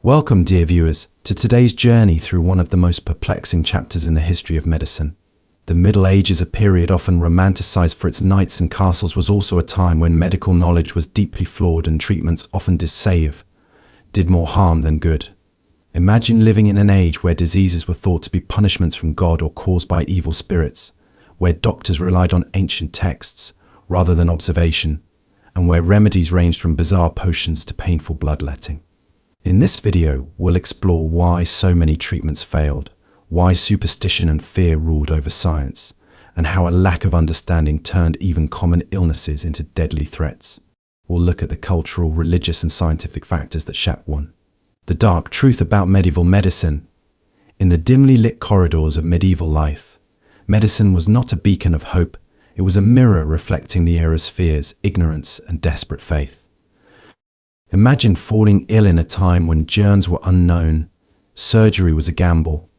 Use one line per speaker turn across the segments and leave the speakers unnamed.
Welcome, dear viewers, to today's journey through one of the most perplexing chapters in the history of medicine. The Middle Ages, a period often romanticized for its knights and castles, was also a time when medical knowledge was deeply flawed and treatments often did more harm than good. Imagine living in an age where diseases were thought to be punishments from God or caused by evil spirits, where doctors relied on ancient texts rather than observation, and where remedies ranged from bizarre potions to painful bloodletting. In this video, we'll explore why so many treatments failed, why superstition and fear ruled over science, and how a lack of understanding turned even common illnesses into deadly threats. We'll look at the cultural, religious, and scientific factors that shape one. The dark truth about medieval medicine. In the dimly lit corridors of medieval life, medicine was not a beacon of hope, it was a mirror reflecting the era's fears, ignorance, and desperate faith. Imagine falling ill in a time when germs were unknown, surgery was a gamble,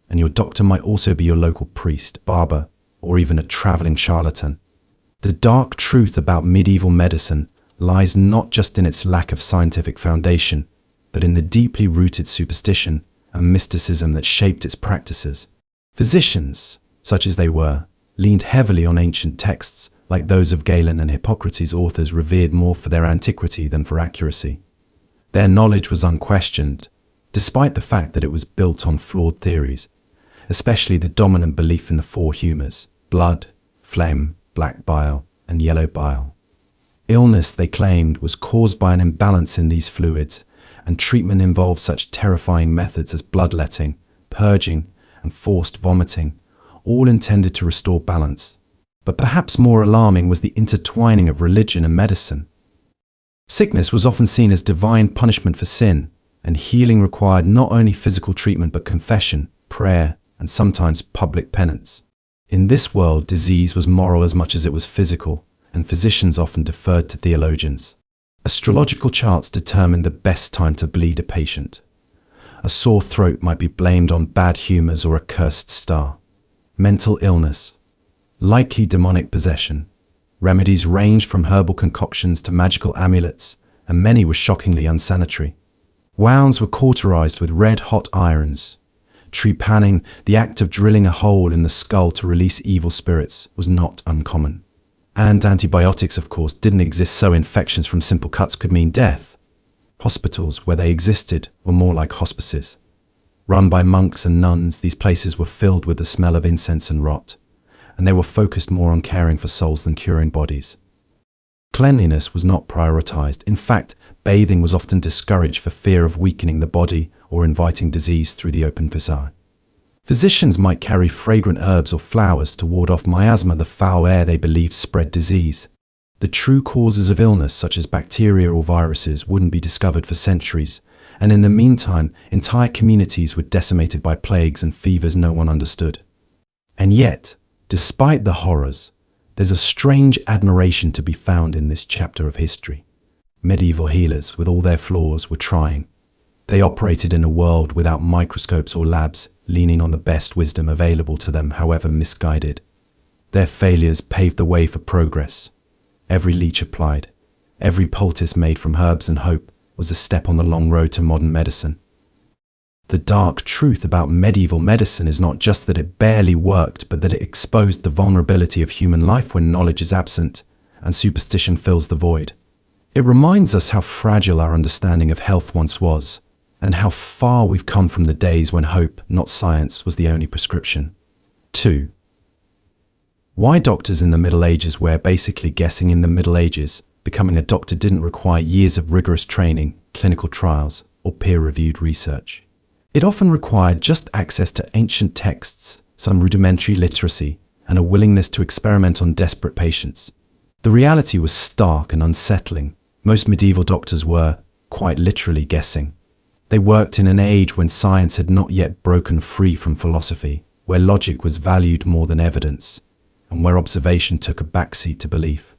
and your doctor might also be your local priest, barber, or even a traveling charlatan. The dark truth about medieval medicine lies not just in its lack of scientific foundation, but in the deeply rooted superstition and mysticism that shaped its practices. Physicians, such as they were, leaned heavily on ancient texts, like those of Galen and Hippocrates. Authors revered more for their antiquity than for accuracy. Their knowledge was unquestioned, despite the fact that it was built on flawed theories, especially the dominant belief in the four humors: blood, phlegm, black bile, and yellow bile. Illness, they claimed, was caused by an imbalance in these fluids, and treatment involved such terrifying methods as bloodletting, purging, and forced vomiting, all intended to restore balance. But perhaps more alarming was the intertwining of religion and medicine. Sickness was often seen as divine punishment for sin, and healing required not only physical treatment but confession, prayer, and sometimes public penance. In this world, disease was moral as much as it was physical, and physicians often deferred to theologians. Astrological charts determined the best time to bleed a patient. A sore throat might be blamed on bad humors or a cursed star. Mental illness, likely demonic possession. Remedies ranged from herbal concoctions to magical amulets, and many were shockingly unsanitary. Wounds were cauterized with red-hot irons. Trepanning, the act of drilling a hole in the skull to release evil spirits, was not uncommon. And antibiotics, of course, didn't exist, so infections from simple cuts could mean death. Hospitals, where they existed, were more like hospices. Run by monks and nuns, these places were filled with the smell of incense and rot, and they were focused more on caring for souls than curing bodies. Cleanliness was not prioritized. In fact, bathing was often discouraged for fear of weakening the body or inviting disease through the open visage. Physicians might carry fragrant herbs or flowers to ward off miasma, the foul air they believed spread disease. The true causes of illness, such as bacteria or viruses, wouldn't be discovered for centuries, and in the meantime, entire communities were decimated by plagues and fevers no one understood. And yet, despite the horrors, there's a strange admiration to be found in this chapter of history. Medieval healers, with all their flaws, were trying. They operated in a world without microscopes or labs, leaning on the best wisdom available to them, however misguided. Their failures paved the way for progress. Every leech applied, every poultice made from herbs and hope, was a step on the long road to modern medicine. The dark truth about medieval medicine is not just that it barely worked, but that it exposed the vulnerability of human life when knowledge is absent and superstition fills the void. It reminds us how fragile our understanding of health once was, and how far we've come from the days when hope, not science, was the only prescription. 2. Why doctors in the Middle Ages were basically guessing. In the Middle Ages, becoming a doctor didn't require years of rigorous training, clinical trials, or peer-reviewed research. It often required just access to ancient texts, some rudimentary literacy, and a willingness to experiment on desperate patients. The reality was stark and unsettling. Most medieval doctors were, quite literally, guessing. They worked in an age when science had not yet broken free from philosophy, where logic was valued more than evidence, and where observation took a backseat to belief.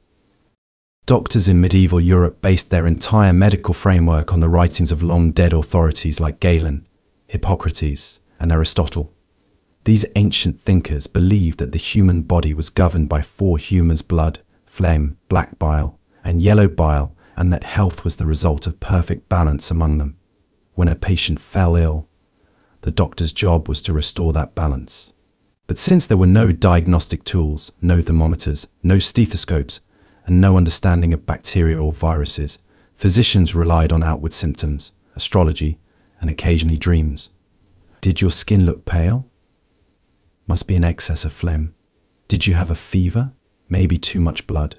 Doctors in medieval Europe based their entire medical framework on the writings of long-dead authorities like Galen, Hippocrates, and Aristotle. These ancient thinkers believed that the human body was governed by four humors: blood, phlegm, black bile, and yellow bile, and that health was the result of perfect balance among them. When a patient fell ill, the doctor's job was to restore that balance. But since there were no diagnostic tools, no thermometers, no stethoscopes, and no understanding of bacteria or viruses, physicians relied on outward symptoms, astrology, and occasionally dreams. Did your skin look pale? Must be an excess of phlegm. Did you have a fever? Maybe too much blood.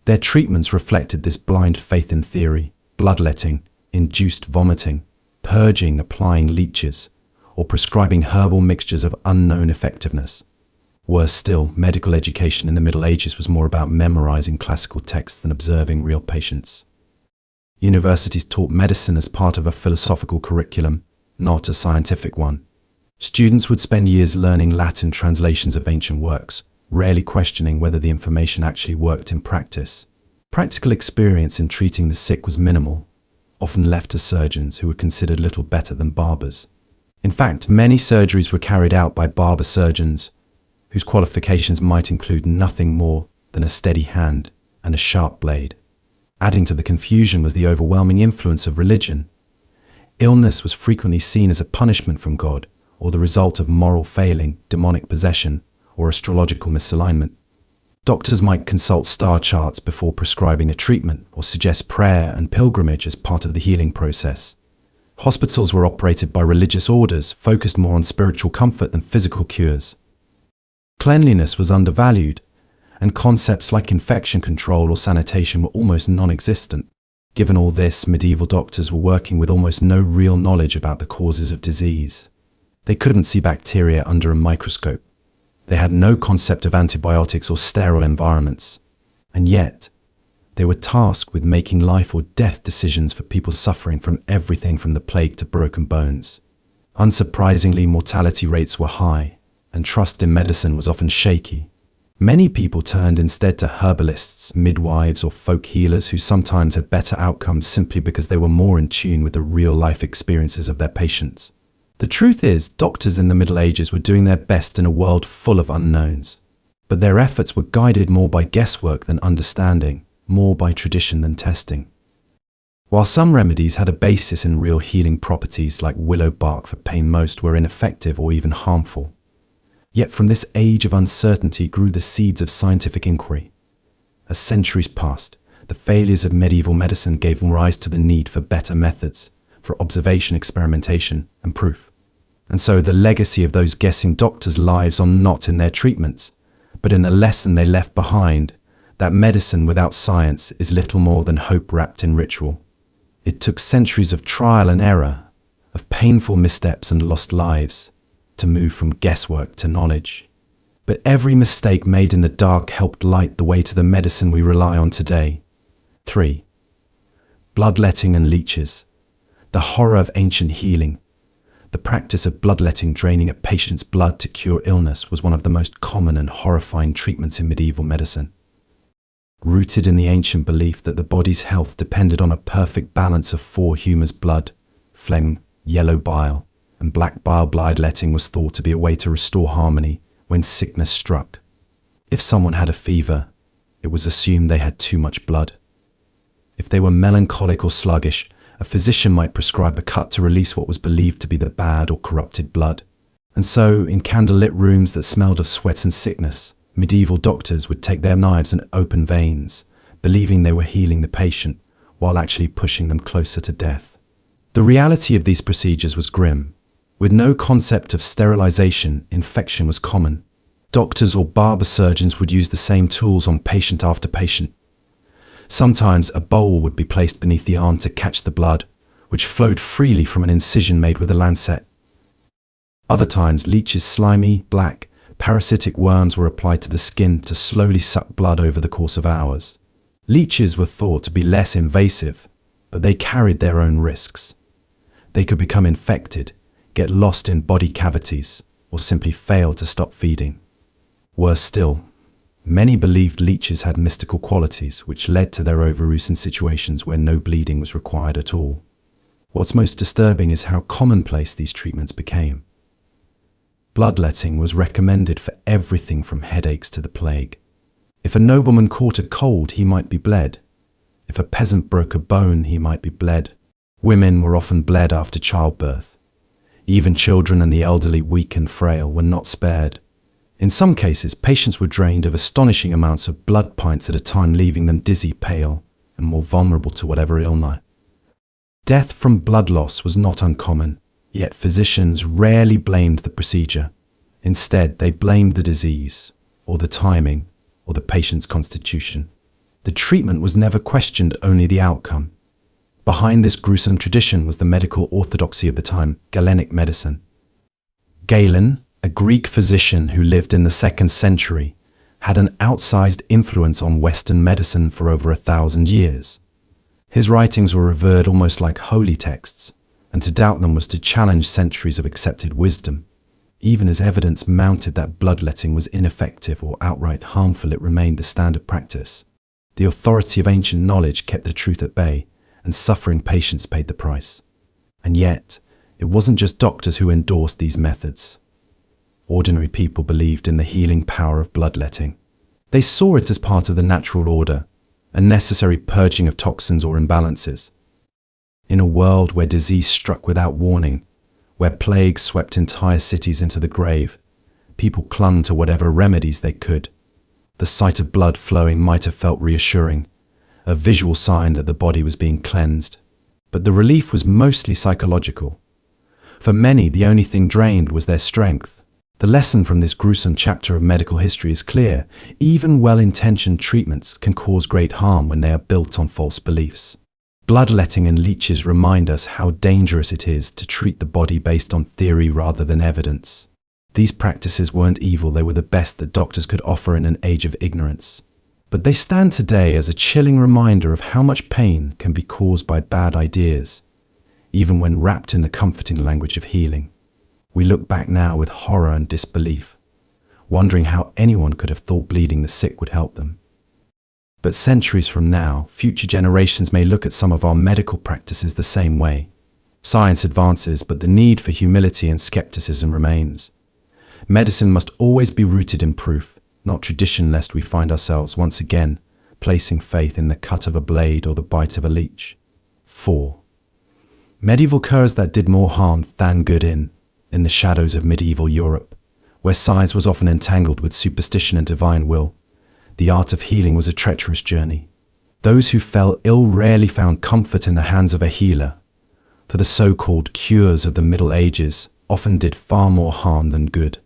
Their treatments reflected this blind faith in theory: bloodletting, induced vomiting, purging, applying leeches, or prescribing herbal mixtures of unknown effectiveness. Worse still, medical education in the Middle Ages was more about memorizing classical texts than observing real patients. Universities taught medicine as part of a philosophical curriculum, not a scientific one. Students would spend years learning Latin translations of ancient works, rarely questioning whether the information actually worked in practice. Practical experience in treating the sick was minimal, often left to surgeons who were considered little better than barbers. In fact, many surgeries were carried out by barber surgeons, whose qualifications might include nothing more than a steady hand and a sharp blade. Adding to the confusion was the overwhelming influence of religion. Illness was frequently seen as a punishment from God, or the result of moral failing, demonic possession, or astrological misalignment. Doctors might consult star charts before prescribing a treatment, or suggest prayer and pilgrimage as part of the healing process. Hospitals were operated by religious orders, focused more on spiritual comfort than physical cures. Cleanliness was undervalued, and concepts like infection control or sanitation were almost non-existent. Given all this, medieval doctors were working with almost no real knowledge about the causes of disease. They couldn't see bacteria under a microscope. They had no concept of antibiotics or sterile environments. And yet, they were tasked with making life or death decisions for people suffering from everything from the plague to broken bones. Unsurprisingly, mortality rates were high, and trust in medicine was often shaky. Many people turned instead to herbalists, midwives, or folk healers who sometimes had better outcomes simply because they were more in tune with the real-life experiences of their patients. The truth is, doctors in the Middle Ages were doing their best in a world full of unknowns, but their efforts were guided more by guesswork than understanding, more by tradition than testing. While some remedies had a basis in real healing properties like willow bark for pain, most were ineffective or even harmful. Yet from this age of uncertainty grew the seeds of scientific inquiry. As centuries passed, the failures of medieval medicine gave rise to the need for better methods, for observation, experimentation, and proof. And so the legacy of those guessing doctors' lives on not in their treatments, but in the lesson they left behind, that medicine without science is little more than hope wrapped in ritual. It took centuries of trial and error, of painful missteps and lost lives, to move from guesswork to knowledge. But every mistake made in the dark helped light the way to the medicine we rely on today. 3. Bloodletting and leeches. The horror of ancient healing. The practice of bloodletting, draining a patient's blood to cure illness, was one of the most common and horrifying treatments in medieval medicine. Rooted in the ancient belief that the body's health depended on a perfect balance of four humours: blood, phlegm, yellow bile, and black bile, bloodletting was thought to be a way to restore harmony when sickness struck. If someone had a fever, it was assumed they had too much blood. If they were melancholic or sluggish, a physician might prescribe a cut to release what was believed to be the bad or corrupted blood. And so, in candlelit rooms that smelled of sweat and sickness, medieval doctors would take their knives and open veins, believing they were healing the patient, while actually pushing them closer to death. The reality of these procedures was grim. With no concept of sterilization, infection was common. Doctors or barber surgeons would use the same tools on patient after patient. Sometimes a bowl would be placed beneath the arm to catch the blood, which flowed freely from an incision made with a lancet. Other times, leeches, slimy, black, parasitic worms were applied to the skin to slowly suck blood over the course of hours. Leeches were thought to be less invasive, but they carried their own risks. They could become infected, get lost in body cavities, or simply fail to stop feeding. Worse still, many believed leeches had mystical qualities which led to their overuse in situations where no bleeding was required at all. What's most disturbing is how commonplace these treatments became. Bloodletting was recommended for everything from headaches to the plague. If a nobleman caught a cold, he might be bled. If a peasant broke a bone, he might be bled. Women were often bled after childbirth. Even children and the elderly, weak and frail, were not spared. In some cases, patients were drained of astonishing amounts of blood pints at a time, leaving them dizzy, pale, and more vulnerable to whatever illness. Death from blood loss was not uncommon, yet physicians rarely blamed the procedure. Instead, they blamed the disease, or the timing, or the patient's constitution. The treatment was never questioned, only the outcome. Behind this gruesome tradition was the medical orthodoxy of the time, Galenic medicine. Galen, a Greek physician who lived in the 2nd century, had an outsized influence on Western medicine for over 1,000 years. His writings were revered almost like holy texts, and to doubt them was to challenge centuries of accepted wisdom. Even as evidence mounted that bloodletting was ineffective or outright harmful, it remained the standard practice. The authority of ancient knowledge kept the truth at bay, and suffering patients paid the price. And yet, it wasn't just doctors who endorsed these methods. Ordinary people believed in the healing power of bloodletting. They saw it as part of the natural order, a necessary purging of toxins or imbalances. In a world where disease struck without warning, where plague swept entire cities into the grave, people clung to whatever remedies they could. The sight of blood flowing might have felt reassuring, a visual sign that the body was being cleansed. But the relief was mostly psychological. For many, the only thing drained was their strength. The lesson from this gruesome chapter of medical history is clear. Even well-intentioned treatments can cause great harm when they are built on false beliefs. Bloodletting and leeches remind us how dangerous it is to treat the body based on theory rather than evidence. These practices weren't evil, they were the best that doctors could offer in an age of ignorance. But they stand today as a chilling reminder of how much pain can be caused by bad ideas, even when wrapped in the comforting language of healing. We look back now with horror and disbelief, wondering how anyone could have thought bleeding the sick would help them. But centuries from now, future generations may look at some of our medical practices the same way. Science advances, but the need for humility and skepticism remains. Medicine must always be rooted in proof, not tradition, lest we find ourselves once again placing faith in the cut of a blade or the bite of a leech. 4. Medieval cures that did more harm than good. In the shadows of medieval Europe, where science was often entangled with superstition and divine will, the art of healing was a treacherous journey. Those who fell ill rarely found comfort in the hands of a healer, for the so-called cures of the Middle Ages often did far more harm than good.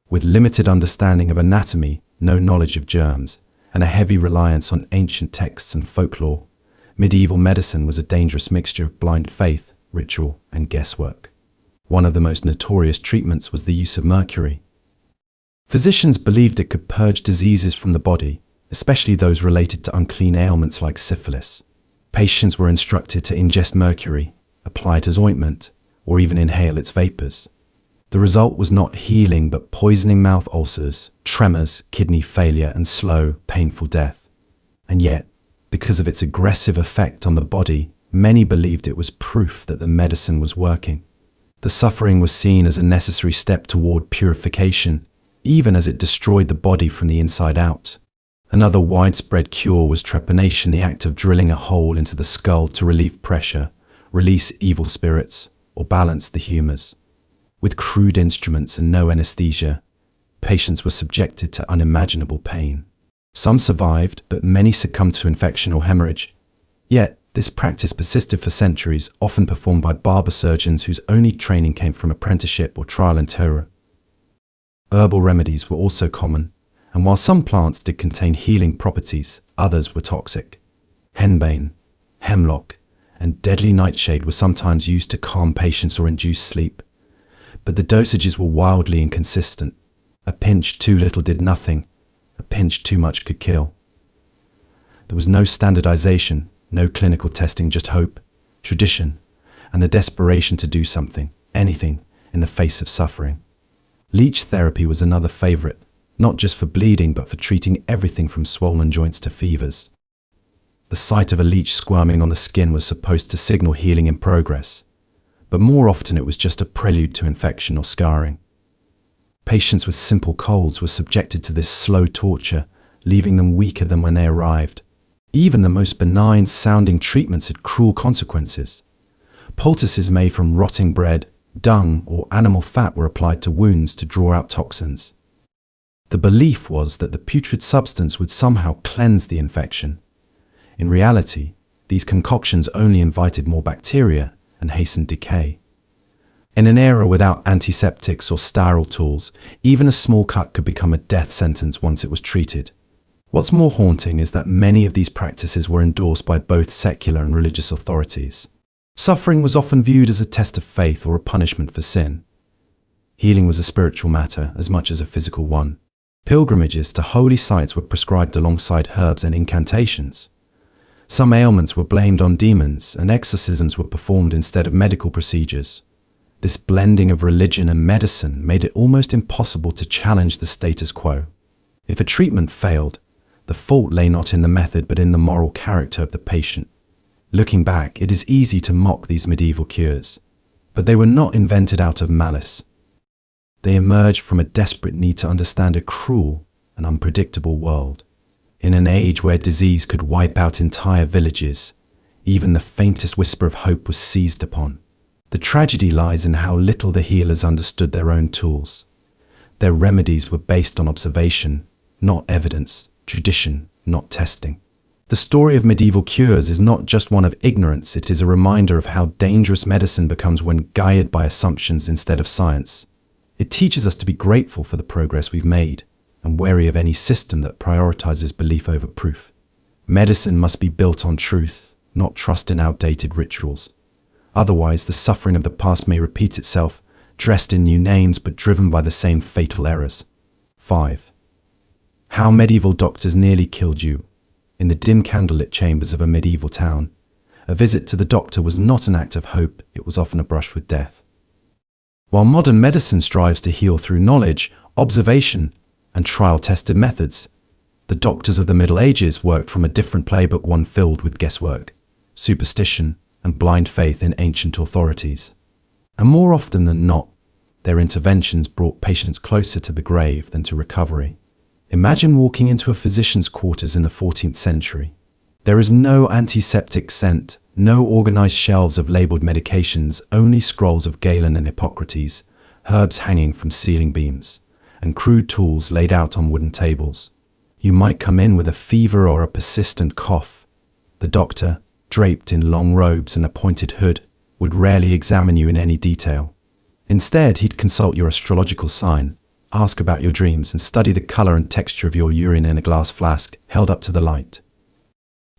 With limited understanding of anatomy, no knowledge of germs, and a heavy reliance on ancient texts and folklore, medieval medicine was a dangerous mixture of blind faith, ritual, and guesswork. One of the most notorious treatments was the use of mercury. Physicians believed it could purge diseases from the body, especially those related to unclean ailments like syphilis. Patients were instructed to ingest mercury, apply it as ointment, or even inhale its vapors. The result was not healing but poisoning mouth ulcers, tremors, kidney failure, and slow, painful death. And yet, because of its aggressive effect on the body, many believed it was proof that the medicine was working. The suffering was seen as a necessary step toward purification, even as it destroyed the body from the inside out. Another widespread cure was trepanation, the act of drilling a hole into the skull to relieve pressure, release evil spirits, or balance the humors. With crude instruments and no anesthesia, patients were subjected to unimaginable pain. Some survived, but many succumbed to infection or hemorrhage. Yet, this practice persisted for centuries, often performed by barber surgeons whose only training came from apprenticeship or trial and error. Herbal remedies were also common, and while some plants did contain healing properties, others were toxic. Henbane, hemlock, and deadly nightshade were sometimes used to calm patients or induce sleep. But the dosages were wildly inconsistent. A pinch too little did nothing. A pinch too much could kill. There was no standardization, no clinical testing, just hope, tradition, and the desperation to do something, anything, in the face of suffering. Leech therapy was another favorite, not just for bleeding but for treating everything from swollen joints to fevers. The sight of a leech squirming on the skin was supposed to signal healing in progress, but more often it was just a prelude to infection or scarring. Patients with simple colds were subjected to this slow torture, leaving them weaker than when they arrived. Even the most benign-sounding treatments had cruel consequences. Poultices made from rotting bread, dung, or animal fat were applied to wounds to draw out toxins. The belief was that the putrid substance would somehow cleanse the infection. In reality, these concoctions only invited more bacteria and hastened decay. In an era without antiseptics or sterile tools, even a small cut could become a death sentence once it was treated. What's more haunting is that many of these practices were endorsed by both secular and religious authorities. Suffering was often viewed as a test of faith or a punishment for sin. Healing was a spiritual matter as much as a physical one. Pilgrimages to holy sites were prescribed alongside herbs and incantations. Some ailments were blamed on demons, and exorcisms were performed instead of medical procedures. This blending of religion and medicine made it almost impossible to challenge the status quo. If a treatment failed, the fault lay not in the method but in the moral character of the patient. Looking back, it is easy to mock these medieval cures, but they were not invented out of malice. They emerged from a desperate need to understand a cruel and unpredictable world. In an age where disease could wipe out entire villages, even the faintest whisper of hope was seized upon. The tragedy lies in how little the healers understood their own tools. Their remedies were based on observation, not evidence, tradition, not testing. The story of medieval cures is not just one of ignorance, it is a reminder of how dangerous medicine becomes when guided by assumptions instead of science. It teaches us to be grateful for the progress we've made and wary of any system that prioritizes belief over proof. Medicine must be built on truth, not trust in outdated rituals. Otherwise, the suffering of the past may repeat itself, dressed in new names but driven by the same fatal errors. 5. How medieval doctors nearly killed you. In the dim candlelit chambers of a medieval town, a visit to the doctor was not an act of hope, it was often a brush with death. While modern medicine strives to heal through knowledge, observation, and trial-tested methods, the doctors of the Middle Ages worked from a different playbook, one filled with guesswork, superstition, and blind faith in ancient authorities. And more often than not, their interventions brought patients closer to the grave than to recovery. Imagine walking into a physician's quarters in the 14th century. There is no antiseptic scent, no organized shelves of labeled medications, only scrolls of Galen and Hippocrates, herbs hanging from ceiling beams, and crude tools laid out on wooden tables. You might come in with a fever or a persistent cough. The doctor, draped in long robes and a pointed hood, would rarely examine you in any detail. Instead, he'd consult your astrological sign, ask about your dreams, and study the color and texture of your urine in a glass flask held up to the light.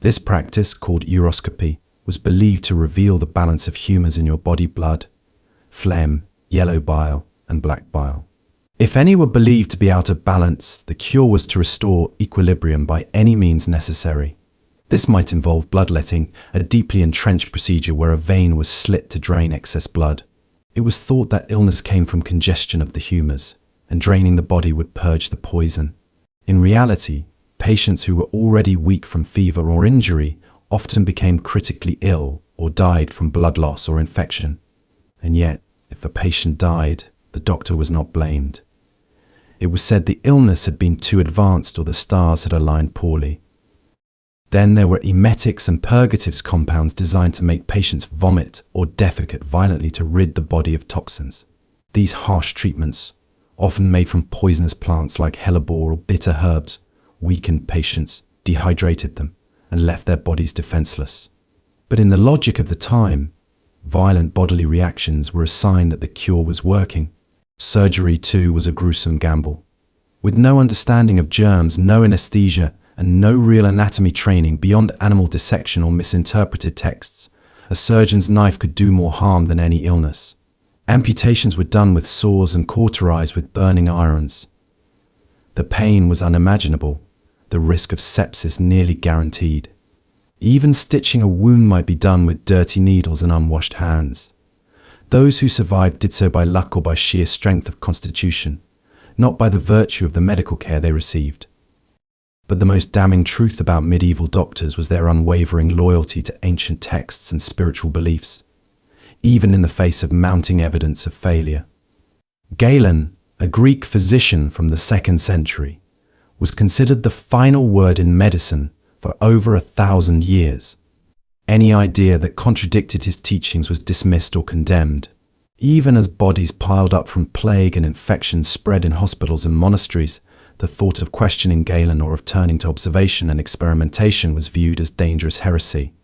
This practice, called uroscopy, was believed to reveal the balance of humors in your body: blood, phlegm, yellow bile, and black bile. If any were believed to be out of balance, the cure was to restore equilibrium by any means necessary. This might involve bloodletting, a deeply entrenched procedure where a vein was slit to drain excess blood. It was thought that illness came from congestion of the humors, and draining the body would purge the poison. In reality, patients who were already weak from fever or injury often became critically ill or died from blood loss or infection. And yet, if a patient died, the doctor was not blamed. It was said the illness had been too advanced or the stars had aligned poorly. Then there were emetics and purgatives, compounds designed to make patients vomit or defecate violently to rid the body of toxins. These harsh treatments, often made from poisonous plants like hellebore or bitter herbs, weakened patients, dehydrated them, and left their bodies defenseless. But in the logic of the time, violent bodily reactions were a sign that the cure was working. Surgery, too, was a gruesome gamble. With no understanding of germs, no anesthesia, and no real anatomy training beyond animal dissection or misinterpreted texts, a surgeon's knife could do more harm than any illness. Amputations were done with saws and cauterized with burning irons. The pain was unimaginable, the risk of sepsis nearly guaranteed. Even stitching a wound might be done with dirty needles and unwashed hands. Those who survived did so by luck or by sheer strength of constitution, not by the virtue of the medical care they received. But the most damning truth about medieval doctors was their unwavering loyalty to ancient texts and spiritual beliefs, even in the face of mounting evidence of failure. Galen, a Greek physician from the 2nd century, was considered the final word in medicine for over 1,000 years. Any idea that contradicted his teachings was dismissed or condemned. Even as bodies piled up from plague and infections spread in hospitals and monasteries, the thought of questioning Galen or of turning to observation and experimentation was viewed as dangerous heresy.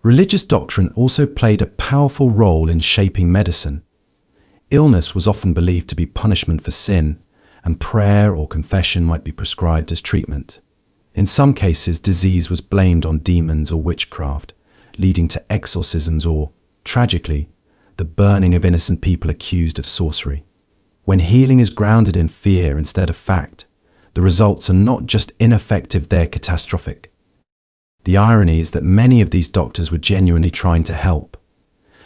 Religious doctrine also played a powerful role in shaping medicine. Illness was often believed to be punishment for sin, and prayer or confession might be prescribed as treatment. In some cases, disease was blamed on demons or witchcraft, leading to exorcisms or, tragically, the burning of innocent people accused of sorcery. When healing is grounded in fear instead of fact, the results are not just ineffective, they're catastrophic. The irony is that many of these doctors were genuinely trying to help.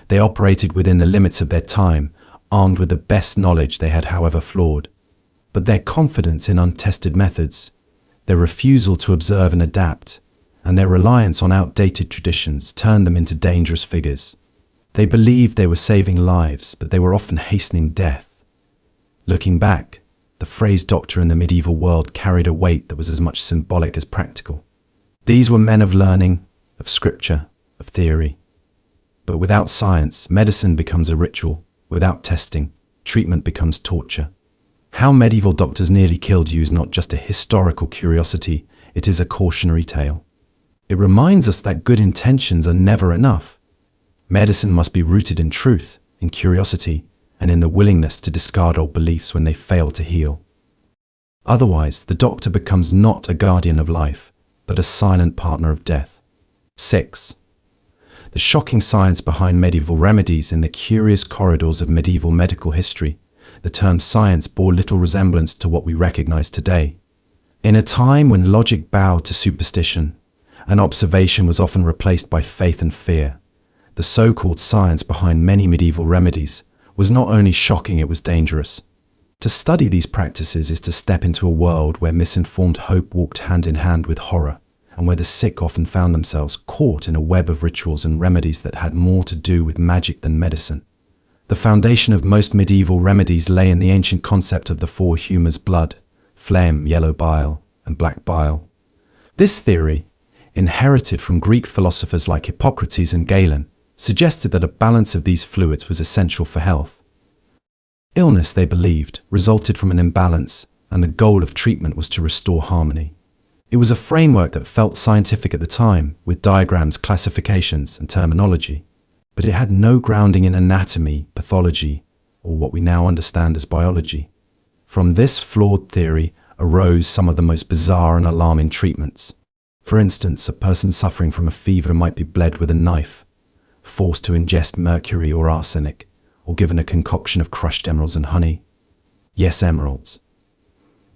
They operated within the limits of their time, armed with the best knowledge they had, however flawed. But their confidence in untested methods, their refusal to observe and adapt, and their reliance on outdated traditions turned them into dangerous figures. They believed they were saving lives, but they were often hastening death. Looking back, the phrase doctor in the medieval world carried a weight that was as much symbolic as practical. These were men of learning, of scripture, of theory. But without science, medicine becomes a ritual. Without testing, treatment becomes torture. How medieval doctors nearly killed you is not just a historical curiosity, it is a cautionary tale. It reminds us that good intentions are never enough. Medicine must be rooted in truth, in curiosity, and in the willingness to discard old beliefs when they fail to heal. Otherwise, the doctor becomes not a guardian of life, but a silent partner of death. 6. The shocking science behind medieval remedies. In the curious corridors of medieval medical history, the term science bore little resemblance to what we recognize today. In a time when logic bowed to superstition, and observation was often replaced by faith and fear, the so-called science behind many medieval remedies was not only shocking, it was dangerous. To study these practices is to step into a world where misinformed hope walked hand in hand with horror, and where the sick often found themselves caught in a web of rituals and remedies that had more to do with magic than medicine. The foundation of most medieval remedies lay in the ancient concept of the four humours: blood, phlegm, yellow bile, and black bile. This theory, inherited from Greek philosophers like Hippocrates and Galen, suggested that a balance of these fluids was essential for health. Illness, they believed, resulted from an imbalance, and the goal of treatment was to restore harmony. It was a framework that felt scientific at the time, with diagrams, classifications, and terminology, but it had no grounding in anatomy, pathology, or what we now understand as biology. From this flawed theory arose some of the most bizarre and alarming treatments. For instance, a person suffering from a fever might be bled with a knife, forced to ingest mercury or arsenic, or given a concoction of crushed emeralds and honey. Yes, emeralds.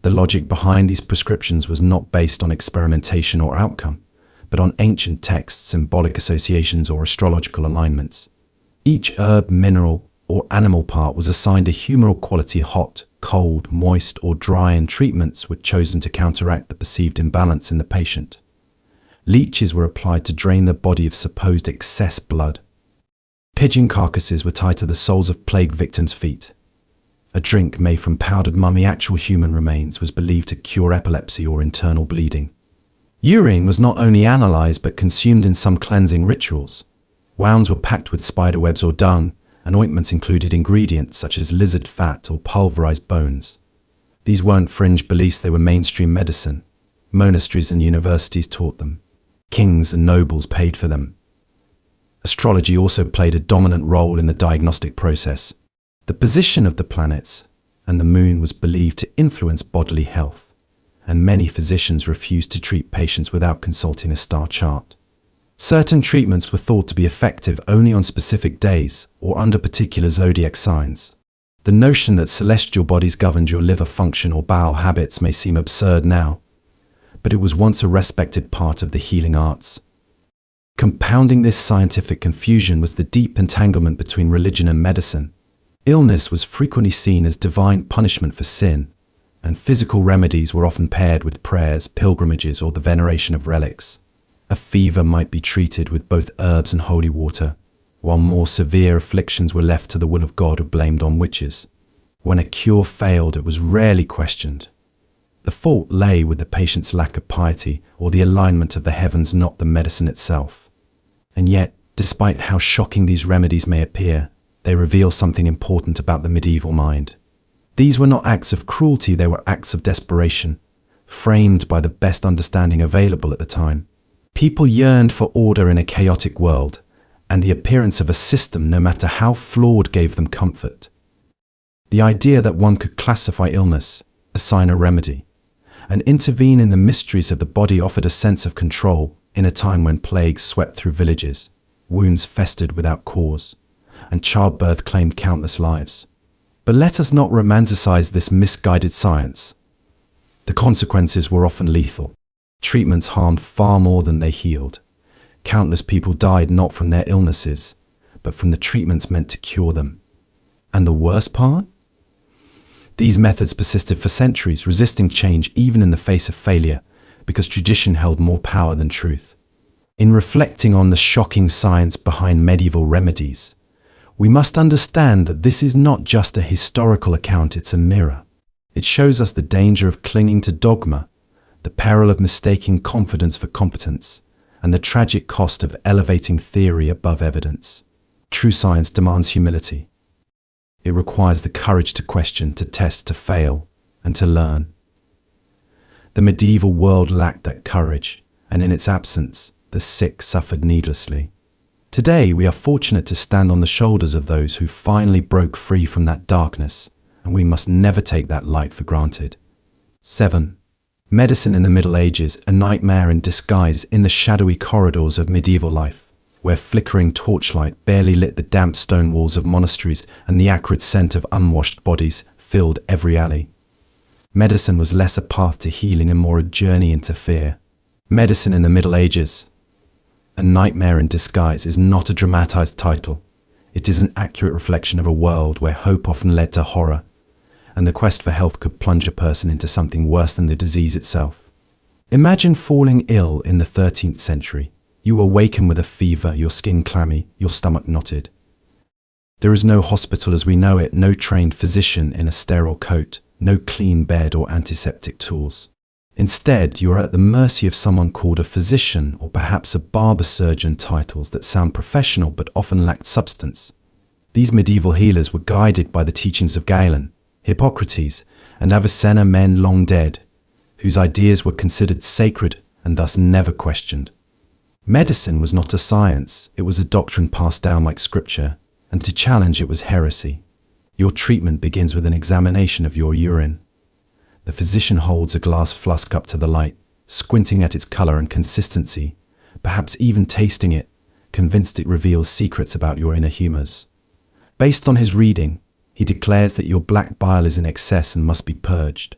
The logic behind these prescriptions was not based on experimentation or outcome, but on ancient texts, symbolic associations, or astrological alignments. Each herb, mineral, or animal part was assigned a humoral quality: hot, cold, moist, or dry, and treatments were chosen to counteract the perceived imbalance in the patient. Leeches were applied to drain the body of supposed excess blood. Pigeon carcasses were tied to the soles of plague victims' feet. A drink made from powdered mummy, actual human remains, was believed to cure epilepsy or internal bleeding. Urine was not only analyzed but consumed in some cleansing rituals. Wounds were packed with spider webs or dung, and ointments included ingredients such as lizard fat or pulverized bones. These weren't fringe beliefs, they were mainstream medicine. Monasteries and universities taught them. Kings and nobles paid for them. Astrology also played a dominant role in the diagnostic process. The position of the planets and the moon was believed to influence bodily health, and many physicians refused to treat patients without consulting a star chart. Certain treatments were thought to be effective only on specific days or under particular zodiac signs. The notion that celestial bodies governed your liver function or bowel habits may seem absurd now, but it was once a respected part of the healing arts. Compounding this scientific confusion was the deep entanglement between religion and medicine. Illness was frequently seen as divine punishment for sin, and physical remedies were often paired with prayers, pilgrimages, or the veneration of relics. A fever might be treated with both herbs and holy water, while more severe afflictions were left to the will of God or blamed on witches. When a cure failed, it was rarely questioned. The fault lay with the patient's lack of piety or the alignment of the heavens, not the medicine itself. And yet, despite how shocking these remedies may appear, they reveal something important about the medieval mind. These were not acts of cruelty, they were acts of desperation, framed by the best understanding available at the time. People yearned for order in a chaotic world, and the appearance of a system, no matter how flawed, gave them comfort. The idea that one could classify illness, assign a remedy, and intervene in the mysteries of the body offered a sense of control in a time when plagues swept through villages, wounds festered without cause, and childbirth claimed countless lives. But let us not romanticize this misguided science. The consequences were often lethal. Treatments harmed far more than they healed. Countless people died not from their illnesses, but from the treatments meant to cure them. And the worst part? These methods persisted for centuries, resisting change even in the face of failure, because tradition held more power than truth. In reflecting on the shocking science behind medieval remedies, we must understand that this is not just a historical account, it's a mirror. It shows us the danger of clinging to dogma, the peril of mistaking confidence for competence, and the tragic cost of elevating theory above evidence. True science demands humility. It requires the courage to question, to test, to fail, and to learn. The medieval world lacked that courage, and in its absence, the sick suffered needlessly. Today, we are fortunate to stand on the shoulders of those who finally broke free from that darkness, and we must never take that light for granted. 7. Medicine in the Middle Ages, a nightmare in disguise in the shadowy corridors of medieval life, where flickering torchlight barely lit the damp stone walls of monasteries and the acrid scent of unwashed bodies filled every alley. Medicine was less a path to healing and more a journey into fear. Medicine in the Middle Ages, a nightmare in disguise, is not a dramatized title. It is an accurate reflection of a world where hope often led to horror, and the quest for health could plunge a person into something worse than the disease itself. Imagine falling ill in the 13th century. You awaken with a fever, your skin clammy, your stomach knotted. There is no hospital as we know it, no trained physician in a sterile coat, no clean bed or antiseptic tools. Instead, you are at the mercy of someone called a physician or perhaps a barber surgeon, titles that sound professional but often lacked substance. These medieval healers were guided by the teachings of Galen, Hippocrates, and Avicenna, men long dead, whose ideas were considered sacred and thus never questioned. Medicine was not a science, it was a doctrine passed down like scripture, and to challenge it was heresy. Your treatment begins with an examination of your urine. The physician holds a glass flask up to the light, squinting at its color and consistency, perhaps even tasting it, convinced it reveals secrets about your inner humors. Based on his reading, he declares that your black bile is in excess and must be purged.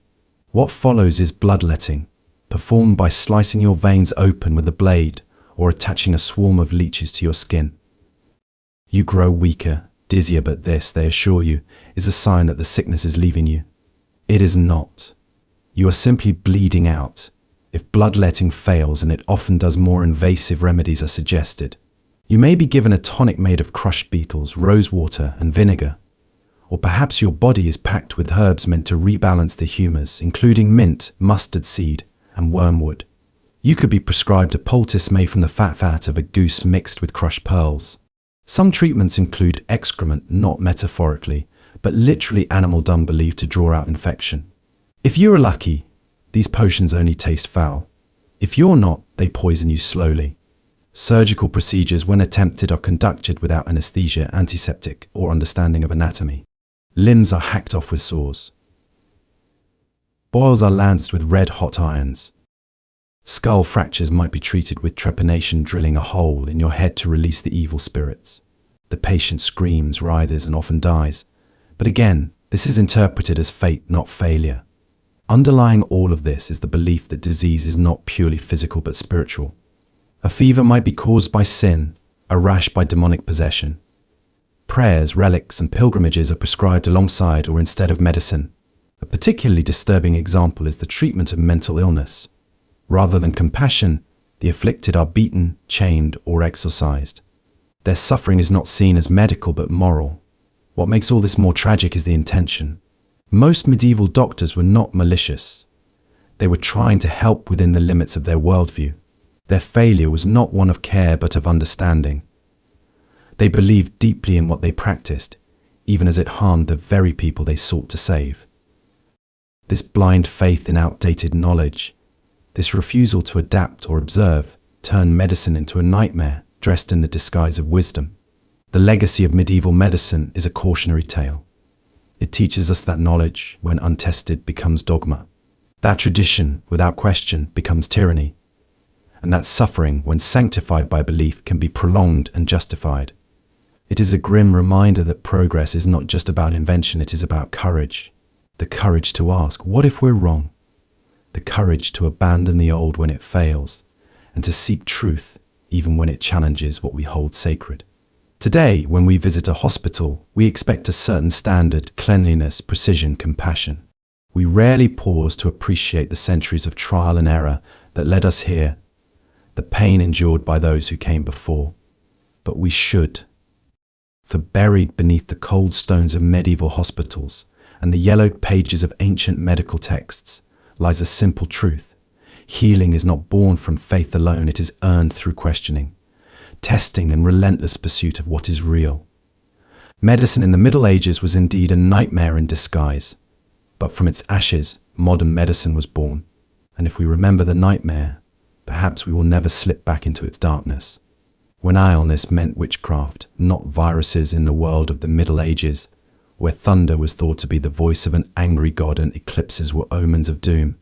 What follows is bloodletting, performed by slicing your veins open with a blade or attaching a swarm of leeches to your skin. You grow weaker, dizzier, but this, they assure you, is a sign that the sickness is leaving you. It is not. You are simply bleeding out. If bloodletting fails, and it often does, more invasive remedies are suggested. You may be given a tonic made of crushed beetles, rosewater, and vinegar. Or perhaps your body is packed with herbs meant to rebalance the humors, including mint, mustard seed, and wormwood. You could be prescribed a poultice made from the fat of a goose mixed with crushed pearls. Some treatments include excrement, not metaphorically, but literally animal dung believed to draw out infection. If you are lucky, these potions only taste foul. If you're not, they poison you slowly. Surgical procedures, when attempted, are conducted without anesthesia, antiseptic, or understanding of anatomy. Limbs are hacked off with saws. Boils are lanced with red-hot irons. Skull fractures might be treated with trepanation, drilling a hole in your head to release the evil spirits. The patient screams, writhes, and often dies. But again, this is interpreted as fate, not failure. Underlying all of this is the belief that disease is not purely physical but spiritual. A fever might be caused by sin, a rash by demonic possession. Prayers, relics, and pilgrimages are prescribed alongside or instead of medicine. A particularly disturbing example is the treatment of mental illness. Rather than compassion, the afflicted are beaten, chained, or exorcised. Their suffering is not seen as medical but moral. What makes all this more tragic is the intention. Most medieval doctors were not malicious. They were trying to help within the limits of their worldview. Their failure was not one of care but of understanding. They believed deeply in what they practiced, even as it harmed the very people they sought to save. This blind faith in outdated knowledge, this refusal to adapt or observe, turned medicine into a nightmare dressed in the disguise of wisdom. The legacy of medieval medicine is a cautionary tale. It teaches us that knowledge, when untested, becomes dogma. That tradition, without question, becomes tyranny. And that suffering, when sanctified by belief, can be prolonged and justified. It is a grim reminder that progress is not just about invention, it is about courage. The courage to ask, what if we're wrong? The courage to abandon the old when it fails, and to seek truth even when it challenges what we hold sacred. Today, when we visit a hospital, we expect a certain standard: cleanliness, precision, compassion. We rarely pause to appreciate the centuries of trial and error that led us here, the pain endured by those who came before. But we should. For buried beneath the cold stones of medieval hospitals and the yellowed pages of ancient medical texts lies a simple truth. Healing is not born from faith alone, it is earned through questioning, testing, and relentless pursuit of what is real. Medicine in the Middle Ages was indeed a nightmare in disguise, but from its ashes, modern medicine was born. And if we remember the nightmare, perhaps we will never slip back into its darkness. When illness meant witchcraft, not viruses in the world of the Middle Ages, where thunder was thought to be the voice of an angry god and eclipses were omens of doom.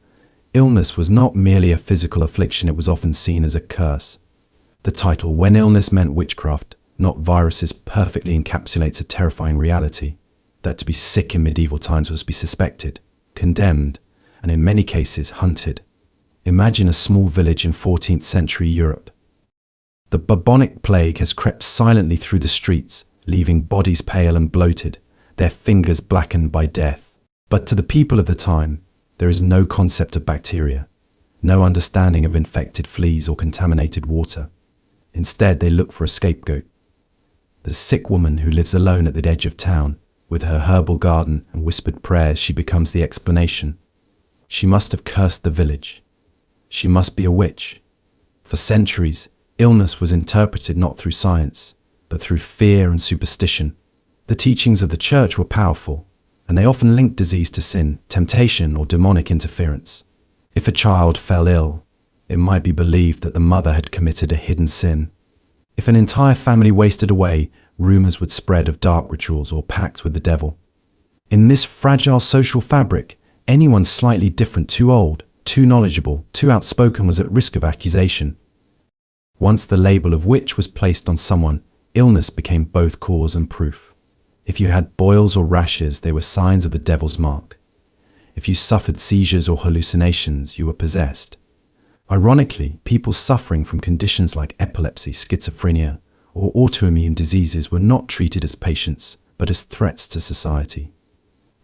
Illness was not merely a physical affliction, it was often seen as a curse. The title, When Illness Meant Witchcraft, Not Viruses, perfectly encapsulates a terrifying reality, that to be sick in medieval times was to be suspected, condemned, and in many cases hunted. Imagine a small village in 14th century Europe. The bubonic plague has crept silently through the streets, leaving bodies pale and bloated, their fingers blackened by death. But to the people of the time, there is no concept of bacteria, no understanding of infected fleas or contaminated water. Instead, they look for a scapegoat. The sick woman who lives alone at the edge of town, with her herbal garden and whispered prayers, she becomes the explanation. She must have cursed the village. She must be a witch. For centuries, illness was interpreted not through science, but through fear and superstition. The teachings of the church were powerful, and they often linked disease to sin, temptation, or demonic interference. If a child fell ill, it might be believed that the mother had committed a hidden sin. If an entire family wasted away, rumors would spread of dark rituals or pacts with the devil. In this fragile social fabric, anyone slightly different, too old, too knowledgeable, too outspoken was at risk of accusation. Once the label of witch was placed on someone, illness became both cause and proof. If you had boils or rashes, they were signs of the devil's mark. If you suffered seizures or hallucinations, you were possessed. Ironically, people suffering from conditions like epilepsy, schizophrenia, or autoimmune diseases were not treated as patients, but as threats to society.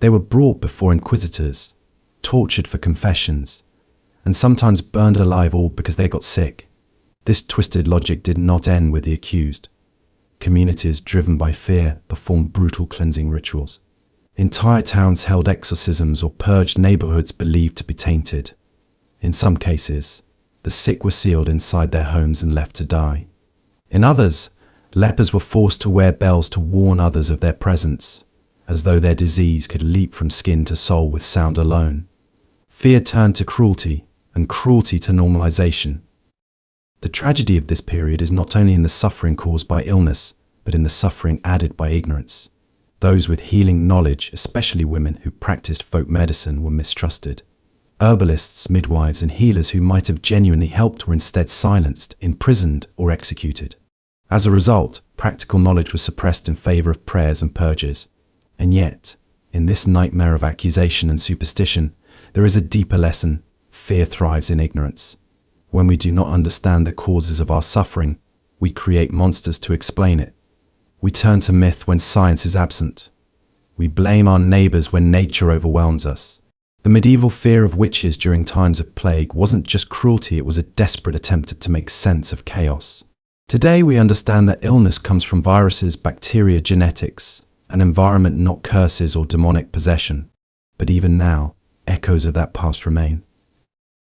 They were brought before inquisitors, tortured for confessions, and sometimes burned alive, all because they got sick. This twisted logic did not end with the accused. Communities driven by fear performed brutal cleansing rituals. Entire towns held exorcisms or purged neighborhoods believed to be tainted. In some cases, the sick were sealed inside their homes and left to die. In others, lepers were forced to wear bells to warn others of their presence, as though their disease could leap from skin to soul with sound alone. Fear turned to cruelty, and cruelty to normalization. The tragedy of this period is not only in the suffering caused by illness, but in the suffering added by ignorance. Those with healing knowledge, especially women who practiced folk medicine, were mistrusted. Herbalists, midwives, and healers who might have genuinely helped were instead silenced, imprisoned, or executed. As a result, practical knowledge was suppressed in favor of prayers and purges. And yet, in this nightmare of accusation and superstition, there is a deeper lesson: fear thrives in ignorance. When we do not understand the causes of our suffering, we create monsters to explain it. We turn to myth when science is absent. We blame our neighbors when nature overwhelms us. The medieval fear of witches during times of plague wasn't just cruelty, it was a desperate attempt to make sense of chaos. Today we understand that illness comes from viruses, bacteria, genetics, an environment, not curses or demonic possession. But even now, echoes of that past remain.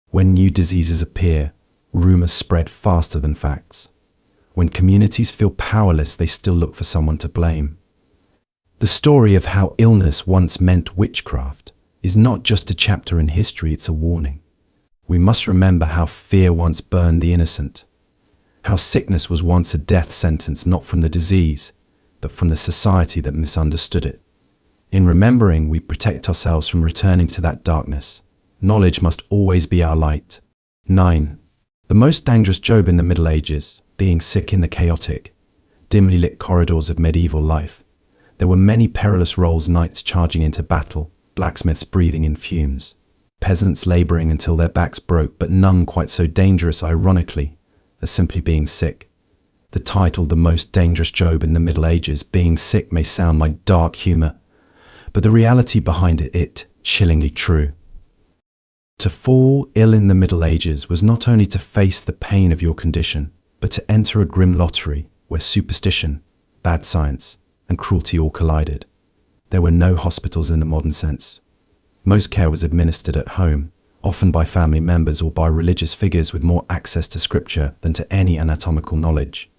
When new diseases appear, Rumors spread faster than facts. When communities feel powerless, they still look for someone to blame. The story of how illness once meant witchcraft is not just a chapter in history, it's a warning. We must remember how fear once burned the innocent, how sickness was once a death sentence not from the disease, but from the society that misunderstood it. In remembering, we protect ourselves from returning to that darkness. Knowledge must always be our light. 9. The most dangerous job in the Middle Ages, being sick in the chaotic, dimly lit corridors of medieval life. There were many perilous roles: knights charging into battle, blacksmiths breathing in fumes, peasants laboring until their backs broke, but none quite so dangerous, ironically, as simply being sick. The title, The Most Dangerous Job in the Middle Ages, being sick, may sound like dark humor, but the reality behind it, chillingly true. To fall ill in the Middle Ages was not only to face the pain of your condition, but to enter a grim lottery where superstition, bad science, and cruelty all collided. There were no hospitals in the modern sense. Most care was administered at home, often by family members or by religious figures with more access to scripture than to any anatomical knowledge.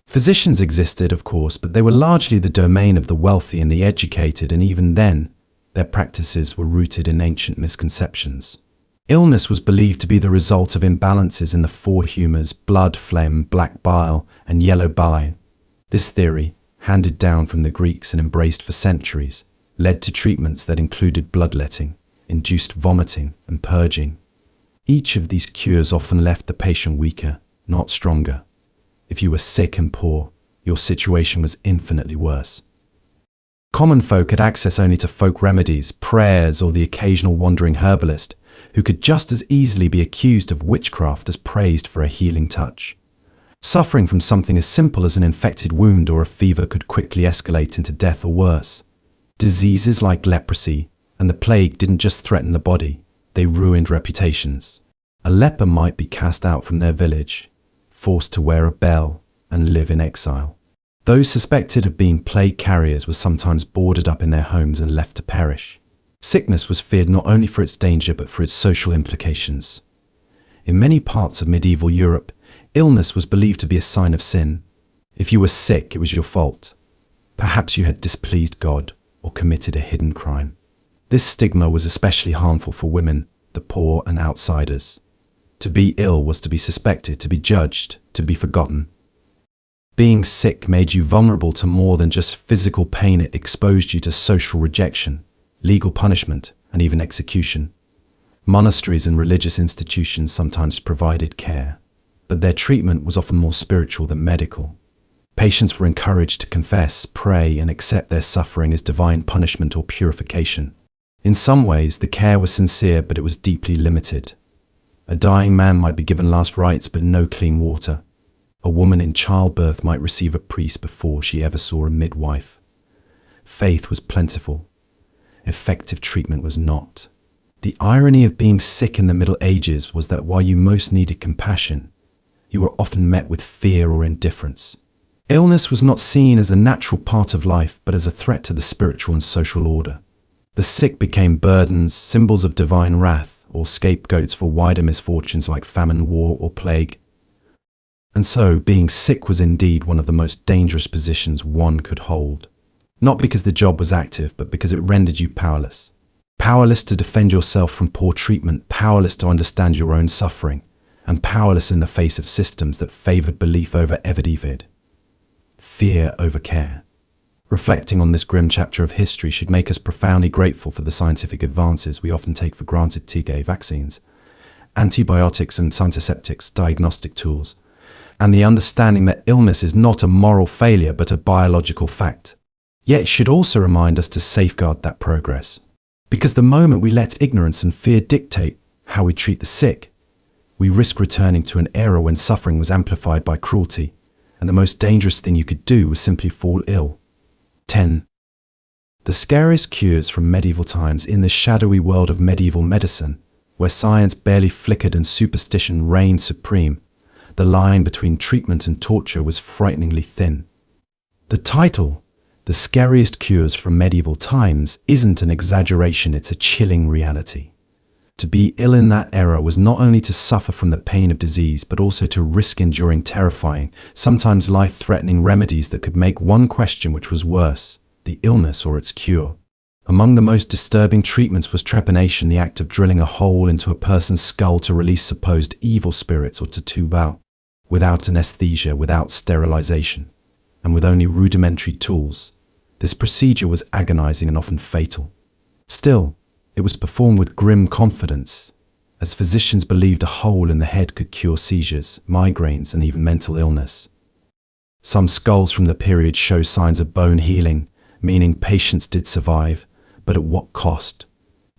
Physicians existed, of course, but they were largely the domain of the wealthy and the educated, and even then, their practices were rooted in ancient misconceptions. Illness was believed to be the result of imbalances in the four humors: blood, phlegm, black bile, and yellow bile. This theory, handed down from the Greeks and embraced for centuries, led to treatments that included bloodletting, induced vomiting, and purging. Each of these cures often left the patient weaker, not stronger. If you were sick and poor, your situation was infinitely worse. Common folk had access only to folk remedies, prayers, or the occasional wandering herbalist, who could just as easily be accused of witchcraft as praised for a healing touch. Suffering from something as simple as an infected wound or a fever could quickly escalate into death or worse. Diseases like leprosy and the plague didn't just threaten the body, they ruined reputations. A leper might be cast out from their village, forced to wear a bell and live in exile. Those suspected of being plague carriers were sometimes boarded up in their homes and left to perish. Sickness was feared not only for its danger but for its social implications. In many parts of medieval Europe, illness was believed to be a sign of sin. If you were sick, it was your fault. Perhaps you had displeased God or committed a hidden crime. This stigma was especially harmful for women, the poor, and outsiders. To be ill was to be suspected, to be judged, to be forgotten. Being sick made you vulnerable to more than just physical pain. It exposed you to social rejection, legal punishment, and even execution. Monasteries and religious institutions sometimes provided care, but their treatment was often more spiritual than medical. Patients were encouraged to confess, pray, and accept their suffering as divine punishment or purification. In some ways, the care was sincere, but it was deeply limited. A dying man might be given last rites, but no clean water. A woman in childbirth might receive a priest before she ever saw a midwife. Faith was plentiful. Effective treatment was not. The irony of being sick in the Middle Ages was that while you most needed compassion, you were often met with fear or indifference. Illness was not seen as a natural part of life, but as a threat to the spiritual and social order. The sick became burdens, symbols of divine wrath, or scapegoats for wider misfortunes like famine, war, or plague. And so, being sick was indeed one of the most dangerous positions one could hold. Not because the job was active, but because it rendered you powerless. Powerless to defend yourself from poor treatment, powerless to understand your own suffering, and powerless in the face of systems that favored belief over evidence. Fear over care. Reflecting on this grim chapter of history should make us profoundly grateful for the scientific advances we often take for granted: TK vaccines, antibiotics and antiseptics, diagnostic tools, and the understanding that illness is not a moral failure but a biological fact. Yet it should also remind us to safeguard that progress. Because the moment we let ignorance and fear dictate how we treat the sick, we risk returning to an era when suffering was amplified by cruelty, and the most dangerous thing you could do was simply fall ill. 10. The scariest cures from medieval times. In the shadowy world of medieval medicine, where science barely flickered and superstition reigned supreme, the line between treatment and torture was frighteningly thin. The title, The Scariest Cures from Medieval Times, isn't an exaggeration, it's a chilling reality. To be ill in that era was not only to suffer from the pain of disease, but also to risk enduring terrifying, sometimes life-threatening remedies that could make one question which was worse, the illness or its cure. Among the most disturbing treatments was trepanation, the act of drilling a hole into a person's skull to release supposed evil spirits or to tube out. Without anesthesia, without sterilization, and with only rudimentary tools, this procedure was agonizing and often fatal. Still, it was performed with grim confidence, as physicians believed a hole in the head could cure seizures, migraines, and even mental illness. Some skulls from the period show signs of bone healing, meaning patients did survive, but at what cost?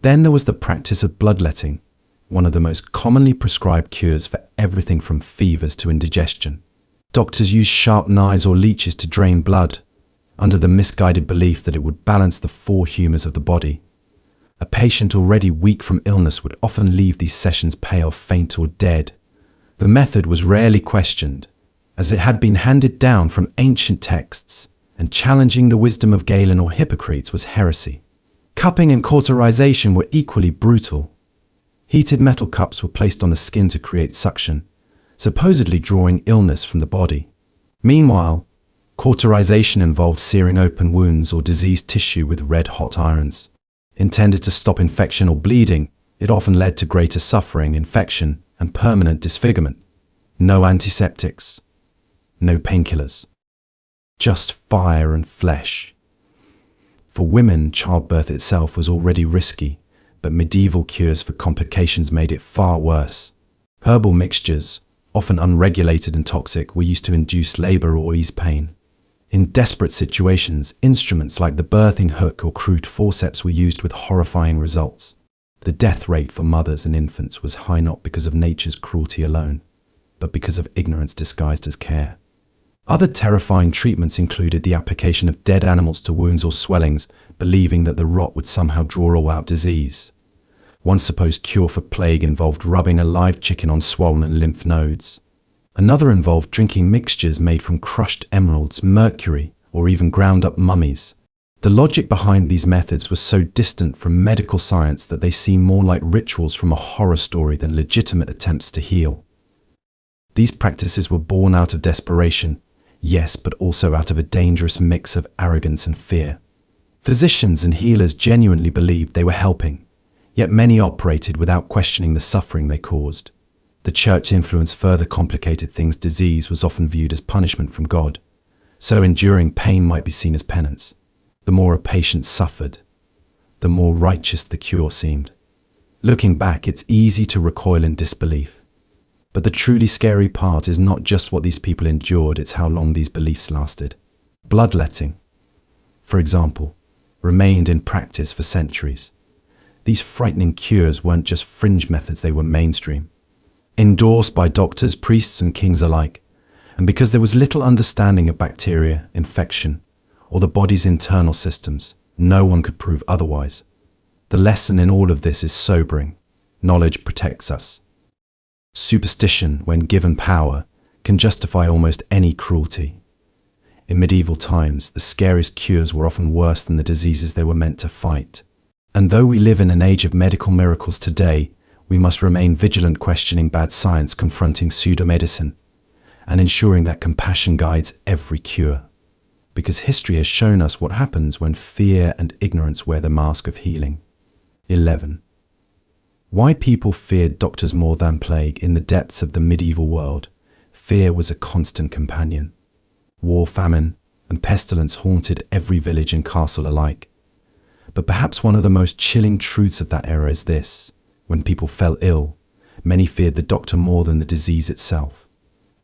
Then there was the practice of bloodletting, one of the most commonly prescribed cures for everything from fevers to indigestion. Doctors used sharp knives or leeches to drain blood, under the misguided belief that it would balance the four humors of the body. A patient already weak from illness would often leave these sessions pale, faint, or dead. The method was rarely questioned, as it had been handed down from ancient texts, and challenging the wisdom of Galen or Hippocrates was heresy. Cupping and cauterization were equally brutal. Heated metal cups were placed on the skin to create suction, supposedly drawing illness from the body. Meanwhile, cauterization involved searing open wounds or diseased tissue with red-hot irons. Intended to stop infection or bleeding, it often led to greater suffering, infection, and permanent disfigurement. No antiseptics, no painkillers, just fire and flesh. For women, childbirth itself was already risky, but medieval cures for complications made it far worse. Herbal mixtures, often unregulated and toxic, were used to induce labor or ease pain. In desperate situations, instruments like the birthing hook or crude forceps were used with horrifying results. The death rate for mothers and infants was high not because of nature's cruelty alone, but because of ignorance disguised as care. Other terrifying treatments included the application of dead animals to wounds or swellings, believing that the rot would somehow draw out disease. One supposed cure for plague involved rubbing a live chicken on swollen lymph nodes. Another involved drinking mixtures made from crushed emeralds, mercury, or even ground-up mummies. The logic behind these methods was so distant from medical science that they seem more like rituals from a horror story than legitimate attempts to heal. These practices were born out of desperation, yes, but also out of a dangerous mix of arrogance and fear. Physicians and healers genuinely believed they were helping, yet many operated without questioning the suffering they caused. The church influence further complicated things. Disease was often viewed as punishment from God, so enduring pain might be seen as penance. The more a patient suffered, the more righteous the cure seemed. Looking back, it's easy to recoil in disbelief. But the truly scary part is not just what these people endured, it's how long these beliefs lasted. Bloodletting, for example, remained in practice for centuries. These frightening cures weren't just fringe methods, they were mainstream, endorsed by doctors, priests, and kings alike. And because there was little understanding of bacteria, infection, or the body's internal systems, no one could prove otherwise. The lesson in all of this is sobering. Knowledge protects us. Superstition, when given power, can justify almost any cruelty. In medieval times, the scariest cures were often worse than the diseases they were meant to fight. And though we live in an age of medical miracles today, we must remain vigilant, questioning bad science, confronting pseudomedicine, and ensuring that compassion guides every cure. Because history has shown us what happens when fear and ignorance wear the mask of healing. 11. Why people feared doctors more than plague. In the depths of the medieval world, fear was a constant companion. War, famine, and pestilence haunted every village and castle alike. But perhaps one of the most chilling truths of that era is this: when people fell ill, many feared the doctor more than the disease itself.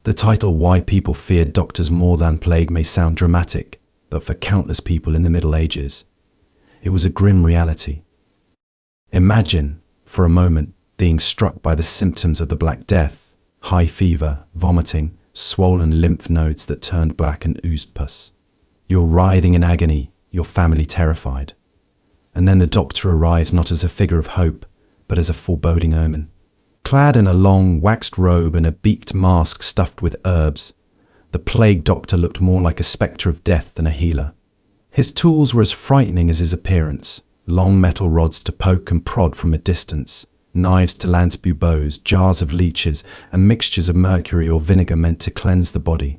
The title, Why People Feared Doctors More Than Plague, may sound dramatic, but for countless people in the Middle Ages, it was a grim reality. Imagine, for a moment, being struck by the symptoms of the Black Death: high fever, vomiting, swollen lymph nodes that turned black and oozed pus. You're writhing in agony, your family terrified. And then the doctor arrives not as a figure of hope, but as a foreboding omen. Clad in a long, waxed robe and a beaked mask stuffed with herbs, the plague doctor looked more like a spectre of death than a healer. His tools were as frightening as his appearance: long metal rods to poke and prod from a distance, knives to lance bows, jars of leeches, and mixtures of mercury or vinegar meant to cleanse the body.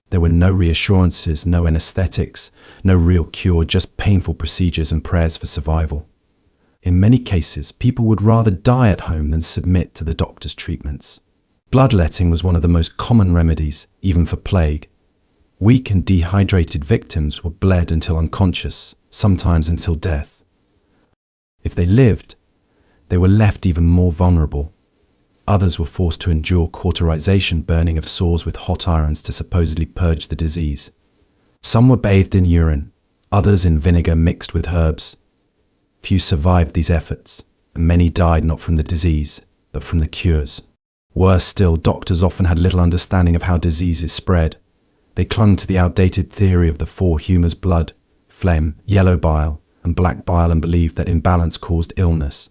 There were no reassurances, no anesthetics, no real cure, just painful procedures and prayers for survival. In many cases, people would rather die at home than submit to the doctor's treatments. Bloodletting was one of the most common remedies, even for plague. Weak and dehydrated victims were bled until unconscious, sometimes until death. If they lived, they were left even more vulnerable. Others were forced to endure cauterization, burning of sores with hot irons to supposedly purge the disease. Some were bathed in urine, others in vinegar mixed with herbs. Few survived these efforts, and many died not from the disease, but from the cures. Worse still, doctors often had little understanding of how diseases spread. They clung to the outdated theory of the four humours: blood, phlegm, yellow bile, and black bile, and believed that imbalance caused illness.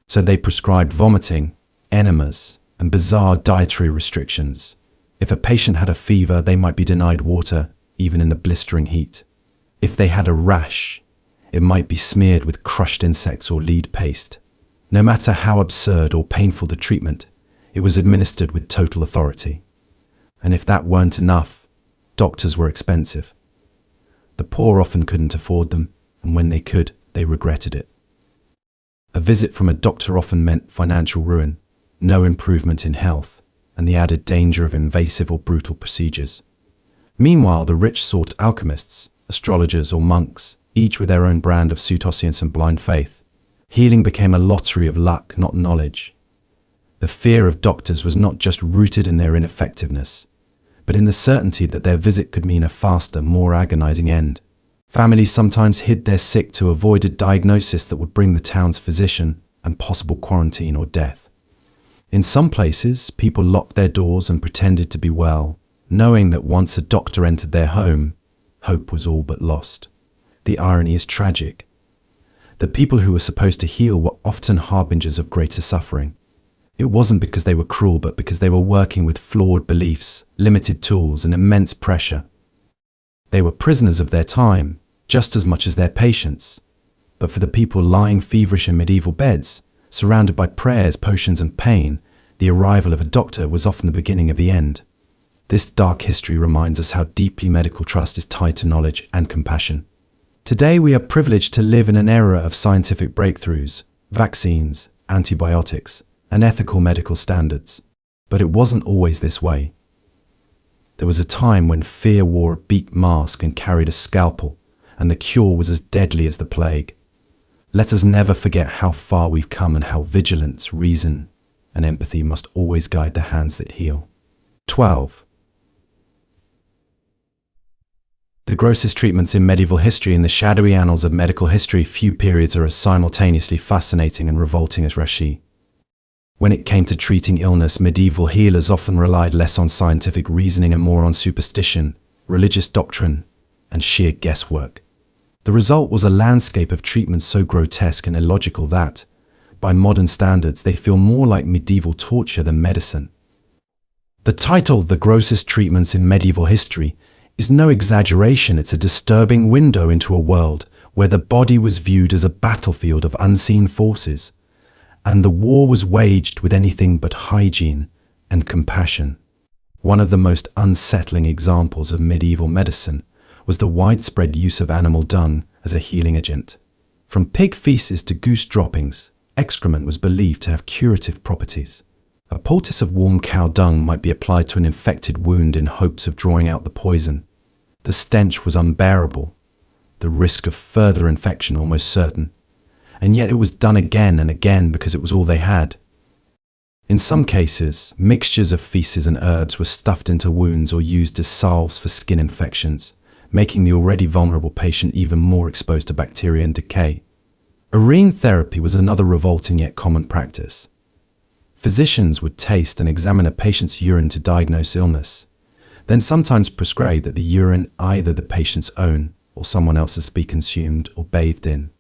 So they prescribed vomiting, enemas, and bizarre dietary restrictions. If a patient had a fever, they might be denied water, even in the blistering heat. If they had a rash, it might be smeared with crushed insects or lead paste. No matter how absurd or painful the treatment, it was administered with total authority. And if that weren't enough, doctors were expensive. The poor often couldn't afford them, and when they could, they regretted it. A visit from a doctor often meant financial ruin, no improvement in health, and the added danger of invasive or brutal procedures. Meanwhile, the rich sought alchemists, astrologers, or monks, each with their own brand of pseudoscience and blind faith. Healing became a lottery of luck, not knowledge. The fear of doctors was not just rooted in their ineffectiveness, but in the certainty that their visit could mean a faster, more agonizing end. Families sometimes hid their sick to avoid a diagnosis that would bring the town's physician and possible quarantine or death. In some places, people locked their doors and pretended to be well, knowing that once a doctor entered their home, hope was all but lost. The irony is tragic. The people who were supposed to heal were often harbingers of greater suffering. It wasn't because they were cruel, but because they were working with flawed beliefs, limited tools, and immense pressure. They were prisoners of their time, just as much as their patients. But for the people lying feverish in medieval beds, surrounded by prayers, potions, and pain, the arrival of a doctor was often the beginning of the end. This dark history reminds us how deeply medical trust is tied to knowledge and compassion. Today we are privileged to live in an era of scientific breakthroughs, vaccines, antibiotics, and ethical medical standards. But it wasn't always this way. There was a time when fear wore a beaked mask and carried a scalpel, and the cure was as deadly as the plague. Let us never forget how far we've come and how vigilance, reason, and empathy must always guide the hands that heal. 12. The grossest treatments in medieval history. In the shadowy annals of medical history, few periods are as simultaneously fascinating and revolting as Rashi. When it came to treating illness, medieval healers often relied less on scientific reasoning and more on superstition, religious doctrine, and sheer guesswork. The result was a landscape of treatments so grotesque and illogical that, by modern standards, they feel more like medieval torture than medicine. The title, The Grossest Treatments in Medieval History, is no exaggeration. It's a disturbing window into a world where the body was viewed as a battlefield of unseen forces, and the war was waged with anything but hygiene and compassion. One of the most unsettling examples of medieval medicine was the widespread use of animal dung as a healing agent. From pig feces to goose droppings, excrement was believed to have curative properties. A poultice of warm cow dung might be applied to an infected wound in hopes of drawing out the poison. The stench was unbearable, the risk of further infection almost certain. And yet it was done again and again because it was all they had. In some cases, mixtures of feces and herbs were stuffed into wounds or used as salves for skin infections, making the already vulnerable patient even more exposed to bacteria and decay. Urine therapy was another revolting yet common practice. Physicians would taste and examine a patient's urine to diagnose illness, then sometimes prescribe that the urine, either the patient's own or someone else's, be consumed or bathed in.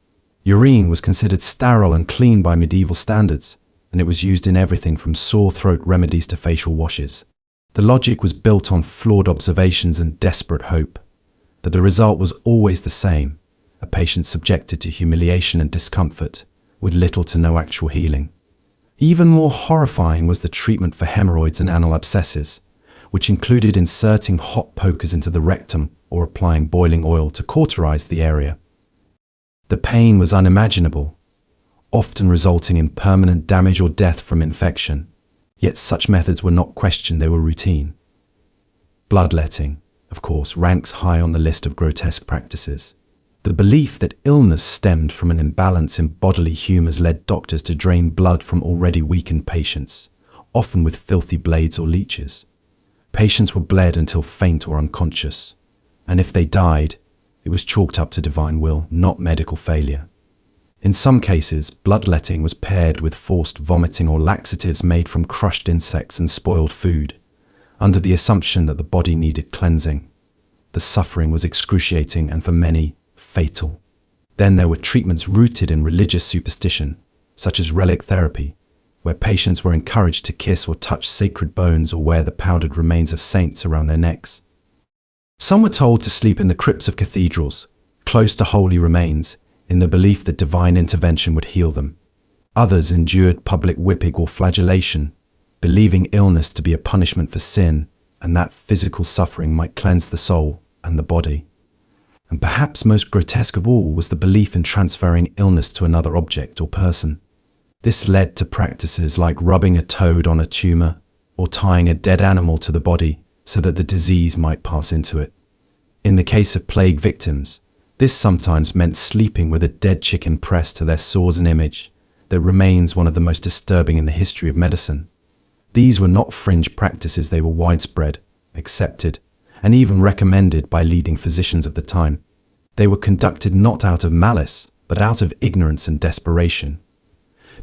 Urine was considered sterile and clean by medieval standards, and it was used in everything from sore throat remedies to facial washes. The logic was built on flawed observations and desperate hope, but the result was always the same: a patient subjected to humiliation and discomfort, with little to no actual healing. Even more horrifying was the treatment for hemorrhoids and anal abscesses, which included inserting hot pokers into the rectum or applying boiling oil to cauterize the area. The pain was unimaginable, often resulting in permanent damage or death from infection. Yet such methods were not questioned, they were routine. Bloodletting, of course, ranks high on the list of grotesque practices. The belief that illness stemmed from an imbalance in bodily humors led doctors to drain blood from already weakened patients, often with filthy blades or leeches. Patients were bled until faint or unconscious, and if they died, it was chalked up to divine will, not medical failure. In some cases, bloodletting was paired with forced vomiting or laxatives made from crushed insects and spoiled food, under the assumption that the body needed cleansing. The suffering was excruciating and, for many, fatal. Then there were treatments rooted in religious superstition, such as relic therapy, where patients were encouraged to kiss or touch sacred bones or wear the powdered remains of saints around their necks. Some were told to sleep in the crypts of cathedrals, close to holy remains, in the belief that divine intervention would heal them. Others endured public whipping or flagellation, believing illness to be a punishment for sin and that physical suffering might cleanse the soul and the body. And perhaps most grotesque of all was the belief in transferring illness to another object or person. This led to practices like rubbing a toad on a tumor or tying a dead animal to the body so that the disease might pass into it. In the case of plague victims, this sometimes meant sleeping with a dead chicken pressed to their sores, an image that remains one of the most disturbing in the history of medicine. These were not fringe practices, they were widespread, accepted, and even recommended by leading physicians of the time. They were conducted not out of malice, but out of ignorance and desperation.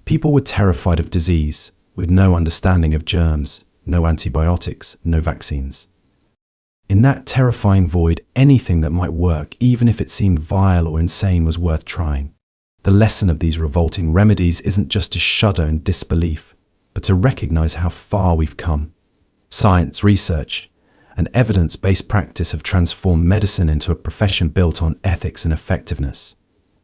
People were terrified of disease, with no understanding of germs, no antibiotics, no vaccines. In that terrifying void, anything that might work, even if it seemed vile or insane, was worth trying. The lesson of these revolting remedies isn't just to shudder in disbelief, but to recognize how far we've come. Science, research, and evidence-based practice have transformed medicine into a profession built on ethics and effectiveness.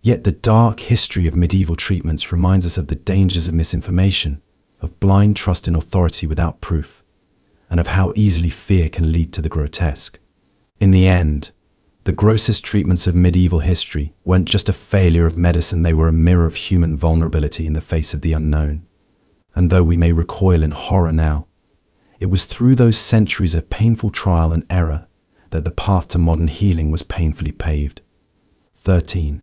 Yet the dark history of medieval treatments reminds us of the dangers of misinformation, of blind trust in authority without proof, and of how easily fear can lead to the grotesque. In the end, the grossest treatments of medieval history weren't just a failure of medicine, they were a mirror of human vulnerability in the face of the unknown. And though we may recoil in horror now, it was through those centuries of painful trial and error that the path to modern healing was painfully paved. 13.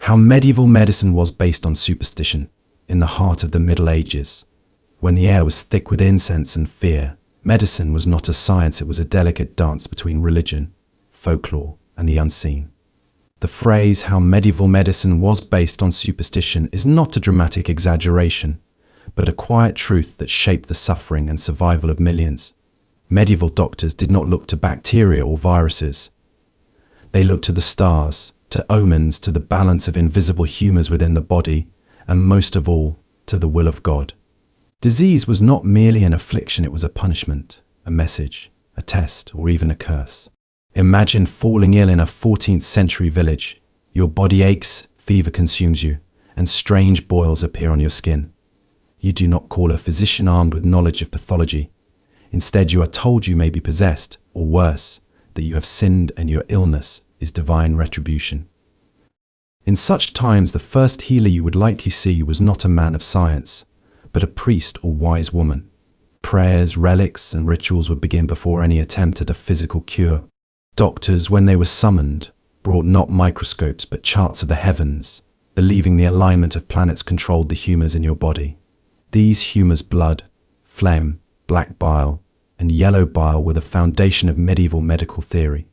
How medieval medicine was based on superstition. In the heart of the Middle Ages, when the air was thick with incense and fear, medicine was not a science, it was a delicate dance between religion, folklore, and the unseen. The phrase, how medieval medicine was based on superstition, is not a dramatic exaggeration, but a quiet truth that shaped the suffering and survival of millions. Medieval doctors did not look to bacteria or viruses. They looked to the stars, to omens, to the balance of invisible humors within the body, and most of all, to the will of God. Disease was not merely an affliction, it was a punishment, a message, a test, or even a curse. Imagine falling ill in a 14th century village. Your body aches, fever consumes you, and strange boils appear on your skin. You do not call a physician armed with knowledge of pathology. Instead, you are told you may be possessed, or worse, that you have sinned and your illness is divine retribution. In such times, the first healer you would likely see was not a man of science, but a priest or wise woman. Prayers, relics, and rituals would begin before any attempt at a physical cure. Doctors, when they were summoned, brought not microscopes but charts of the heavens, believing the alignment of planets controlled the humors in your body. These humors, blood, phlegm, black bile, and yellow bile, were the foundation of medieval medical theory,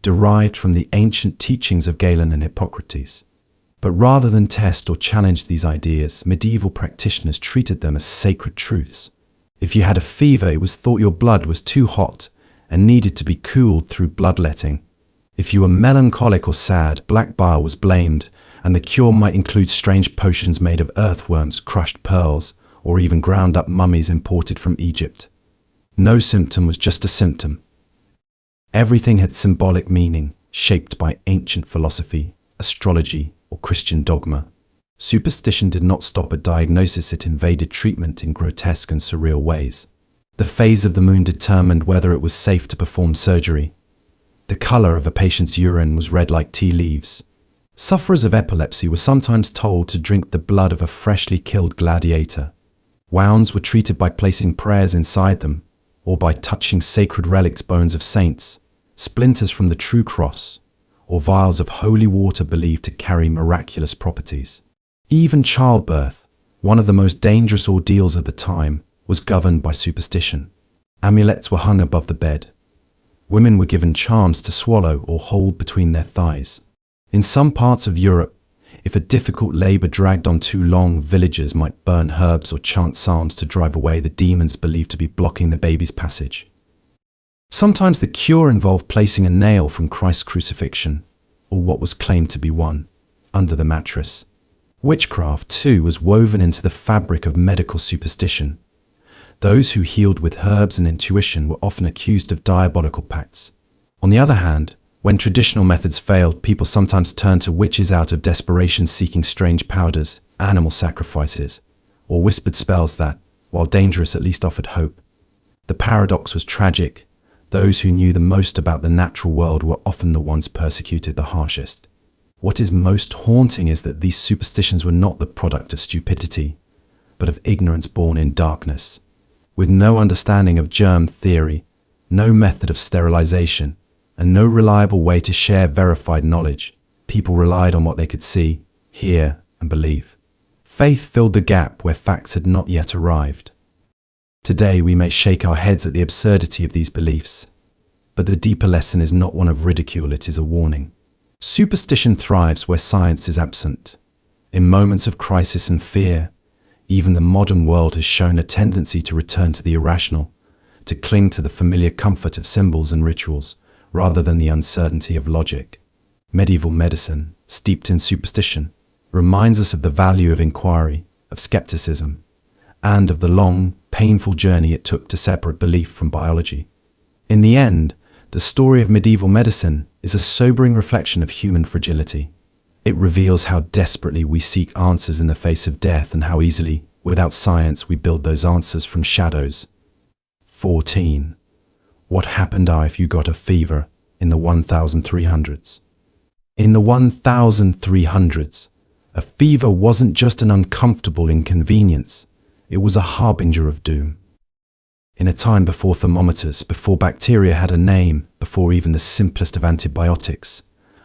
derived from the ancient teachings of Galen and Hippocrates. But rather than test or challenge these ideas, medieval practitioners treated them as sacred truths. If you had a fever, it was thought your blood was too hot and needed to be cooled through bloodletting. If you were melancholic or sad, black bile was blamed, and the cure might include strange potions made of earthworms, crushed pearls, or even ground-up mummies imported from Egypt. No symptom was just a symptom. Everything had symbolic meaning, shaped by ancient philosophy, astrology, or Christian dogma. Superstition did not stop at diagnosis, it invaded treatment in grotesque and surreal ways. The phase of the moon determined whether it was safe to perform surgery. The color of a patient's urine was red like tea leaves. Sufferers of epilepsy were sometimes told to drink the blood of a freshly killed gladiator. Wounds were treated by placing prayers inside them, or by touching sacred relics, bones of saints, splinters from the true cross, or vials of holy water believed to carry miraculous properties. Even childbirth, one of the most dangerous ordeals of the time, was governed by superstition. Amulets were hung above the bed. Women were given charms to swallow or hold between their thighs. In some parts of Europe, if a difficult labor dragged on too long, villagers might burn herbs or chant psalms to drive away the demons believed to be blocking the baby's passage. Sometimes the cure involved placing a nail from Christ's crucifixion, or what was claimed to be one, under the mattress. Witchcraft, too, was woven into the fabric of medical superstition. Those who healed with herbs and intuition were often accused of diabolical pacts. On the other hand, when traditional methods failed, people sometimes turned to witches out of desperation, seeking strange powders, animal sacrifices, or whispered spells that, while dangerous, at least offered hope. The paradox was tragic. Those who knew the most about the natural world were often the ones persecuted the harshest. What is most haunting is that these superstitions were not the product of stupidity, but of ignorance born in darkness. With no understanding of germ theory, no method of sterilization, and no reliable way to share verified knowledge, people relied on what they could see, hear, and believe. Faith filled the gap where facts had not yet arrived. Today we may shake our heads at the absurdity of these beliefs, but the deeper lesson is not one of ridicule, it is a warning. Superstition thrives where science is absent. In moments of crisis and fear, even the modern world has shown a tendency to return to the irrational, to cling to the familiar comfort of symbols and rituals, rather than the uncertainty of logic. Medieval medicine, steeped in superstition, reminds us of the value of inquiry, of skepticism, and of the long, painful journey it took to separate belief from biology. In the end, the story of medieval medicine is a sobering reflection of human fragility. It reveals how desperately we seek answers in the face of death and how easily, without science, we build those answers from shadows. 14. What happened if you got a fever in the 1300s? In the 1300s, a fever wasn't just an uncomfortable inconvenience, it was a harbinger of doom. In a time before thermometers, before bacteria had a name, before even the simplest of antibiotics,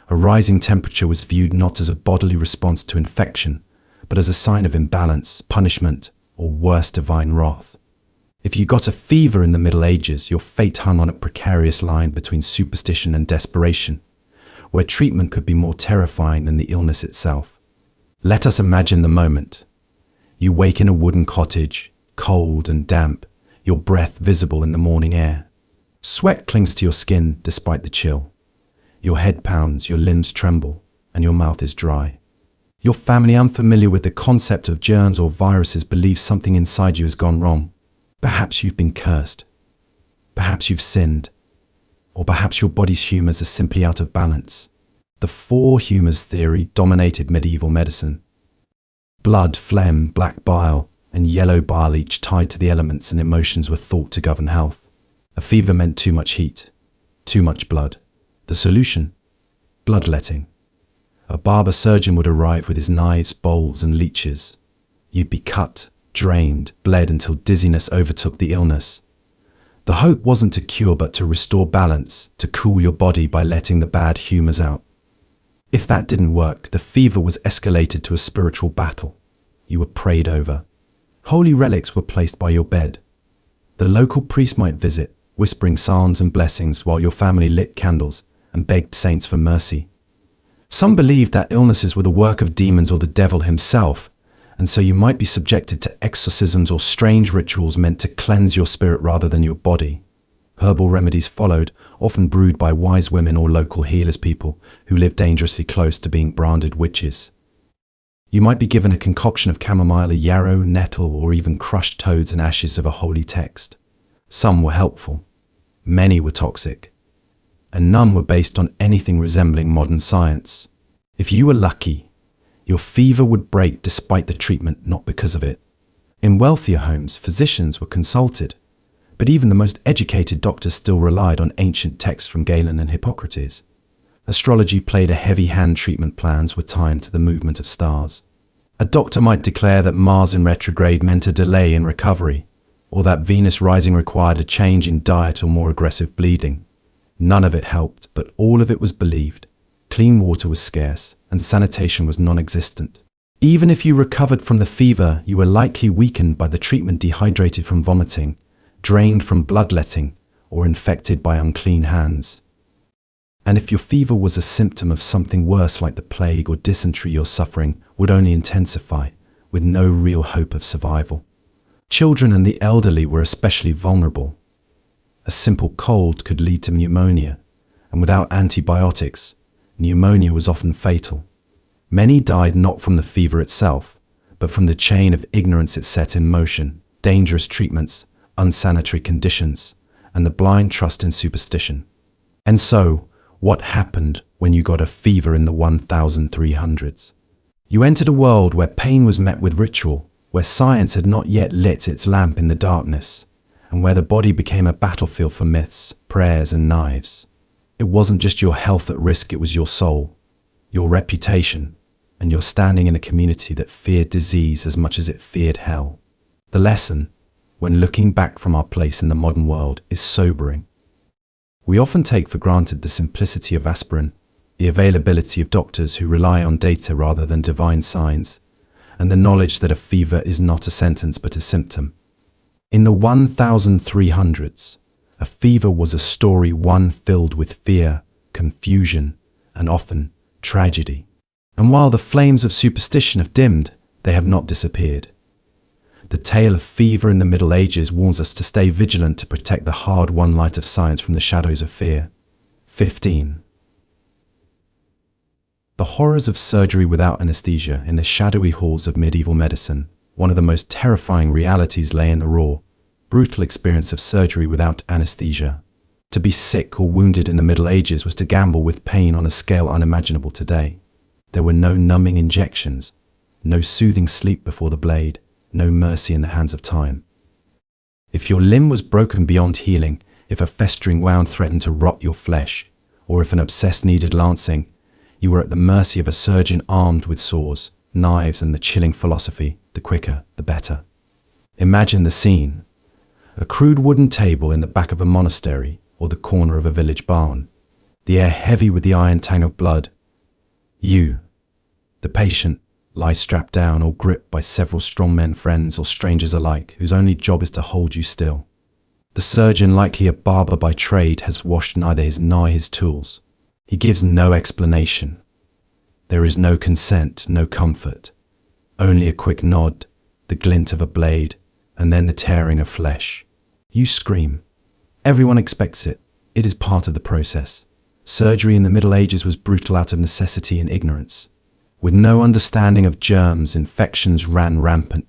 a rising temperature was viewed not as a bodily response to infection, but as a sign of imbalance, punishment, or worse, divine wrath. If you got a fever in the Middle Ages, your fate hung on a precarious line between superstition and desperation, where treatment could be more terrifying than the illness itself. Let us imagine the moment. You wake in a wooden cottage, cold and damp, your breath visible in the morning air. Sweat clings to your skin despite the chill. Your head pounds, your limbs tremble, and your mouth is dry. Your family, unfamiliar with the concept of germs or viruses, believes something inside you has gone wrong. Perhaps you've been cursed. Perhaps you've sinned. Or perhaps your body's humors are simply out of balance. The four humors theory dominated medieval medicine. Blood, phlegm, black bile, and yellow bile, each tied to the elements and emotions, were thought to govern health. A fever meant too much heat, too much blood. The solution? Bloodletting. A barber surgeon would arrive with his knives, bowls, and leeches. You'd be cut, drained, bled until dizziness overtook the illness. The hope wasn't to cure but to restore balance, to cool your body by letting the bad humors out. If that didn't work, the fever was escalated to a spiritual battle. You were prayed over. Holy relics were placed by your bed. The local priest might visit, whispering psalms and blessings while your family lit candles and begged saints for mercy. Some believed that illnesses were the work of demons or the devil himself, and so you might be subjected to exorcisms or strange rituals meant to cleanse your spirit rather than your body. Herbal remedies followed, often brewed by wise women or local healers, people who lived dangerously close to being branded witches. You might be given a concoction of chamomile, yarrow, nettle, or even crushed toads and ashes of a holy text. Some were helpful. Many were toxic. And none were based on anything resembling modern science. If you were lucky, Your fever would break despite the treatment, not because of it. In wealthier homes, physicians were consulted, but even the most educated doctors still relied on ancient texts from Galen and Hippocrates. Astrology played a heavy hand. Treatment plans were timed to the movement of stars. A doctor might declare that Mars in retrograde meant a delay in recovery, or that Venus rising required a change in diet or more aggressive bleeding. None of it helped, but all of it was believed. Clean water was scarce, and sanitation was non-existent. Even if you recovered from the fever, you were likely weakened by the treatment, dehydrated from vomiting, drained from bloodletting, or infected by unclean hands. And if your fever was a symptom of something worse like the plague or dysentery, your suffering would only intensify, with no real hope of survival. Children and the elderly were especially vulnerable. A simple cold could lead to pneumonia, and without antibiotics, pneumonia was often fatal. Many died not from the fever itself, but from the chain of ignorance it set in motion: dangerous treatments, unsanitary conditions, and the blind trust in superstition. And so, what happened when you got a fever in the 1300s? You entered a world where pain was met with ritual, where science had not yet lit its lamp in the darkness, and where the body became a battlefield for myths, prayers, and knives. It wasn't just your health at risk, it was your soul, your reputation, and your standing in a community that feared disease as much as it feared hell. The lesson, when looking back from our place in the modern world, is sobering. We often take for granted the simplicity of aspirin, the availability of doctors who rely on data rather than divine signs, and the knowledge that a fever is not a sentence but a symptom. In the 1300s, a fever was a story, one filled with fear, confusion, and often tragedy. And while the flames of superstition have dimmed, they have not disappeared. The tale of fever in the Middle Ages warns us to stay vigilant to protect the hard-won light of science from the shadows of fear. 15. The horrors of surgery without anesthesia. In the shadowy halls of medieval medicine, one of the most terrifying realities lay in the raw, brutal experience of surgery without anesthesia. To be sick or wounded in the Middle Ages was to gamble with pain on a scale unimaginable today. There were no numbing injections, no soothing sleep before the blade, no mercy in the hands of time. If your limb was broken beyond healing, if a festering wound threatened to rot your flesh, or if an abscess needed lancing, you were at the mercy of a surgeon armed with saws, knives, and the chilling philosophy, the quicker, the better. Imagine the scene: a crude wooden table in the back of a monastery or the corner of a village barn, the air heavy with the iron tang of blood. You, the patient, lie strapped down or gripped by several strong men, friends or strangers alike, whose only job is to hold you still. The surgeon, likely a barber by trade, has washed neither his nor his tools. He gives no explanation. There is no consent, no comfort. Only a quick nod, the glint of a blade, and then the tearing of flesh. You scream. Everyone expects it. It is part of the process. Surgery in the Middle Ages was brutal out of necessity and ignorance. With no understanding of germs, infections ran rampant.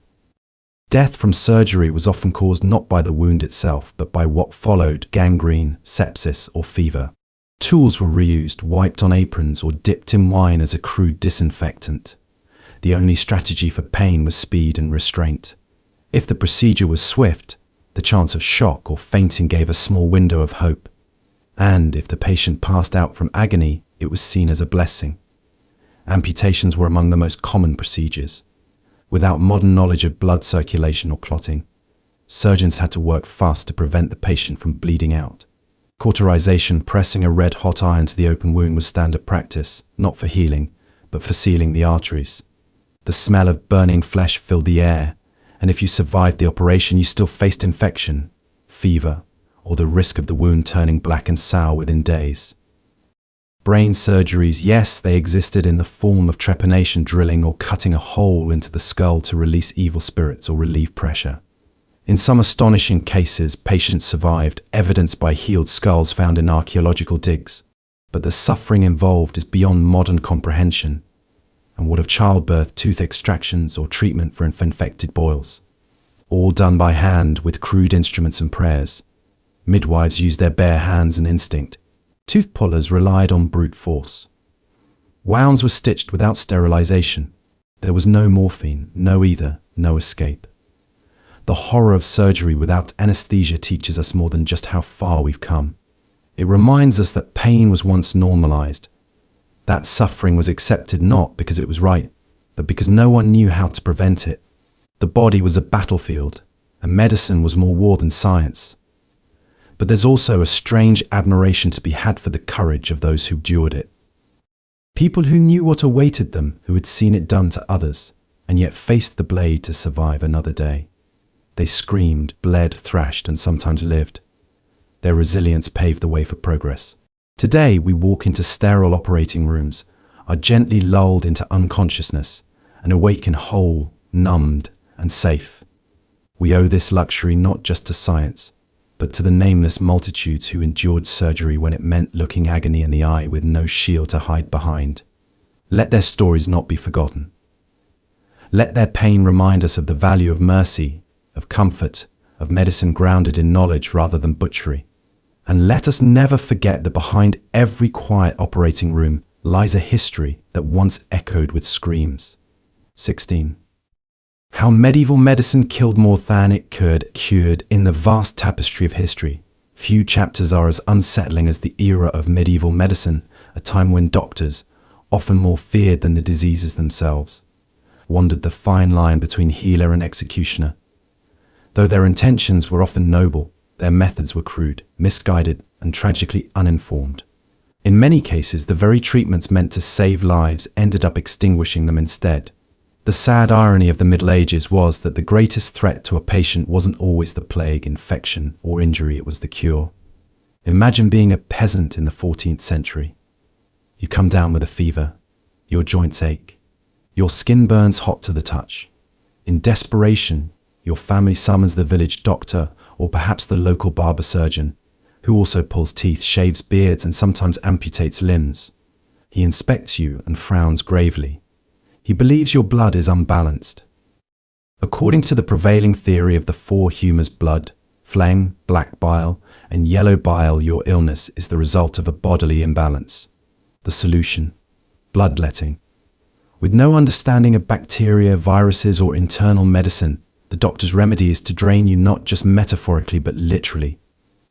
Death from surgery was often caused not by the wound itself, but by what followed: gangrene, sepsis, or fever. Tools were reused, wiped on aprons, or dipped in wine as a crude disinfectant. The only strategy for pain was speed and restraint. If the procedure was swift, the chance of shock or fainting gave a small window of hope. And if the patient passed out from agony, it was seen as a blessing. Amputations were among the most common procedures. Without modern knowledge of blood circulation or clotting, surgeons had to work fast to prevent the patient from bleeding out. Cauterization, pressing a red-hot iron to the open wound, was standard practice, not for healing, but for sealing the arteries. The smell of burning flesh filled the air, and if you survived the operation, you still faced infection, fever, or the risk of the wound turning black and sour within days. Brain surgeries, yes, they existed in the form of trepanation, drilling or cutting a hole into the skull to release evil spirits or relieve pressure. In some astonishing cases, patients survived, evidenced by healed skulls found in archaeological digs. But the suffering involved is beyond modern comprehension. And what of childbirth, tooth extractions, or treatment for infected boils? All done by hand with crude instruments and prayers. Midwives used their bare hands and instinct. Tooth pullers relied on brute force. Wounds were stitched without sterilization. There was no morphine, no ether, no escape. The horror of surgery without anesthesia teaches us more than just how far we've come. It reminds us that pain was once normalized, that suffering was accepted not because it was right, but because no one knew how to prevent it. The body was a battlefield, and medicine was more war than science. But there's also a strange admiration to be had for the courage of those who endured it. People who knew what awaited them, who had seen it done to others, and yet faced the blade to survive another day. They screamed, bled, thrashed, and sometimes lived. Their resilience paved the way for progress. Today, we walk into sterile operating rooms, are gently lulled into unconsciousness, and awaken whole, numbed, and safe. We owe this luxury not just to science, but to the nameless multitudes who endured surgery when it meant looking agony in the eye with no shield to hide behind. Let their stories not be forgotten. Let their pain remind us of the value of mercy, of comfort, of medicine grounded in knowledge rather than butchery. And let us never forget that behind every quiet operating room lies a history that once echoed with screams. 16. How medieval medicine killed more than it cured. In the vast tapestry of history, few chapters are as unsettling as the era of medieval medicine, a time when doctors, often more feared than the diseases themselves, wandered the fine line between healer and executioner. Though their intentions were often noble, their methods were crude, misguided, and tragically uninformed. In many cases, the very treatments meant to save lives ended up extinguishing them instead. The sad irony of the Middle Ages was that the greatest threat to a patient wasn't always the plague, infection, or injury, it was the cure. Imagine being a peasant in the 14th century. You come down with a fever, your joints ache, your skin burns hot to the touch. In desperation, your family summons the village doctor or perhaps the local barber surgeon, who also pulls teeth, shaves beards, and sometimes amputates limbs. He inspects you and frowns gravely. He believes your blood is unbalanced. According to the prevailing theory of the four humours, blood, phlegm, black bile, and yellow bile, your illness is the result of a bodily imbalance. The solution: bloodletting. With no understanding of bacteria, viruses, or internal medicine, the doctor's remedy is to drain you not just metaphorically but literally.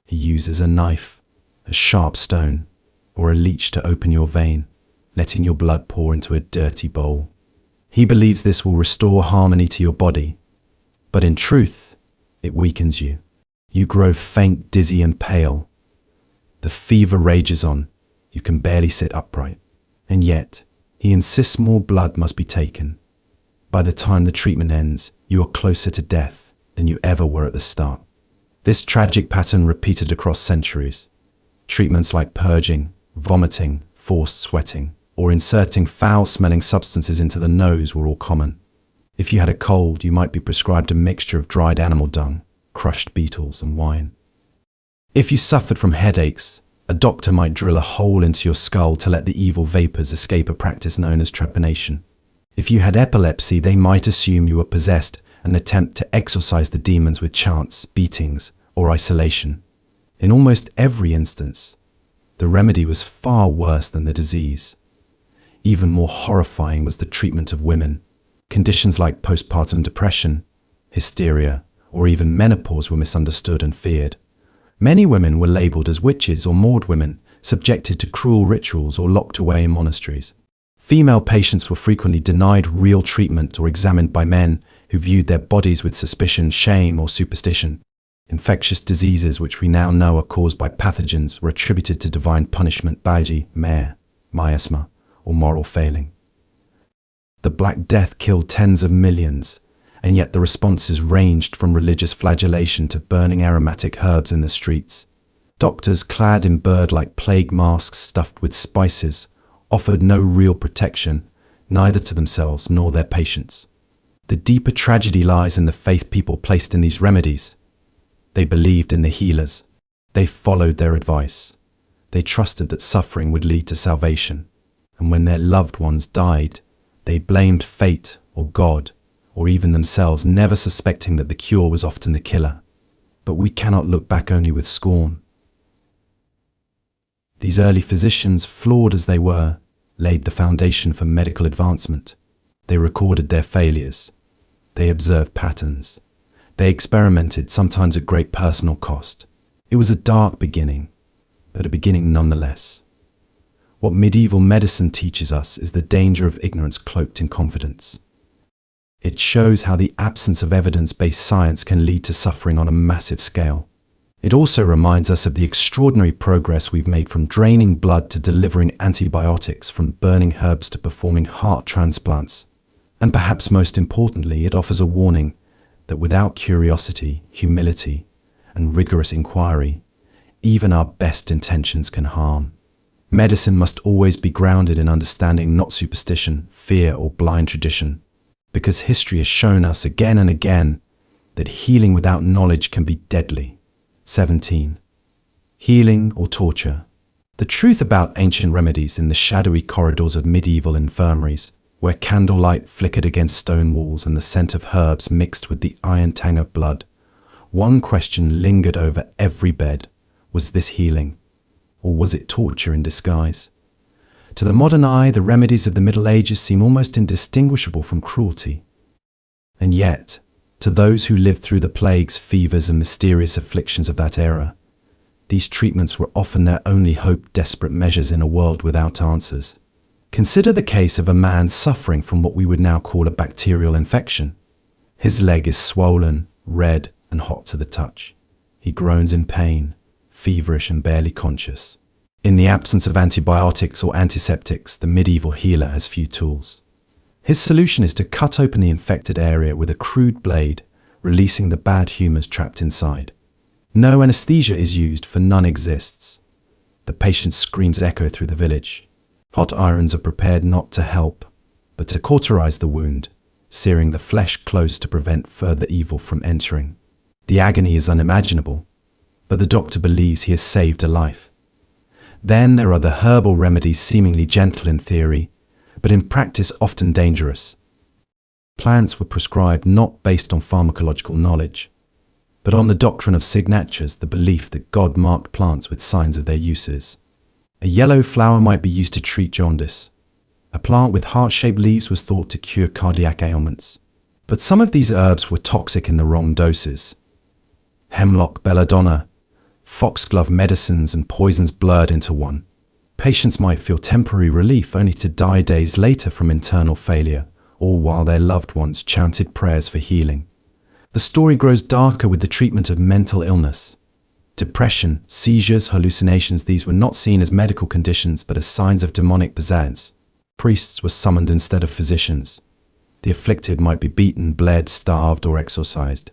He uses a knife, a sharp stone, or a leech to open your vein, letting your blood pour into a dirty bowl. He believes this will restore harmony to your body, but in truth, it weakens you. You grow faint, dizzy, and pale. The fever rages on. You can barely sit upright. And yet, he insists more blood must be taken. By the time the treatment ends, you are closer to death than you ever were at the start. This tragic pattern repeated across centuries. Treatments like purging, vomiting, forced sweating, or inserting foul-smelling substances into the nose were all common. If you had a cold, you might be prescribed a mixture of dried animal dung, crushed beetles, and wine. If you suffered from headaches, a doctor might drill a hole into your skull to let the evil vapors escape, a practice known as trepanation. If you had epilepsy, they might assume you were possessed and attempt to exorcise the demons with chants, beatings, or isolation. In almost every instance, the remedy was far worse than the disease. Even more horrifying was the treatment of women. Conditions like postpartum depression, hysteria, or even menopause were misunderstood and feared. Many women were labeled as witches or Maud women, subjected to cruel rituals or locked away in monasteries. Female patients were frequently denied real treatment or examined by men who viewed their bodies with suspicion, shame, or superstition. Infectious diseases, which we now know are caused by pathogens, were attributed to divine punishment, baji, mare, miasma, or moral failing. The Black Death killed tens of millions, and yet the responses ranged from religious flagellation to burning aromatic herbs in the streets. Doctors, clad in bird-like plague masks stuffed with spices, offered no real protection, neither to themselves nor their patients. The deeper tragedy lies in the faith people placed in these remedies. They believed in the healers. They followed their advice. They trusted that suffering would lead to salvation. And when their loved ones died, they blamed fate or God or even themselves, never suspecting that the cure was often the killer. But we cannot look back only with scorn. These early physicians, flawed as they were, laid the foundation for medical advancement. They recorded their failures. They observed patterns. They experimented, sometimes at great personal cost. It was a dark beginning, but a beginning nonetheless. What medieval medicine teaches us is the danger of ignorance cloaked in confidence. It shows how the absence of evidence-based science can lead to suffering on a massive scale. It also reminds us of the extraordinary progress we've made from draining blood to delivering antibiotics, from burning herbs to performing heart transplants. And perhaps most importantly, it offers a warning that without curiosity, humility, and rigorous inquiry, even our best intentions can harm. Medicine must always be grounded in understanding, not superstition, fear, or blind tradition, because history has shown us again and again that healing without knowledge can be deadly. 17. Healing or torture. The truth about ancient remedies in the shadowy corridors of medieval infirmaries, where candlelight flickered against stone walls and the scent of herbs mixed with the iron tang of blood. One question lingered over every bed. Was this healing? Or was it torture in disguise? To the modern eye, the remedies of the Middle Ages seem almost indistinguishable from cruelty. And yet, to those who lived through the plagues, fevers, and mysterious afflictions of that era, these treatments were often their only hope, desperate measures in a world without answers. Consider the case of a man suffering from what we would now call a bacterial infection. His leg is swollen, red, and hot to the touch. He groans in pain, feverish and barely conscious. In the absence of antibiotics or antiseptics, the medieval healer has few tools. His solution is to cut open the infected area with a crude blade, releasing the bad humors trapped inside. No anesthesia is used, for none exists. The patient's screams echo through the village. Hot irons are prepared not to help, but to cauterize the wound, searing the flesh close to prevent further evil from entering. The agony is unimaginable, but the doctor believes he has saved a life. Then there are the herbal remedies, seemingly gentle in theory, but in practice often dangerous. Plants were prescribed not based on pharmacological knowledge, but on the doctrine of signatures, the belief that God marked plants with signs of their uses. A yellow flower might be used to treat jaundice. A plant with heart-shaped leaves was thought to cure cardiac ailments. But some of these herbs were toxic in the wrong doses. Hemlock, belladonna, foxglove medicines, and poisons blurred into one. Patients might feel temporary relief only to die days later from internal failure, all while their loved ones chanted prayers for healing. The story grows darker with the treatment of mental illness. Depression, seizures, hallucinations, these were not seen as medical conditions but as signs of demonic pizzazz. Priests were summoned instead of physicians. The afflicted might be beaten, bled, starved, or exorcised.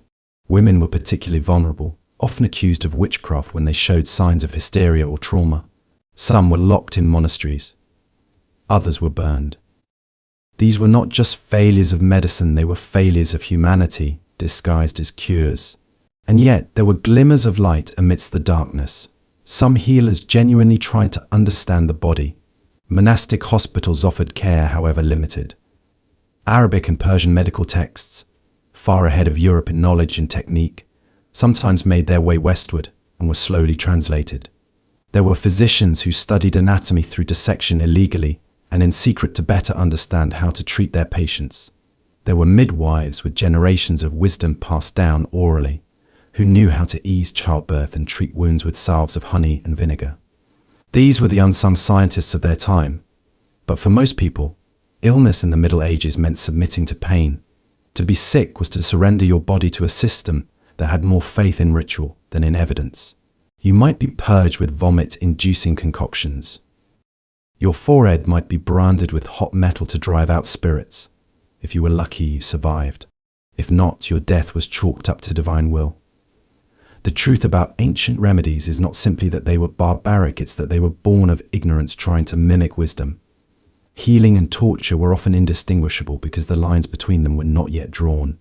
Women were particularly vulnerable, often accused of witchcraft when they showed signs of hysteria or trauma. Some were locked in monasteries. Others were burned. These were not just failures of medicine, they were failures of humanity, disguised as cures. And yet there were glimmers of light amidst the darkness. Some healers genuinely tried to understand the body. Monastic hospitals offered care, however limited. Arabic and Persian medical texts, far ahead of Europe in knowledge and technique, sometimes made their way westward and were slowly translated. There were physicians who studied anatomy through dissection illegally and in secret to better understand how to treat their patients. There were midwives with generations of wisdom passed down orally, who knew how to ease childbirth and treat wounds with salves of honey and vinegar. These were the unsung scientists of their time. But for most people, illness in the Middle Ages meant submitting to pain. To be sick was to surrender your body to a system that had more faith in ritual than in evidence. You might be purged with vomit-inducing concoctions. Your forehead might be branded with hot metal to drive out spirits. If you were lucky, you survived. If not, your death was chalked up to divine will. The truth about ancient remedies is not simply that they were barbaric, it's that they were born of ignorance trying to mimic wisdom. Healing and torture were often indistinguishable because the lines between them were not yet drawn.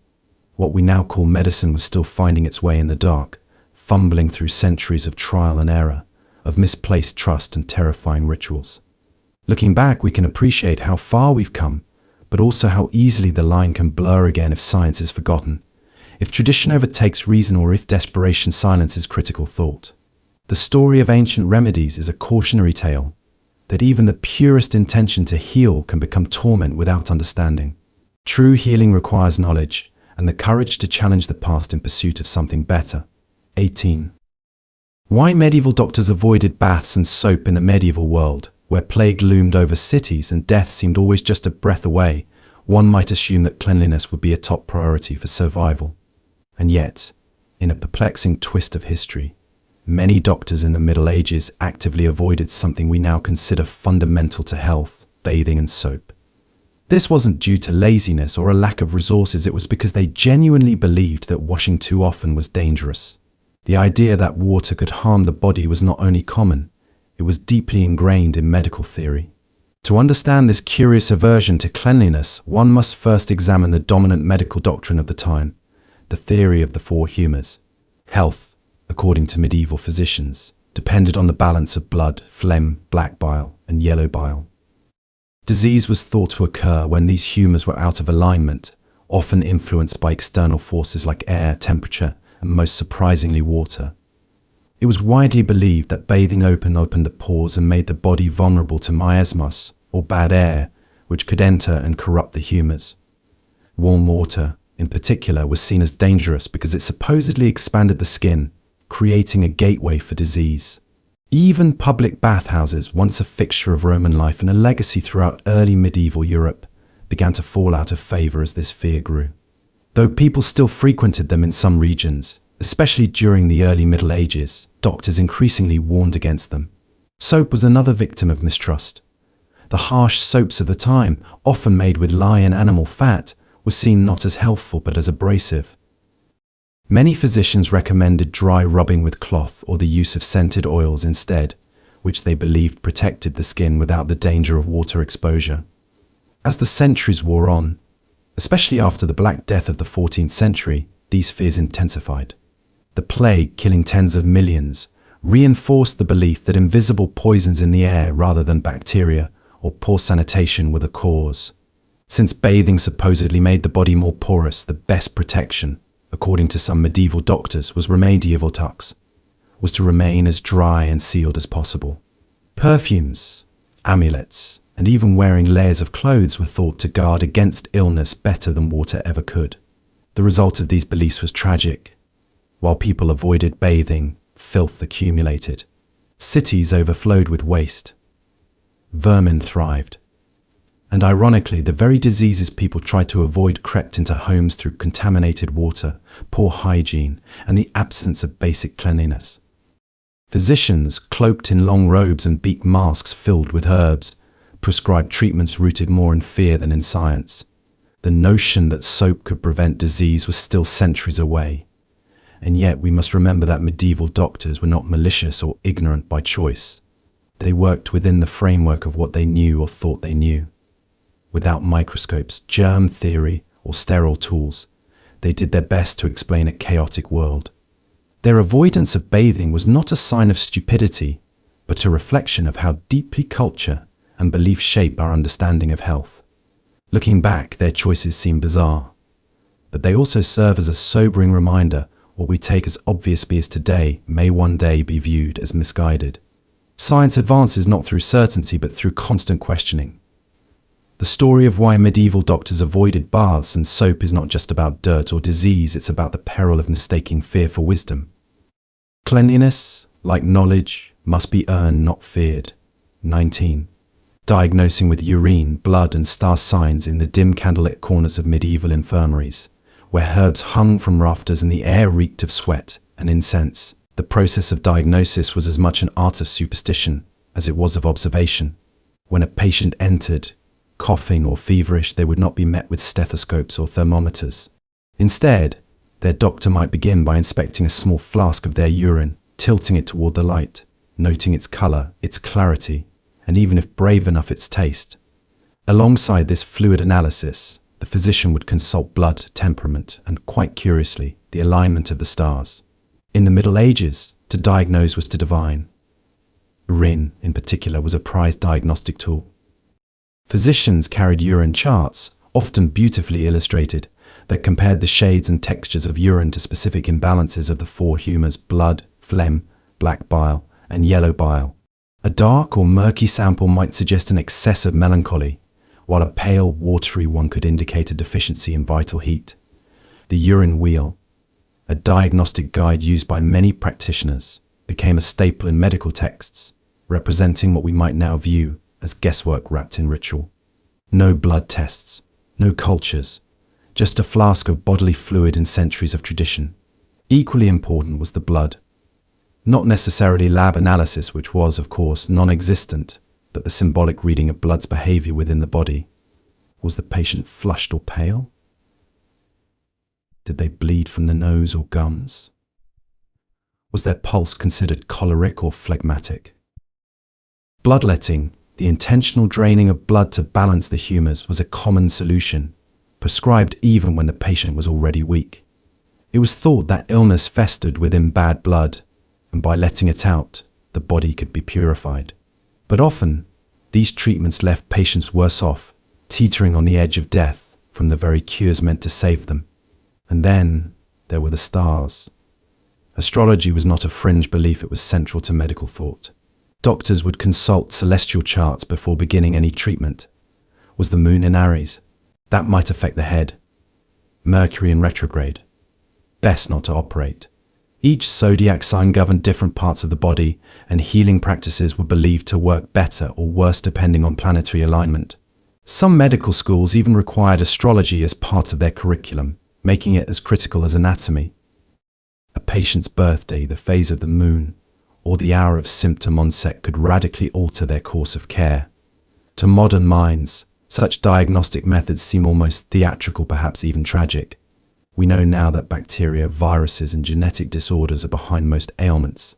What we now call medicine was still finding its way in the dark, fumbling through centuries of trial and error, of misplaced trust and terrifying rituals. Looking back, we can appreciate how far we've come, but also how easily the line can blur again if science is forgotten, if tradition overtakes reason, or if desperation silences critical thought. The story of ancient remedies is a cautionary tale, that even the purest intention to heal can become torment without understanding. True healing requires knowledge and the courage to challenge the past in pursuit of something better. 18. Why medieval doctors avoided baths and soap in the medieval world, where plague loomed over cities and death seemed always just a breath away. One might assume that cleanliness would be a top priority for survival. And yet, in a perplexing twist of history, many doctors in the Middle Ages actively avoided something we now consider fundamental to health: bathing and soap. This wasn't due to laziness or a lack of resources, it was because they genuinely believed that washing too often was dangerous. The idea that water could harm the body was not only common, it was deeply ingrained in medical theory. To understand this curious aversion to cleanliness, one must first examine the dominant medical doctrine of the time, the theory of the four humours. Health, according to medieval physicians, depended on the balance of blood, phlegm, black bile, and yellow bile. Disease was thought to occur when these humours were out of alignment, often influenced by external forces like air, temperature, and most surprisingly water. It was widely believed that bathing opened the pores and made the body vulnerable to miasmas, or bad air, which could enter and corrupt the humours. Warm water, in particular, was seen as dangerous because it supposedly expanded the skin, creating a gateway for disease. Even public bathhouses, once a fixture of Roman life and a legacy throughout early medieval Europe, began to fall out of favour as this fear grew. Though people still frequented them in some regions, especially during the early Middle Ages, doctors increasingly warned against them. Soap was another victim of mistrust. The harsh soaps of the time, often made with lye and animal fat, were seen not as healthful but as abrasive. Many physicians recommended dry rubbing with cloth or the use of scented oils instead, which they believed protected the skin without the danger of water exposure. As the centuries wore on, especially after the Black Death of the 14th century, these fears intensified. The plague, killing tens of millions, reinforced the belief that invisible poisons in the air rather than bacteria or poor sanitation were the cause. Since bathing supposedly made the body more porous, the best protection, according to some medieval doctors, was to remain as dry and sealed as possible. Perfumes, amulets, and even wearing layers of clothes were thought to guard against illness better than water ever could. The result of these beliefs was tragic. While people avoided bathing, filth accumulated. Cities overflowed with waste. Vermin thrived. And ironically, the very diseases people tried to avoid crept into homes through contaminated water, poor hygiene, and the absence of basic cleanliness. Physicians, cloaked in long robes and beak masks filled with herbs, prescribed treatments rooted more in fear than in science. The notion that soap could prevent disease was still centuries away. And yet we must remember that medieval doctors were not malicious or ignorant by choice. They worked within the framework of what they knew or thought they knew. Without microscopes, germ theory, or sterile tools, they did their best to explain a chaotic world. Their avoidance of bathing was not a sign of stupidity, but a reflection of how deeply culture and belief shape our understanding of health. Looking back, their choices seem bizarre, but they also serve as a sobering reminder what we take as obvious as today may one day be viewed as misguided. Science advances not through certainty but through constant questioning. The story of why medieval doctors avoided baths and soap is not just about dirt or disease, it's about the peril of mistaking fear for wisdom. Cleanliness, like knowledge, must be earned, not feared. 19. Diagnosing with urine, blood and star signs in the dim candlelit corners of medieval infirmaries, where herbs hung from rafters and the air reeked of sweat and incense. The process of diagnosis was as much an art of superstition as it was of observation. When a patient entered, coughing or feverish, they would not be met with stethoscopes or thermometers. Instead, their doctor might begin by inspecting a small flask of their urine, tilting it toward the light, noting its color, its clarity, and even if brave enough, its taste. Alongside this fluid analysis, the physician would consult blood, temperament, and quite curiously, the alignment of the stars. In the Middle Ages, to diagnose was to divine. Urine, in particular, was a prized diagnostic tool. Physicians carried urine charts, often beautifully illustrated, that compared the shades and textures of urine to specific imbalances of the four humours: blood, phlegm, black bile, and yellow bile. A dark or murky sample might suggest an excess of melancholy, while a pale, watery one could indicate a deficiency in vital heat. The urine wheel, a diagnostic guide used by many practitioners, became a staple in medical texts, representing what we might now view as guesswork wrapped in ritual. No blood tests, no cultures, just a flask of bodily fluid and centuries of tradition. Equally important was the blood. Not necessarily lab analysis, which was, of course, non-existent, but the symbolic reading of blood's behavior within the body. Was the patient flushed or pale? Did they bleed from the nose or gums? Was their pulse considered choleric or phlegmatic? Bloodletting, the intentional draining of blood to balance the humors, was a common solution, prescribed even when the patient was already weak. It was thought that illness festered within bad blood, and by letting it out, the body could be purified. But often, these treatments left patients worse off, teetering on the edge of death from the very cures meant to save them. And then there were the stars. Astrology was not a fringe belief, it was central to medical thought. Doctors would consult celestial charts before beginning any treatment. Was the moon in Aries? That might affect the head. Mercury in retrograde? Best not to operate. Each zodiac sign governed different parts of the body, and healing practices were believed to work better or worse depending on planetary alignment. Some medical schools even required astrology as part of their curriculum, making it as critical as anatomy. A patient's birthday, the phase of the moon, or the hour of symptom onset could radically alter their course of care. To modern minds, such diagnostic methods seem almost theatrical, perhaps even tragic. We know now that bacteria, viruses, and genetic disorders are behind most ailments.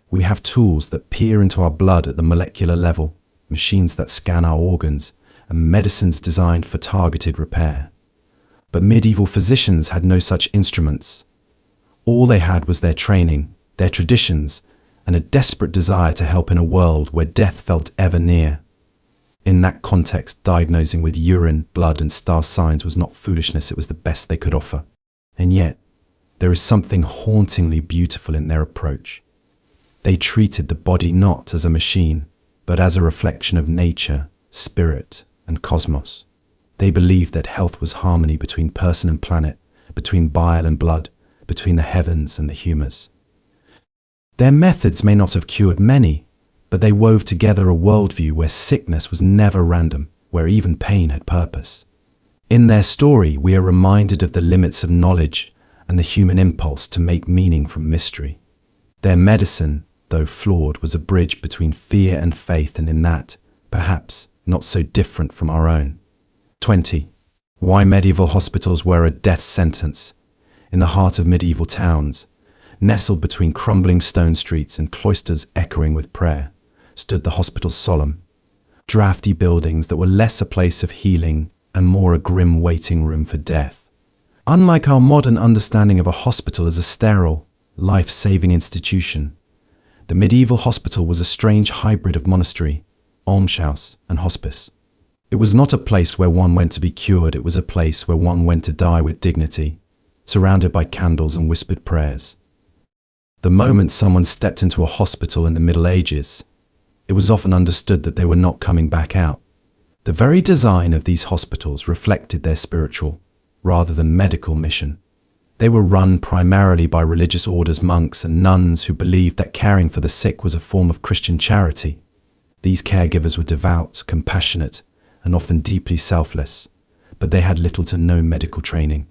We have tools that peer into our blood at the molecular level, machines that scan our organs, and medicines designed for targeted repair. But medieval physicians had no such instruments. All they had was their training, their traditions, and a desperate desire to help in a world where death felt ever near. In that context, diagnosing with urine, blood, and star signs was not foolishness, it was the best they could offer. And yet, there is something hauntingly beautiful in their approach. They treated the body not as a machine, but as a reflection of nature, spirit, and cosmos. They believed that health was harmony between person and planet, between bile and blood, between the heavens and the humors. Their methods may not have cured many, but they wove together a worldview where sickness was never random, where even pain had purpose. In their story, we are reminded of the limits of knowledge and the human impulse to make meaning from mystery. Their medicine, though flawed, was a bridge between fear and faith, and in that, perhaps, not so different from our own. 20. Why medieval hospitals were a death sentence. In the heart of medieval towns, nestled between crumbling stone streets and cloisters echoing with prayer, stood the hospitals solemn, drafty buildings that were less a place of healing and more a grim waiting room for death. Unlike our modern understanding of a hospital as a sterile, life-saving institution, the medieval hospital was a strange hybrid of monastery, almshouse, and hospice. It was not a place where one went to be cured, it was a place where one went to die with dignity, surrounded by candles and whispered prayers. The moment someone stepped into a hospital in the Middle Ages, it was often understood that they were not coming back out. The very design of these hospitals reflected their spiritual, rather than medical mission. They were run primarily by religious orders, monks and nuns who believed that caring for the sick was a form of Christian charity. These caregivers were devout, compassionate, and often deeply selfless, but they had little to no medical training.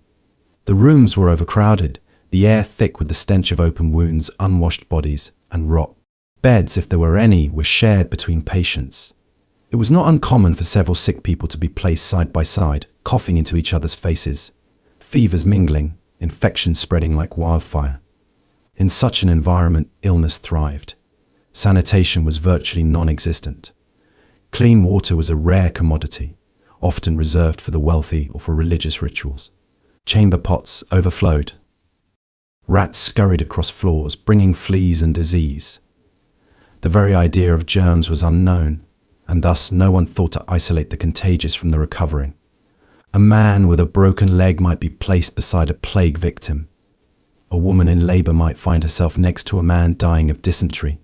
The rooms were overcrowded, the air thick with the stench of open wounds, unwashed bodies, and rot. Beds, if there were any, were shared between patients. It was not uncommon for several sick people to be placed side by side, coughing into each other's faces, fevers mingling, infections spreading like wildfire. In such an environment, illness thrived. Sanitation was virtually non-existent. Clean water was a rare commodity, often reserved for the wealthy or for religious rituals. Chamber pots overflowed. Rats scurried across floors, bringing fleas and disease. The very idea of germs was unknown, and thus no one thought to isolate the contagious from the recovering. A man with a broken leg might be placed beside a plague victim. A woman in labor might find herself next to a man dying of dysentery.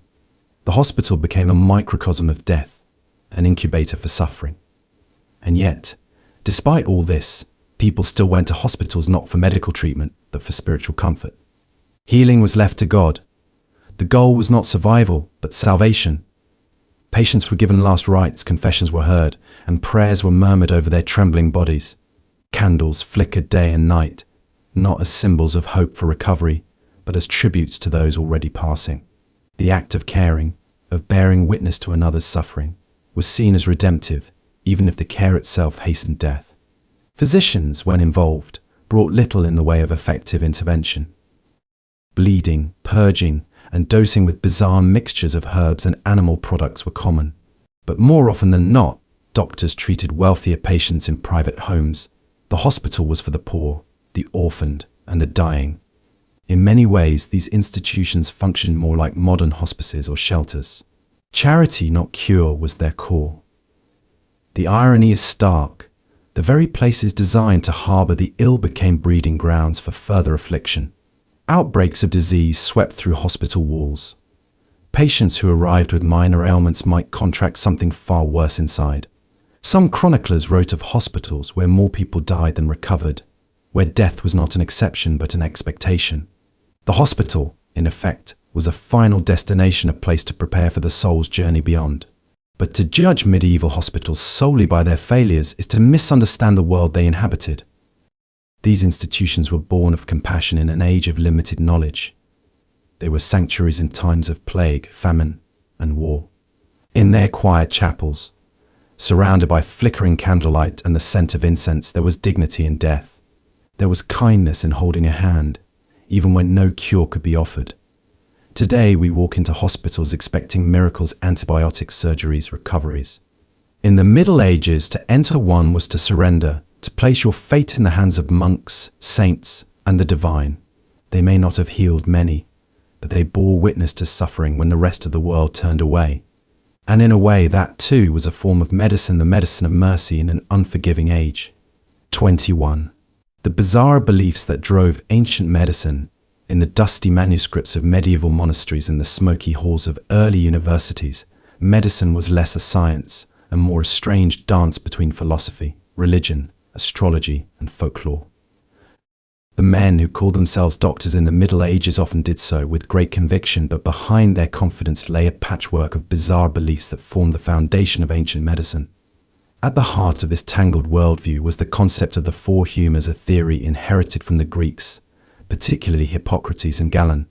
The hospital became a microcosm of death, an incubator for suffering. And yet, despite all this, people still went to hospitals not for medical treatment, but for spiritual comfort. Healing was left to God. The goal was not survival, but salvation. Patients were given last rites, confessions were heard, and prayers were murmured over their trembling bodies. Candles flickered day and night, not as symbols of hope for recovery, but as tributes to those already passing. The act of caring, of bearing witness to another's suffering, was seen as redemptive, even if the care itself hastened death. Physicians, when involved, brought little in the way of effective intervention. Bleeding, purging, and dosing with bizarre mixtures of herbs and animal products were common. But more often than not, doctors treated wealthier patients in private homes. The hospital was for the poor, the orphaned, and the dying. In many ways, these institutions functioned more like modern hospices or shelters. Charity, not cure, was their core. The irony is stark. The very places designed to harbor the ill became breeding grounds for further affliction. Outbreaks of disease swept through hospital walls. Patients who arrived with minor ailments might contract something far worse inside. Some chroniclers wrote of hospitals where more people died than recovered, where death was not an exception but an expectation. The hospital, in effect, was a final destination, a place to prepare for the soul's journey beyond. But to judge medieval hospitals solely by their failures is to misunderstand the world they inhabited. These institutions were born of compassion in an age of limited knowledge. They were sanctuaries in times of plague, famine, and war. In their quiet chapels, surrounded by flickering candlelight and the scent of incense, there was dignity in death. There was kindness in holding a hand, even when no cure could be offered. Today, we walk into hospitals expecting miracles, antibiotics, surgeries, recoveries. In the Middle Ages, to enter one was to surrender, to place your fate in the hands of monks, saints, and the divine. They may not have healed many, but they bore witness to suffering when the rest of the world turned away. And in a way, that too was a form of medicine, the medicine of mercy in an unforgiving age. 21. The bizarre beliefs that drove ancient medicine. In the dusty manuscripts of medieval monasteries and the smoky halls of early universities, medicine was less a science and more a strange dance between philosophy, religion, astrology, and folklore. The men who called themselves doctors in the Middle Ages often did so with great conviction, but behind their confidence lay a patchwork of bizarre beliefs that formed the foundation of ancient medicine. At the heart of this tangled worldview was the concept of the four humours, a theory inherited from the Greeks, particularly Hippocrates and Galen.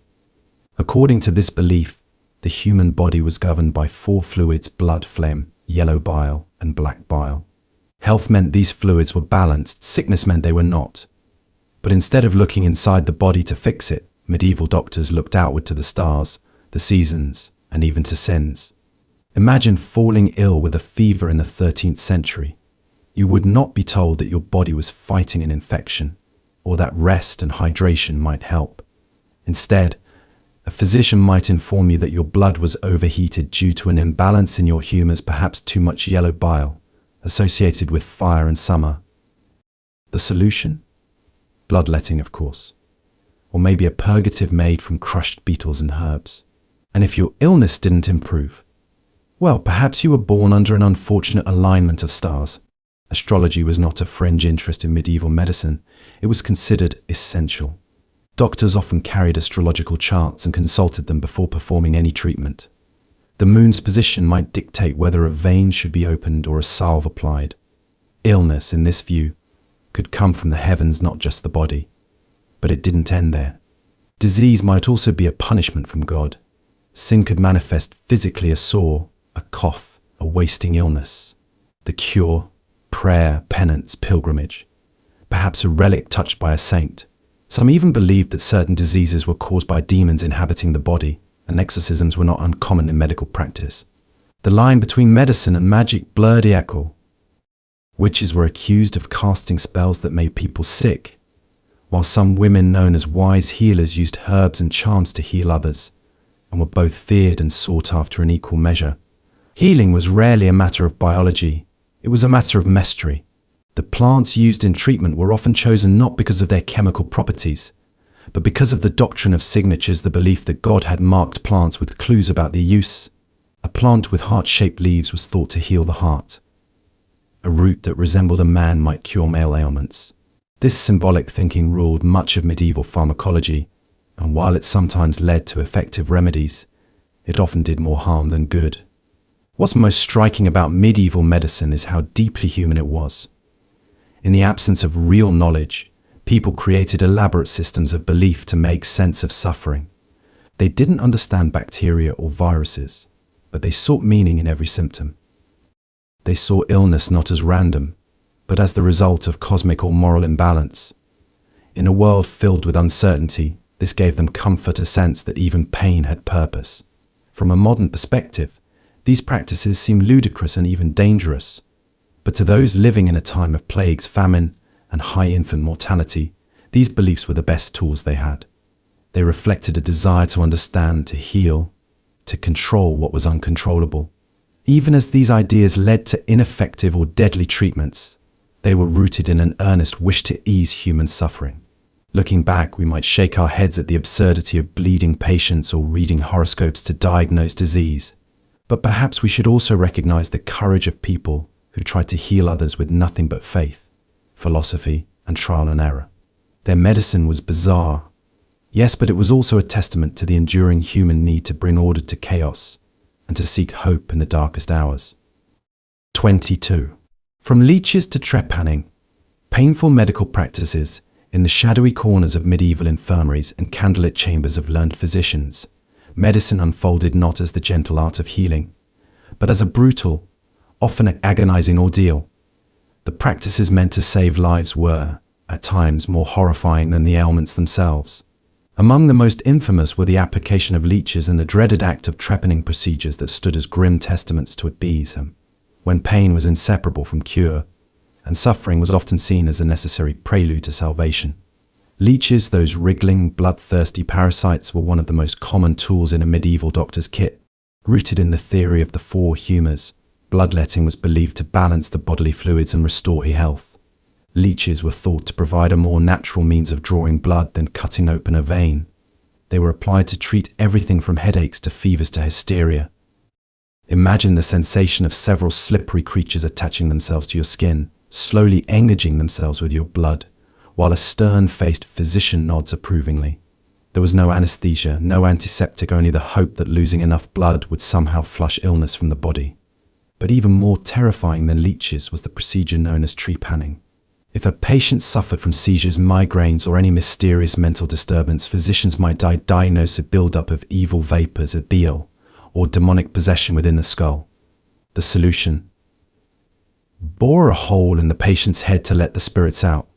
According to this belief, the human body was governed by four fluids: blood, phlegm, yellow bile, and black bile. Health meant these fluids were balanced, sickness meant they were not. But instead of looking inside the body to fix it, medieval doctors looked outward to the stars, the seasons, and even to sins. Imagine falling ill with a fever in the 13th century. You would not be told that your body was fighting an infection, or that rest and hydration might help. Instead, a physician might inform you that your blood was overheated due to an imbalance in your humours, perhaps too much yellow bile, associated with fire and summer. The solution? Bloodletting, of course. Or maybe a purgative made from crushed beetles and herbs. And if your illness didn't improve, well, perhaps you were born under an unfortunate alignment of stars. Astrology was not a fringe interest in medieval medicine. It was considered essential. Doctors often carried astrological charts and consulted them before performing any treatment. The moon's position might dictate whether a vein should be opened or a salve applied. Illness, in this view, could come from the heavens, not just the body. But it didn't end there. Disease might also be a punishment from God. Sin could manifest physically: a sore, a cough, a wasting illness. The cure: prayer, penance, pilgrimage. Perhaps a relic touched by a saint. Some even believed that certain diseases were caused by demons inhabiting the body, and exorcisms were not uncommon in medical practice. The line between medicine and magic blurred equal. Witches were accused of casting spells that made people sick, while some women known as wise healers used herbs and charms to heal others, and were both feared and sought after in equal measure. Healing was rarely a matter of biology, it was a matter of mystery. The plants used in treatment were often chosen not because of their chemical properties, but because of the doctrine of signatures, the belief that God had marked plants with clues about their use. A plant with heart-shaped leaves was thought to heal the heart. a root that resembled a man might cure male ailments. This symbolic thinking ruled much of medieval pharmacology, and while it sometimes led to effective remedies, it often did more harm than good. What's most striking about medieval medicine is how deeply human it was. In the absence of real knowledge, people created elaborate systems of belief to make sense of suffering. They didn't understand bacteria or viruses, but they sought meaning in every symptom. They saw illness not as random, but as the result of cosmic or moral imbalance. In a world filled with uncertainty, this gave them comfort, a sense that even pain had purpose. From a modern perspective, these practices seem ludicrous and even dangerous. But to those living in a time of plagues, famine, and high infant mortality, these beliefs were the best tools they had. They reflected a desire to understand, to heal, to control what was uncontrollable. Even as these ideas led to ineffective or deadly treatments, they were rooted in an earnest wish to ease human suffering. Looking back, we might shake our heads at the absurdity of bleeding patients or reading horoscopes to diagnose disease. But perhaps we should also recognize the courage of people who tried to heal others with nothing but faith, philosophy, and trial and error. Their medicine was bizarre, yes, but it was also a testament to the enduring human need to bring order to chaos and to seek hope in the darkest hours. 22. From leeches to trepanning, painful medical practices in the shadowy corners of medieval infirmaries and candlelit chambers of learned physicians, medicine unfolded not as the gentle art of healing, but as a brutal, often agonizing ordeal. The practices meant to save lives were, at times, more horrifying than the ailments themselves. Among the most infamous were the application of leeches and the dreaded act of trepanning procedures that stood as grim testaments to atheism, when pain was inseparable from cure, and suffering was often seen as a necessary prelude to salvation. Leeches, those wriggling, bloodthirsty parasites, were one of the most common tools in a medieval doctor's kit. Rooted in the theory of the four humours, bloodletting was believed to balance the bodily fluids and restore health. Leeches were thought to provide a more natural means of drawing blood than cutting open a vein. They were applied to treat everything from headaches to fevers to hysteria. Imagine the sensation of several slippery creatures attaching themselves to your skin, slowly engaging themselves with your blood, while a stern-faced physician nods approvingly. There was no anesthesia, no antiseptic, only the hope that losing enough blood would somehow flush illness from the body. But even more terrifying than leeches was the procedure known as trepanning. If a patient suffered from seizures, migraines, or any mysterious mental disturbance, physicians might diagnose a buildup of evil vapors, a bile, or demonic possession within the skull. The solution: bore a hole in the patient's head to let the spirits out.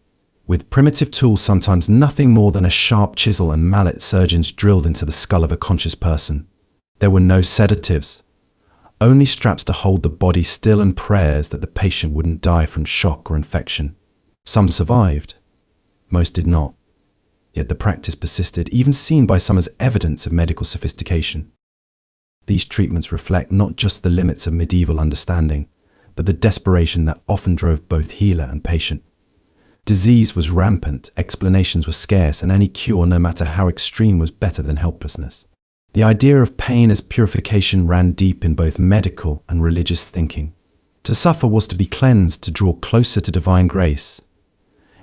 With primitive tools, sometimes nothing more than a sharp chisel and mallet, surgeons drilled into the skull of a conscious person. There were no sedatives, only straps to hold the body still and prayers that the patient wouldn't die from shock or infection. Some survived, most did not. Yet the practice persisted, even seen by some as evidence of medical sophistication. These treatments reflect not just the limits of medieval understanding, but the desperation that often drove both healer and patient. Disease was rampant, explanations were scarce, and any cure, no matter how extreme, was better than helplessness. The idea of pain as purification ran deep in both medical and religious thinking. To suffer was to be cleansed, to draw closer to divine grace.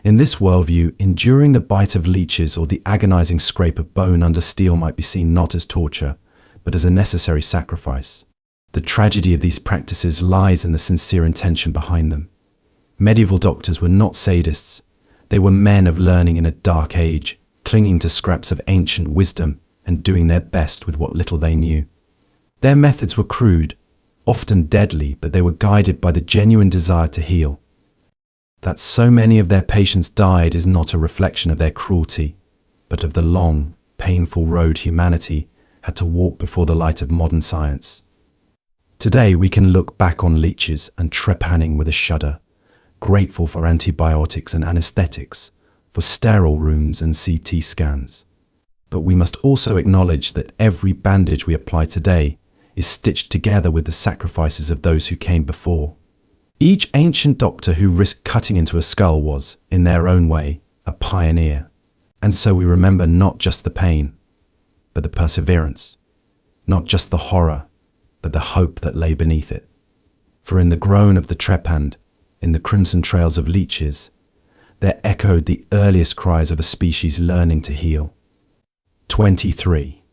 In this worldview, enduring the bite of leeches or the agonizing scrape of bone under steel might be seen not as torture, but as a necessary sacrifice. The tragedy of these practices lies in the sincere intention behind them. Medieval doctors were not sadists. They were men of learning in a dark age, clinging to scraps of ancient wisdom and doing their best with what little they knew. Their methods were crude, often deadly, but they were guided by the genuine desire to heal. That so many of their patients died is not a reflection of their cruelty, but of the long, painful road humanity had to walk before the light of modern science. Today we can look back on leeches and trepanning with a shudder, grateful for antibiotics and anesthetics, for sterile rooms and CT scans. But we must also acknowledge that every bandage we apply today is stitched together with the sacrifices of those who came before. Each ancient doctor who risked cutting into a skull was, in their own way, a pioneer. And so we remember not just the pain, but the perseverance, not just the horror, but the hope that lay beneath it. For in the groan of the trepanned, in the crimson trails of leeches, there echoed the earliest cries of a species learning to heal. 23.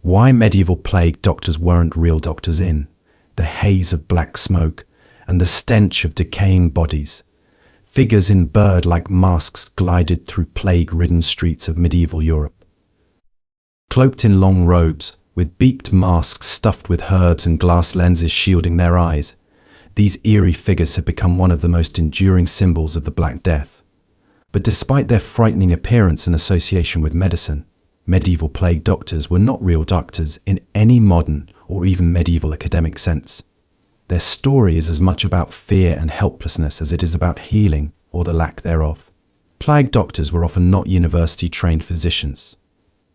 Why medieval plague doctors weren't real doctors. In the haze of black smoke and the stench of decaying bodies, figures in bird-like masks glided through plague-ridden streets of medieval Europe. Cloaked in long robes, with beaked masks stuffed with herbs and glass lenses shielding their eyes, these eerie figures had become one of the most enduring symbols of the Black Death. But despite their frightening appearance and association with medicine, medieval plague doctors were not real doctors in any modern or even medieval academic sense. Their story is as much about fear and helplessness as it is about healing or the lack thereof. Plague doctors were often not university-trained physicians.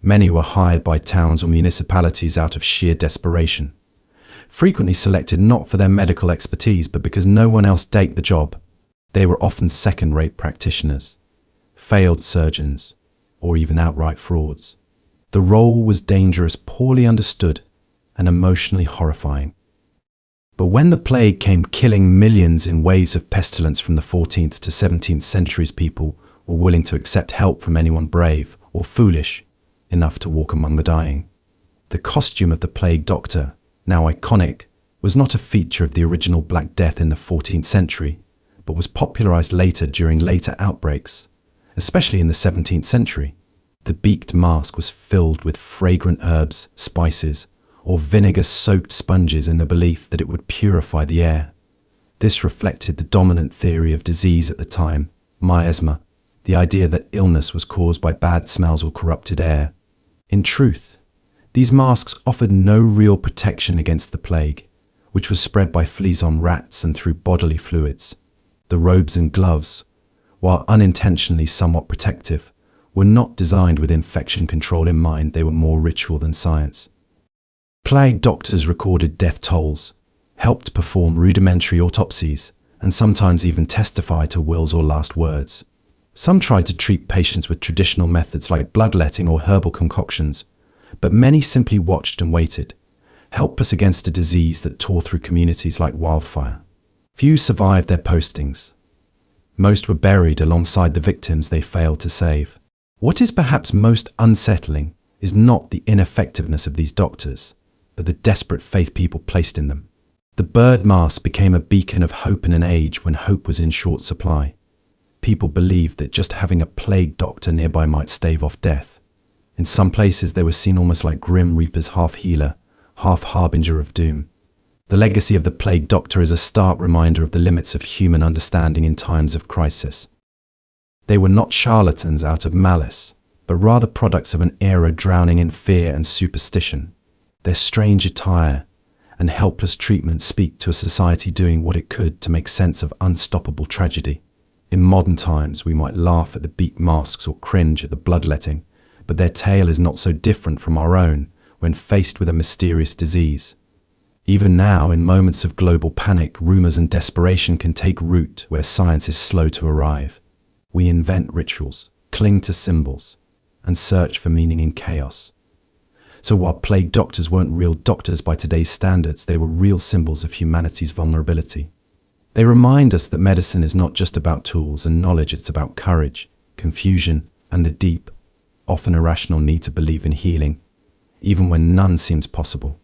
Many were hired by towns or municipalities out of sheer desperation, frequently selected not for their medical expertise but because no one else did the job. They were often second-rate practitioners, failed surgeons, or even outright frauds. The role was dangerous, poorly understood, and emotionally horrifying. But when the plague came killing millions in waves of pestilence from the 14th to 17th centuries, people were willing to accept help from anyone brave or foolish enough to walk among the dying. The costume of the plague doctor, now iconic, was not a feature of the original Black Death in the 14th century, but was popularized later during later outbreaks, especially in the 17th century. The beaked mask was filled with fragrant herbs, spices, or vinegar-soaked sponges in the belief that it would purify the air. This reflected the dominant theory of disease at the time, miasma, the idea that illness was caused by bad smells or corrupted air. In truth, these masks offered no real protection against the plague, which was spread by fleas on rats and through bodily fluids. The robes and gloves, while unintentionally somewhat protective, were not designed with infection control in mind. They were more ritual than science. Plague doctors recorded death tolls, helped perform rudimentary autopsies, and sometimes even testify to wills or last words. Some tried to treat patients with traditional methods like bloodletting or herbal concoctions, but many simply watched and waited, helpless against a disease that tore through communities like wildfire. Few survived their postings. Most were buried alongside the victims they failed to save. What is perhaps most unsettling is not the ineffectiveness of these doctors, but the desperate faith people placed in them. The bird mask became a beacon of hope in an age when hope was in short supply. People believed that just having a plague doctor nearby might stave off death. In some places they were seen almost like grim reapers, half healer, half harbinger of doom. The legacy of the plague doctor is a stark reminder of the limits of human understanding in times of crisis. They were not charlatans out of malice, but rather products of an era drowning in fear and superstition. Their strange attire and helpless treatment speak to a society doing what it could to make sense of unstoppable tragedy. In modern times, we might laugh at the beaked masks or cringe at the bloodletting, but their tale is not so different from our own when faced with a mysterious disease. Even now, in moments of global panic, rumors and desperation can take root where science is slow to arrive. We invent rituals, cling to symbols, and search for meaning in chaos. So while plague doctors weren't real doctors by today's standards, they were real symbols of humanity's vulnerability. They remind us that medicine is not just about tools and knowledge, it's about courage, confusion, and the deep, often irrational need to believe in healing, even when none seems possible.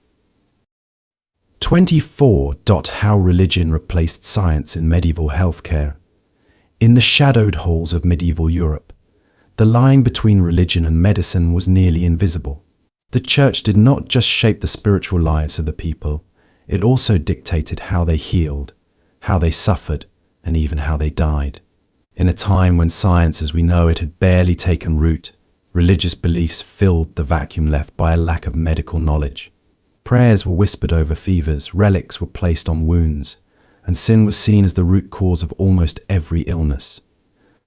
24. How religion replaced science in medieval healthcare. In the shadowed halls of medieval Europe, the line between religion and medicine was nearly invisible. The church did not just shape the spiritual lives of the people, it also dictated how they healed, how they suffered, and even how they died. In a time when science as we know it had barely taken root, religious beliefs filled the vacuum left by a lack of medical knowledge. Prayers were whispered over fevers, relics were placed on wounds, and sin was seen as the root cause of almost every illness.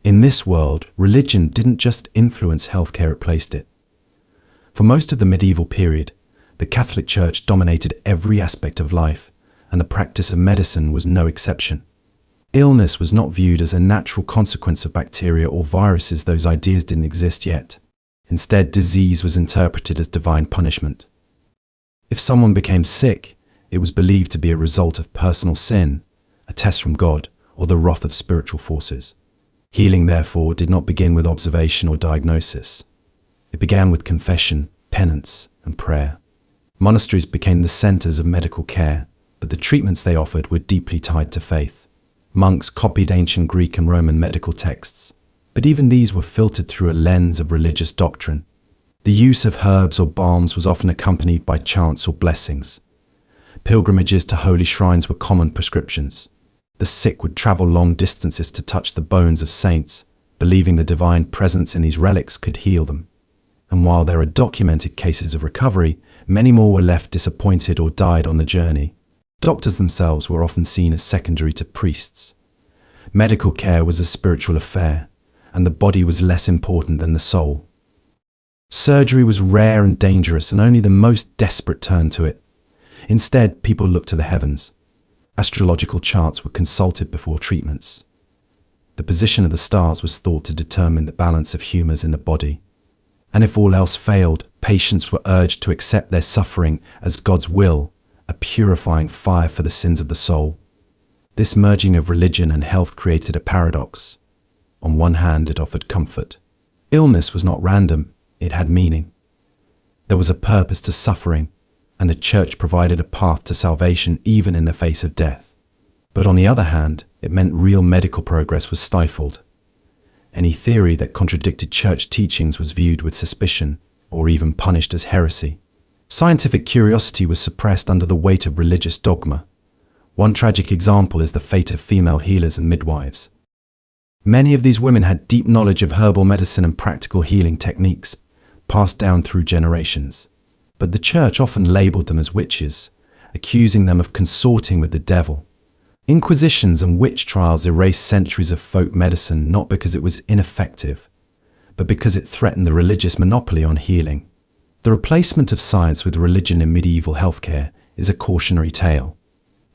In this world, religion didn't just influence healthcare, it replaced it. For most of the medieval period, the Catholic Church dominated every aspect of life, and the practice of medicine was no exception. Illness was not viewed as a natural consequence of bacteria or viruses; those ideas didn't exist yet. Instead, disease was interpreted as divine punishment. If someone became sick, it was believed to be a result of personal sin, a test from God, or the wrath of spiritual forces. Healing, therefore, did not begin with observation or diagnosis. It began with confession, penance, and prayer. Monasteries became the centers of medical care, but the treatments they offered were deeply tied to faith. Monks copied ancient Greek and Roman medical texts, but even these were filtered through a lens of religious doctrine. The use of herbs or balms was often accompanied by chants or blessings. Pilgrimages to holy shrines were common prescriptions. The sick would travel long distances to touch the bones of saints, believing the divine presence in these relics could heal them. And while there are documented cases of recovery, many more were left disappointed or died on the journey. Doctors themselves were often seen as secondary to priests. Medical care was a spiritual affair, and the body was less important than the soul. Surgery was rare and dangerous, and only the most desperate turned to it. Instead, people looked to the heavens. Astrological charts were consulted before treatments. The position of the stars was thought to determine the balance of humors in the body. And if all else failed, patients were urged to accept their suffering as God's will, a purifying fire for the sins of the soul. This merging of religion and health created a paradox. On one hand, it offered comfort. Illness was not random, it had meaning. There was a purpose to suffering, and the church provided a path to salvation even in the face of death. But on the other hand, it meant real medical progress was stifled. Any theory that contradicted church teachings was viewed with suspicion, or even punished as heresy. Scientific curiosity was suppressed under the weight of religious dogma. One tragic example is the fate of female healers and midwives. Many of these women had deep knowledge of herbal medicine and practical healing techniques, passed down through generations. But the church often labeled them as witches, accusing them of consorting with the devil. Inquisitions and witch trials erased centuries of folk medicine not because it was ineffective, but because it threatened the religious monopoly on healing. The replacement of science with religion in medieval healthcare is a cautionary tale.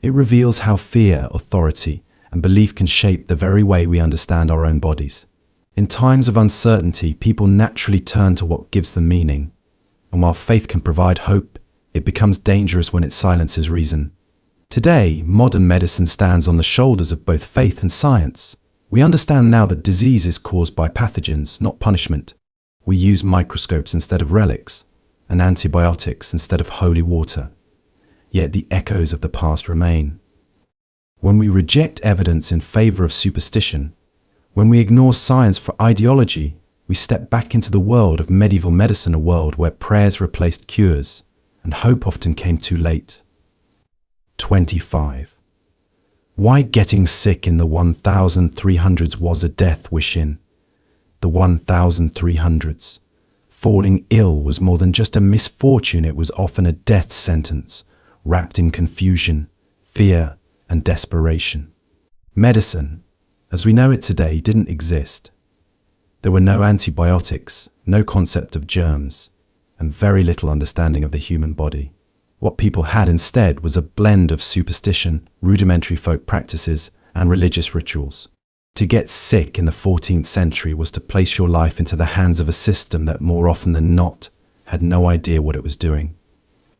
It reveals how fear, authority, and belief can shape the very way we understand our own bodies. In times of uncertainty, people naturally turn to what gives them meaning. And while faith can provide hope, it becomes dangerous when it silences reason. Today, modern medicine stands on the shoulders of both faith and science. We understand now that disease is caused by pathogens, not punishment. We use microscopes instead of relics, and antibiotics instead of holy water. Yet the echoes of the past remain. When we reject evidence in favor of superstition, when we ignore science for ideology, we step back into the world of medieval medicine, a world where prayers replaced cures, and hope often came too late. 25. Why getting sick in the 1300s was a death wish in the 1300s. Falling ill was more than just a misfortune, it was often a death sentence, wrapped in confusion, fear, and desperation. Medicine, as we know it today, didn't exist. There were no antibiotics, no concept of germs, and very little understanding of the human body. What people had instead was a blend of superstition, rudimentary folk practices, and religious rituals. To get sick in the 14th century was to place your life into the hands of a system that more often than not had no idea what it was doing.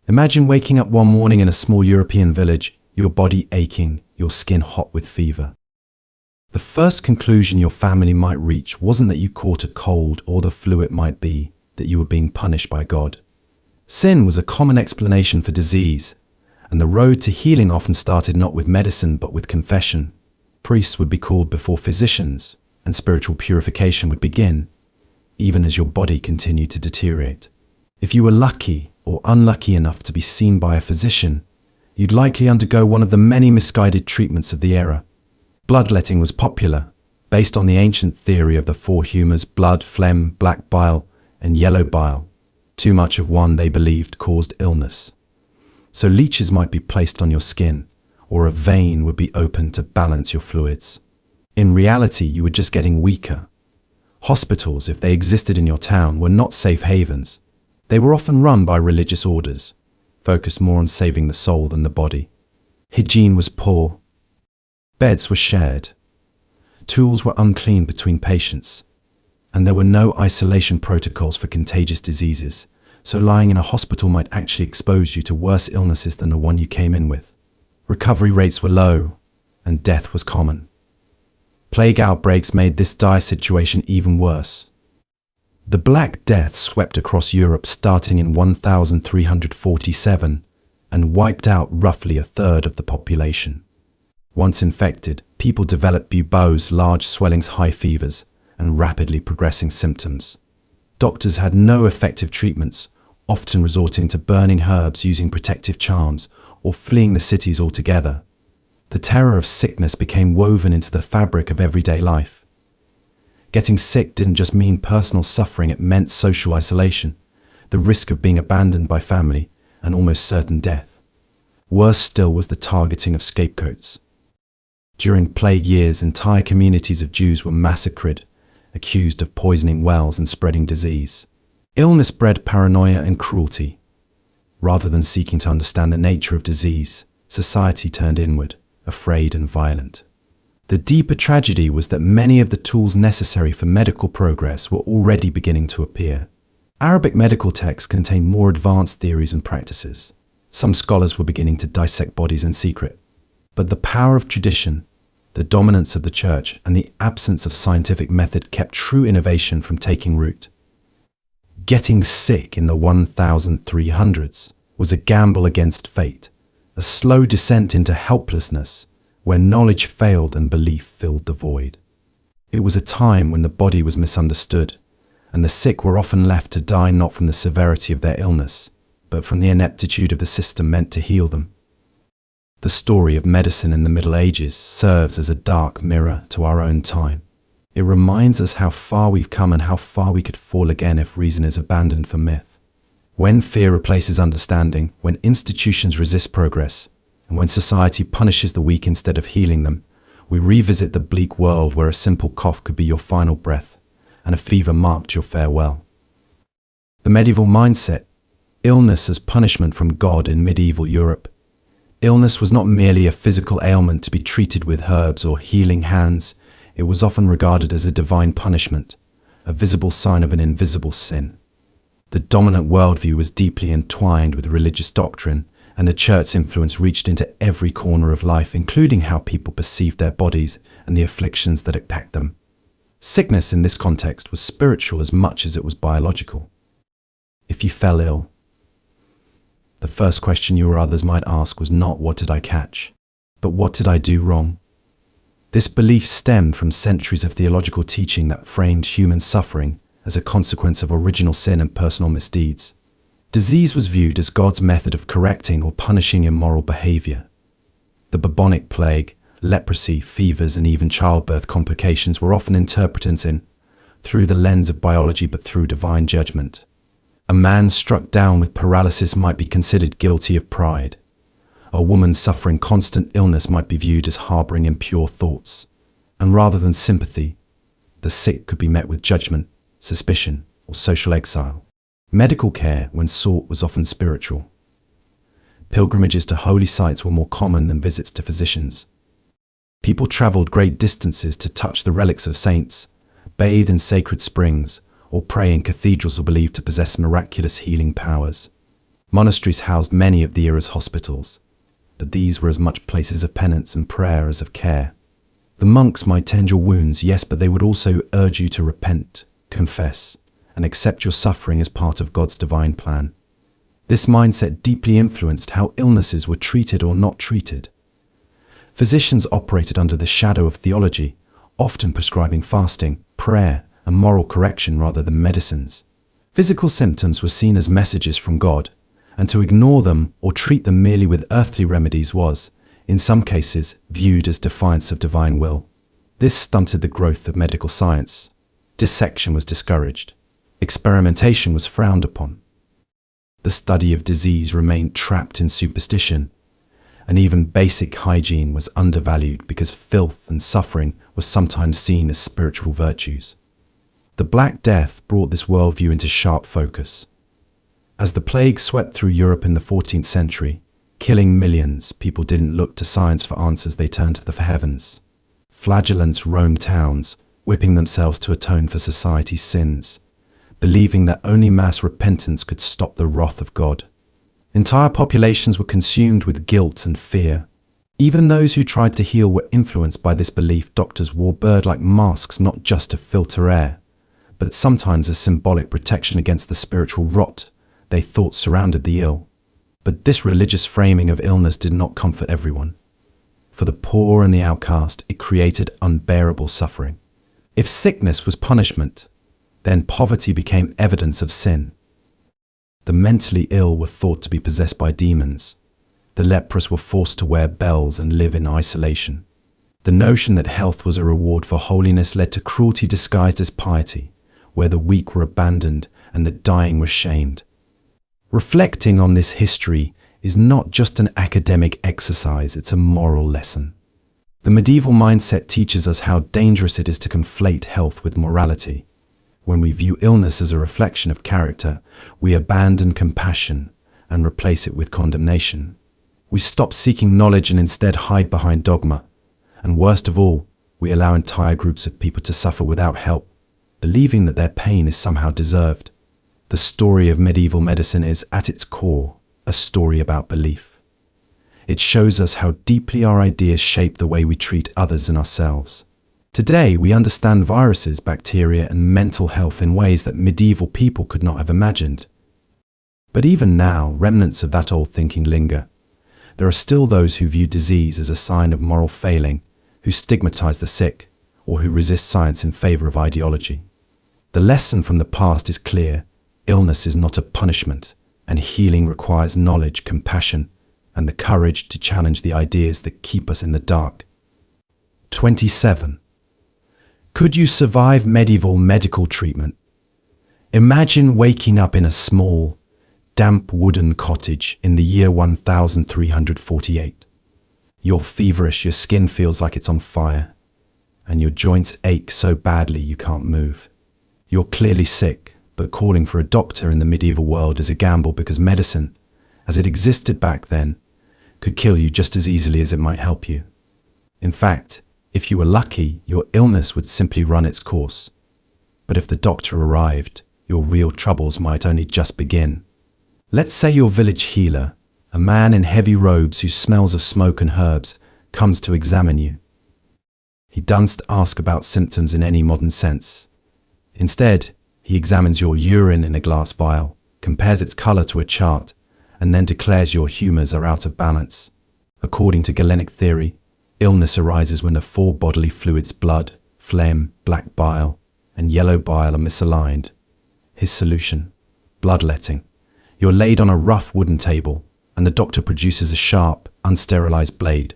Imagine waking up one morning in a small European village, your body aching, your skin hot with fever. The first conclusion your family might reach wasn't that you caught a cold or the flu, it might be that you were being punished by God. Sin was a common explanation for disease, and the road to healing often started not with medicine but with confession. Priests would be called before physicians, and spiritual purification would begin, even as your body continued to deteriorate. If you were lucky or unlucky enough to be seen by a physician, you'd likely undergo one of the many misguided treatments of the era. Bloodletting was popular, based on the ancient theory of the four humors: blood, phlegm, black bile, and yellow bile. Too much of one, they believed, caused illness. So leeches might be placed on your skin, or a vein would be opened to balance your fluids. In reality, you were just getting weaker. Hospitals, if they existed in your town, were not safe havens. They were often run by religious orders, focused more on saving the soul than the body. Hygiene was poor. Beds were shared. Tools were unclean between patients. And there were no isolation protocols for contagious diseases, so lying in a hospital might actually expose you to worse illnesses than the one you came in with. Recovery rates were low, and death was common. Plague outbreaks made this dire situation even worse. The Black Death swept across Europe starting in 1347 and wiped out roughly a third of the population. Once infected, people developed buboes, large swellings, high fevers, and rapidly progressing symptoms. Doctors had no effective treatments, often resorting to burning herbs, using protective charms, or fleeing the cities altogether. The terror of sickness became woven into the fabric of everyday life. Getting sick didn't just mean personal suffering, it meant social isolation, the risk of being abandoned by family, and almost certain death. Worse still was the targeting of scapegoats. During plague years, entire communities of Jews were massacred, accused of poisoning wells and spreading disease. Illness bred paranoia and cruelty. Rather than seeking to understand the nature of disease, society turned inward, afraid and violent. The deeper tragedy was that many of the tools necessary for medical progress were already beginning to appear. Arabic medical texts contained more advanced theories and practices. Some scholars were beginning to dissect bodies in secret. But the power of tradition, the dominance of the church, and the absence of scientific method kept true innovation from taking root. Getting sick in the 1300s was a gamble against fate, a slow descent into helplessness, where knowledge failed and belief filled the void. It was a time when the body was misunderstood, and the sick were often left to die not from the severity of their illness, but from the ineptitude of the system meant to heal them. The story of medicine in the Middle Ages serves as a dark mirror to our own time. It reminds us how far we've come and how far we could fall again if reason is abandoned for myth. When fear replaces understanding, when institutions resist progress, and when society punishes the weak instead of healing them, we revisit the bleak world where a simple cough could be your final breath, and a fever marked your farewell. The medieval mindset, illness as punishment from God in medieval Europe. Illness was not merely a physical ailment to be treated with herbs or healing hands. It was often regarded as a divine punishment, a visible sign of an invisible sin. The dominant worldview was deeply entwined with religious doctrine, and the church's influence reached into every corner of life, including how people perceived their bodies and the afflictions that attacked them. Sickness in this context was spiritual as much as it was biological. If you fell ill, the first question you or others might ask was not "what did I catch?" but "what did I do wrong?" This belief stemmed from centuries of theological teaching that framed human suffering as a consequence of original sin and personal misdeeds. Disease was viewed as God's method of correcting or punishing immoral behavior. The bubonic plague, leprosy, fevers, and even childbirth complications were often interpreted through the lens of biology but through divine judgment. A man struck down with paralysis might be considered guilty of pride. A woman suffering constant illness might be viewed as harboring impure thoughts. And rather than sympathy, the sick could be met with judgment, suspicion, or social exile. Medical care, when sought, was often spiritual. Pilgrimages to holy sites were more common than visits to physicians. People traveled great distances to touch the relics of saints, bathe in sacred springs, or pray in cathedrals believed to possess miraculous healing powers. Monasteries housed many of the era's hospitals, but these were as much places of penance and prayer as of care. The monks might tend your wounds, yes, but they would also urge you to repent, confess, and accept your suffering as part of God's divine plan. This mindset deeply influenced how illnesses were treated or not treated. Physicians operated under the shadow of theology, often prescribing fasting, prayer, and moral correction rather than medicines. Physical symptoms were seen as messages from God, and to ignore them or treat them merely with earthly remedies was, in some cases, viewed as defiance of divine will. This stunted the growth of medical science. Dissection was discouraged. Experimentation was frowned upon. The study of disease remained trapped in superstition, and even basic hygiene was undervalued because filth and suffering were sometimes seen as spiritual virtues. The Black Death brought this worldview into sharp focus. As the plague swept through Europe in the 14th century, killing millions, people didn't look to science for answers, they turned to the heavens. Flagellants roamed towns, whipping themselves to atone for society's sins, believing that only mass repentance could stop the wrath of God. Entire populations were consumed with guilt and fear. Even those who tried to heal were influenced by this belief. Doctors wore bird-like masks not just to filter air, but sometimes as symbolic protection against the spiritual rot they thought surrounded the ill. But this religious framing of illness did not comfort everyone. For the poor and the outcast, it created unbearable suffering. If sickness was punishment, then poverty became evidence of sin. The mentally ill were thought to be possessed by demons. The leprous were forced to wear bells and live in isolation. The notion that health was a reward for holiness led to cruelty disguised as piety, where the weak were abandoned and the dying were shamed. Reflecting on this history is not just an academic exercise, it's a moral lesson. The medieval mindset teaches us how dangerous it is to conflate health with morality. When we view illness as a reflection of character, we abandon compassion and replace it with condemnation. We stop seeking knowledge and instead hide behind dogma. And worst of all, we allow entire groups of people to suffer without help, believing that their pain is somehow deserved. The story of medieval medicine is, at its core, a story about belief. It shows us how deeply our ideas shape the way we treat others and ourselves. Today, we understand viruses, bacteria, and mental health in ways that medieval people could not have imagined. But even now, remnants of that old thinking linger. There are still those who view disease as a sign of moral failing, who stigmatize the sick, or who resist science in favor of ideology. The lesson from the past is clear. Illness is not a punishment, and healing requires knowledge, compassion, and the courage to challenge the ideas that keep us in the dark. 27. Could you survive medieval medical treatment? Imagine waking up in a small, damp wooden cottage in the year 1348. You're feverish, your skin feels like it's on fire, and your joints ache so badly you can't move. You're clearly sick, but calling for a doctor in the medieval world is a gamble because medicine, as it existed back then, could kill you just as easily as it might help you. In fact, if you were lucky, your illness would simply run its course. But if the doctor arrived, your real troubles might only just begin. Let's say your village healer, a man in heavy robes who smells of smoke and herbs, comes to examine you. He doesn't ask about symptoms in any modern sense. Instead, he examines your urine in a glass vial, compares its color to a chart, and then declares your humors are out of balance. According to Galenic theory, illness arises when the four bodily fluids blood, phlegm, black bile, and yellow bile are misaligned. His solution: bloodletting. You're laid on a rough wooden table, and the doctor produces a sharp, unsterilized blade.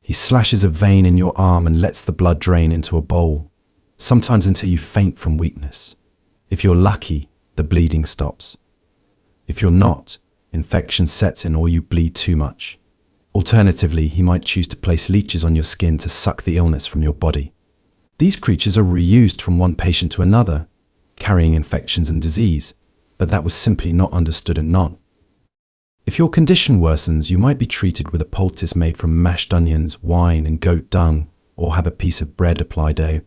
He slashes a vein in your arm and lets the blood drain into a bowl, sometimes until you faint from weakness. If you're lucky, the bleeding stops. If you're not, infection sets in or you bleed too much. Alternatively, he might choose to place leeches on your skin to suck the illness from your body. These creatures are reused from one patient to another, carrying infections and disease, but that was simply not understood and not. If your condition worsens, you might be treated with a poultice made from mashed onions, wine, and goat dung, or have a piece of bread applied to.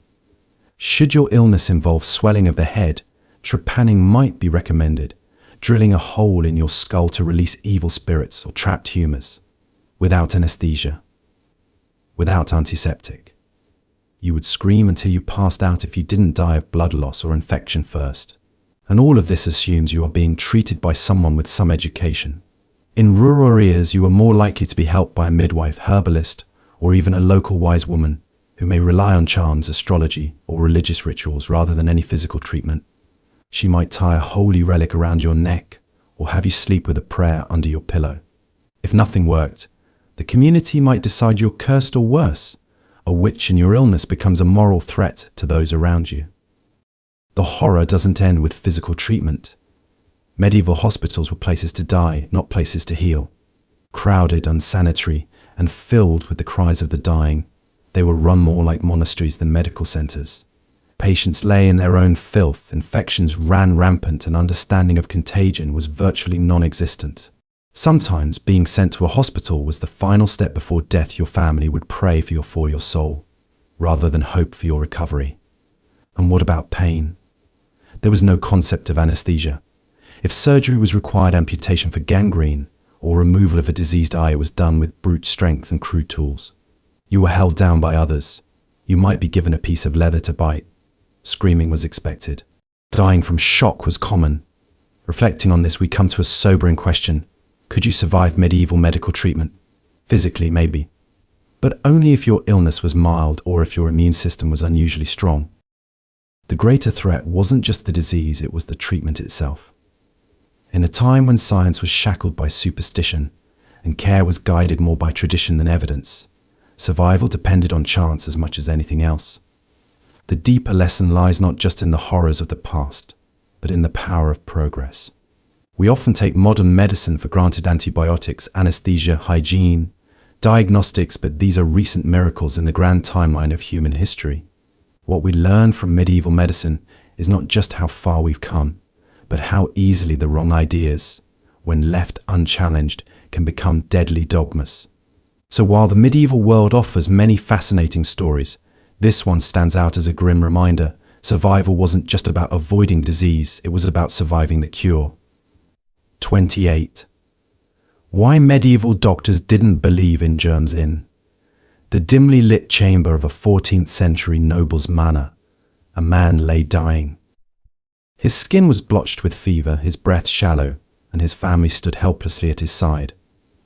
Should your illness involve swelling of the head, trepanning might be recommended, drilling a hole in your skull to release evil spirits or trapped humors. Without anesthesia, without antiseptic. You would scream until you passed out if you didn't die of blood loss or infection first. And all of this assumes you are being treated by someone with some education. In rural areas, you are more likely to be helped by a midwife, herbalist, or even a local wise woman who may rely on charms, astrology, or religious rituals rather than any physical treatment. She might tie a holy relic around your neck or have you sleep with a prayer under your pillow. If nothing worked, the community might decide you're cursed or worse. A witch in your illness becomes a moral threat to those around you. The horror doesn't end with physical treatment. Medieval hospitals were places to die, not places to heal. Crowded, unsanitary, and filled with the cries of the dying, they were run more like monasteries than medical centers. Patients lay in their own filth, infections ran rampant, and understanding of contagion was virtually non-existent. Sometimes being sent to a hospital was the final step before death. Your family would pray for your soul, rather than hope for your recovery. And what about pain? There was no concept of anesthesia. If surgery was required, amputation for gangrene, or removal of a diseased eye was done with brute strength and crude tools. You were held down by others. You might be given a piece of leather to bite. Screaming was expected. Dying from shock was common. Reflecting on this, we come to a sobering question. Could you survive medieval medical treatment? Physically, maybe. But only if your illness was mild or if your immune system was unusually strong. The greater threat wasn't just the disease, it was the treatment itself. In a time when science was shackled by superstition and care was guided more by tradition than evidence, survival depended on chance as much as anything else. The deeper lesson lies not just in the horrors of the past, but in the power of progress. We often take modern medicine for granted: antibiotics, anesthesia, hygiene, diagnostics, but these are recent miracles in the grand timeline of human history. What we learn from medieval medicine is not just how far we've come, but how easily the wrong ideas, when left unchallenged, can become deadly dogmas. So while the medieval world offers many fascinating stories, this one stands out as a grim reminder. Survival wasn't just about avoiding disease, it was about surviving the cure. 28. Why medieval doctors didn't believe in germs. In the dimly lit chamber of a 14th century noble's manor, a man lay dying. His skin was blotched with fever, his breath shallow, and his family stood helplessly at his side.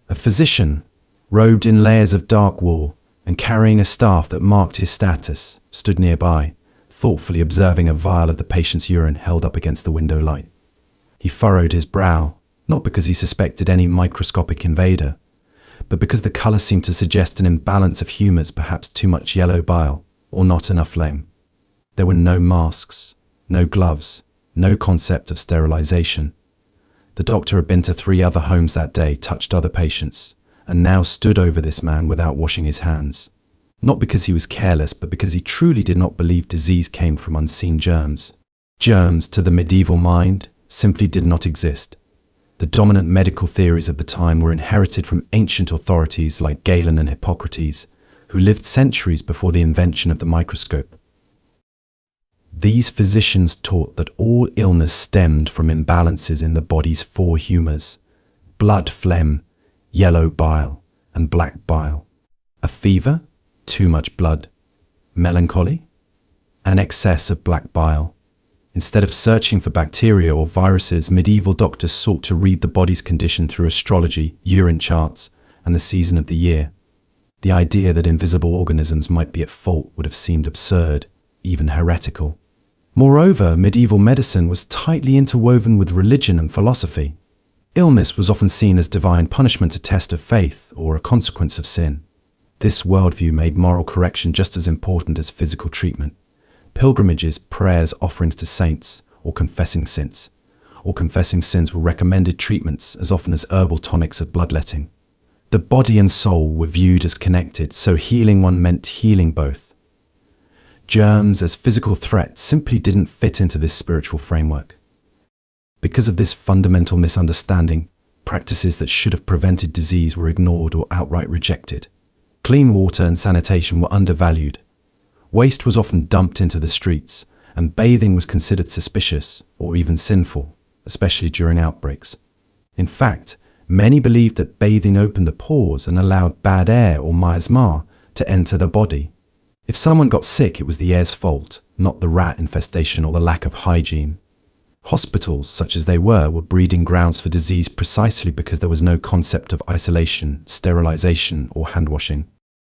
A physician, robed in layers of dark wool and carrying a staff that marked his status, stood nearby, thoughtfully observing a vial of the patient's urine held up against the window light. He furrowed his brow, not because he suspected any microscopic invader, but because the color seemed to suggest an imbalance of humors, perhaps too much yellow bile, or not enough phlegm. There were no masks, no gloves, no concept of sterilization. The doctor had been to 3 other homes that day, touched other patients, and now stood over this man without washing his hands. Not because he was careless, but because he truly did not believe disease came from unseen germs. Germs, to the medieval mind, simply did not exist. The dominant medical theories of the time were inherited from ancient authorities like Galen and Hippocrates, who lived centuries before the invention of the microscope. These physicians taught that all illness stemmed from imbalances in the body's 4 humors: blood, phlegm, yellow bile, and black bile. A fever? Too much blood. Melancholy? An excess of black bile. Instead of searching for bacteria or viruses, medieval doctors sought to read the body's condition through astrology, urine charts, and the season of the year. The idea that invisible organisms might be at fault would have seemed absurd, even heretical. Moreover, medieval medicine was tightly interwoven with religion and philosophy. Illness was often seen as divine punishment, a test of faith, or a consequence of sin. This worldview made moral correction just as important as physical treatment. Pilgrimages, prayers, offerings to saints, or confessing sins were recommended treatments as often as herbal tonics of bloodletting. The body and soul were viewed as connected, so healing one meant healing both. Germs as physical threats simply didn't fit into this spiritual framework. Because of this fundamental misunderstanding, practices that should have prevented disease were ignored or outright rejected. Clean water and sanitation were undervalued. Waste was often dumped into the streets, and bathing was considered suspicious or even sinful, especially during outbreaks. In fact, many believed that bathing opened the pores and allowed bad air or miasma to enter the body. If someone got sick, it was the air's fault, not the rat infestation or the lack of hygiene. Hospitals, such as they were breeding grounds for disease precisely because there was no concept of isolation, sterilization, or hand-washing.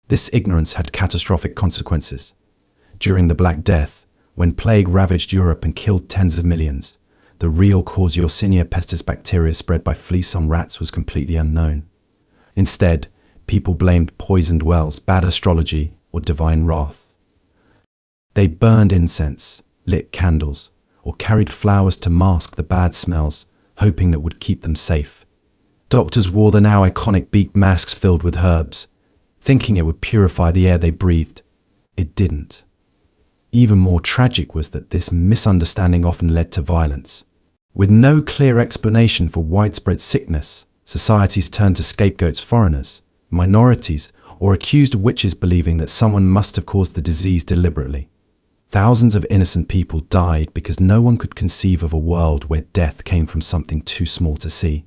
This ignorance had catastrophic consequences. During the Black Death, when plague ravaged Europe and killed tens of millions, the real cause, Yersinia pestis bacteria spread by fleas on rats, was completely unknown. Instead, people blamed poisoned wells, bad astrology, or divine wrath. They burned incense, lit candles, or carried flowers to mask the bad smells, hoping that would keep them safe. Doctors wore the now iconic beaked masks filled with herbs, thinking it would purify the air they breathed. It didn't. Even more tragic was that this misunderstanding often led to violence. With no clear explanation for widespread sickness, societies turned to scapegoats, foreigners, minorities, or accused witches, believing that someone must have caused the disease deliberately. Thousands of innocent people died because no one could conceive of a world where death came from something too small to see.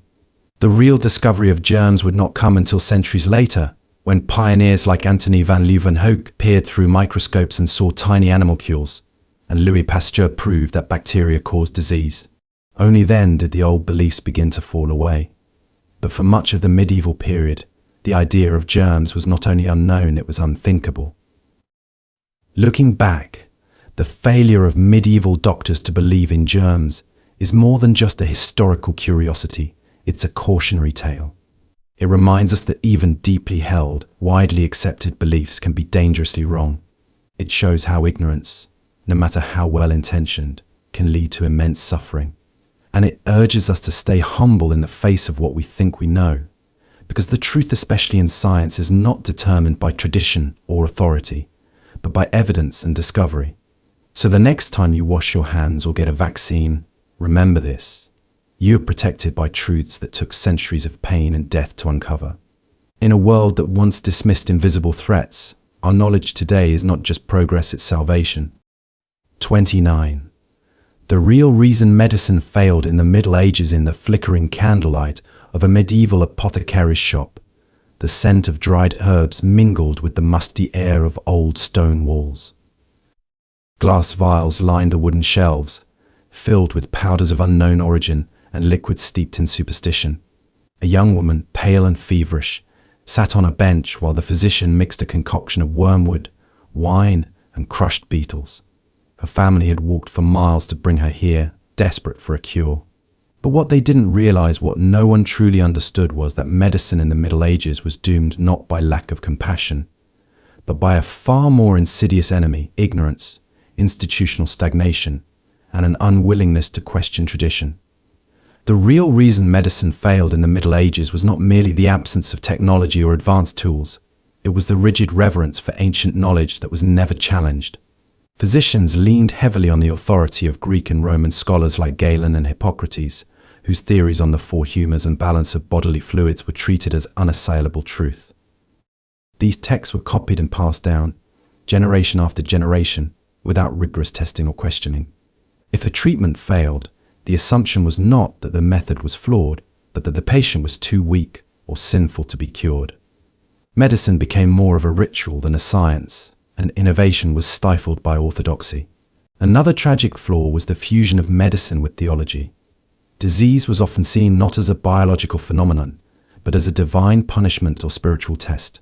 The real discovery of germs would not come until centuries later, when pioneers like Antony van Leeuwenhoek peered through microscopes and saw tiny animalcules, and Louis Pasteur proved that bacteria cause disease. Only then did the old beliefs begin to fall away. But for much of the medieval period, the idea of germs was not only unknown, it was unthinkable. Looking back, the failure of medieval doctors to believe in germs is more than just a historical curiosity, it's a cautionary tale. It reminds us that even deeply held, widely accepted beliefs can be dangerously wrong. It shows how ignorance, no matter how well-intentioned, can lead to immense suffering. And it urges us to stay humble in the face of what we think we know, because the truth, especially in science, is not determined by tradition or authority, but by evidence and discovery. So the next time you wash your hands or get a vaccine, remember this. You are protected by truths that took centuries of pain and death to uncover. In a world that once dismissed invisible threats, our knowledge today is not just progress, it's salvation. 29. The real reason medicine failed in the Middle Ages. In the flickering candlelight of a medieval apothecary's shop, the scent of dried herbs mingled with the musty air of old stone walls. Glass vials lined the wooden shelves, filled with powders of unknown origin and liquids steeped in superstition. A young woman, pale and feverish, sat on a bench while the physician mixed a concoction of wormwood, wine, and crushed beetles. Her family had walked for miles to bring her here, desperate for a cure. But what they didn't realize, what no one truly understood, was that medicine in the Middle Ages was doomed not by lack of compassion, but by a far more insidious enemy: ignorance, institutional stagnation, and an unwillingness to question tradition. The real reason medicine failed in the Middle Ages was not merely the absence of technology or advanced tools. It was the rigid reverence for ancient knowledge that was never challenged. Physicians leaned heavily on the authority of Greek and Roman scholars like Galen and Hippocrates, whose theories on the four humors and balance of bodily fluids were treated as unassailable truth. These texts were copied and passed down, generation after generation, without rigorous testing or questioning. If a treatment failed, the assumption was not that the method was flawed, but that the patient was too weak or sinful to be cured. Medicine became more of a ritual than a science, and innovation was stifled by orthodoxy. Another tragic flaw was the fusion of medicine with theology. Disease was often seen not as a biological phenomenon, but as a divine punishment or spiritual test.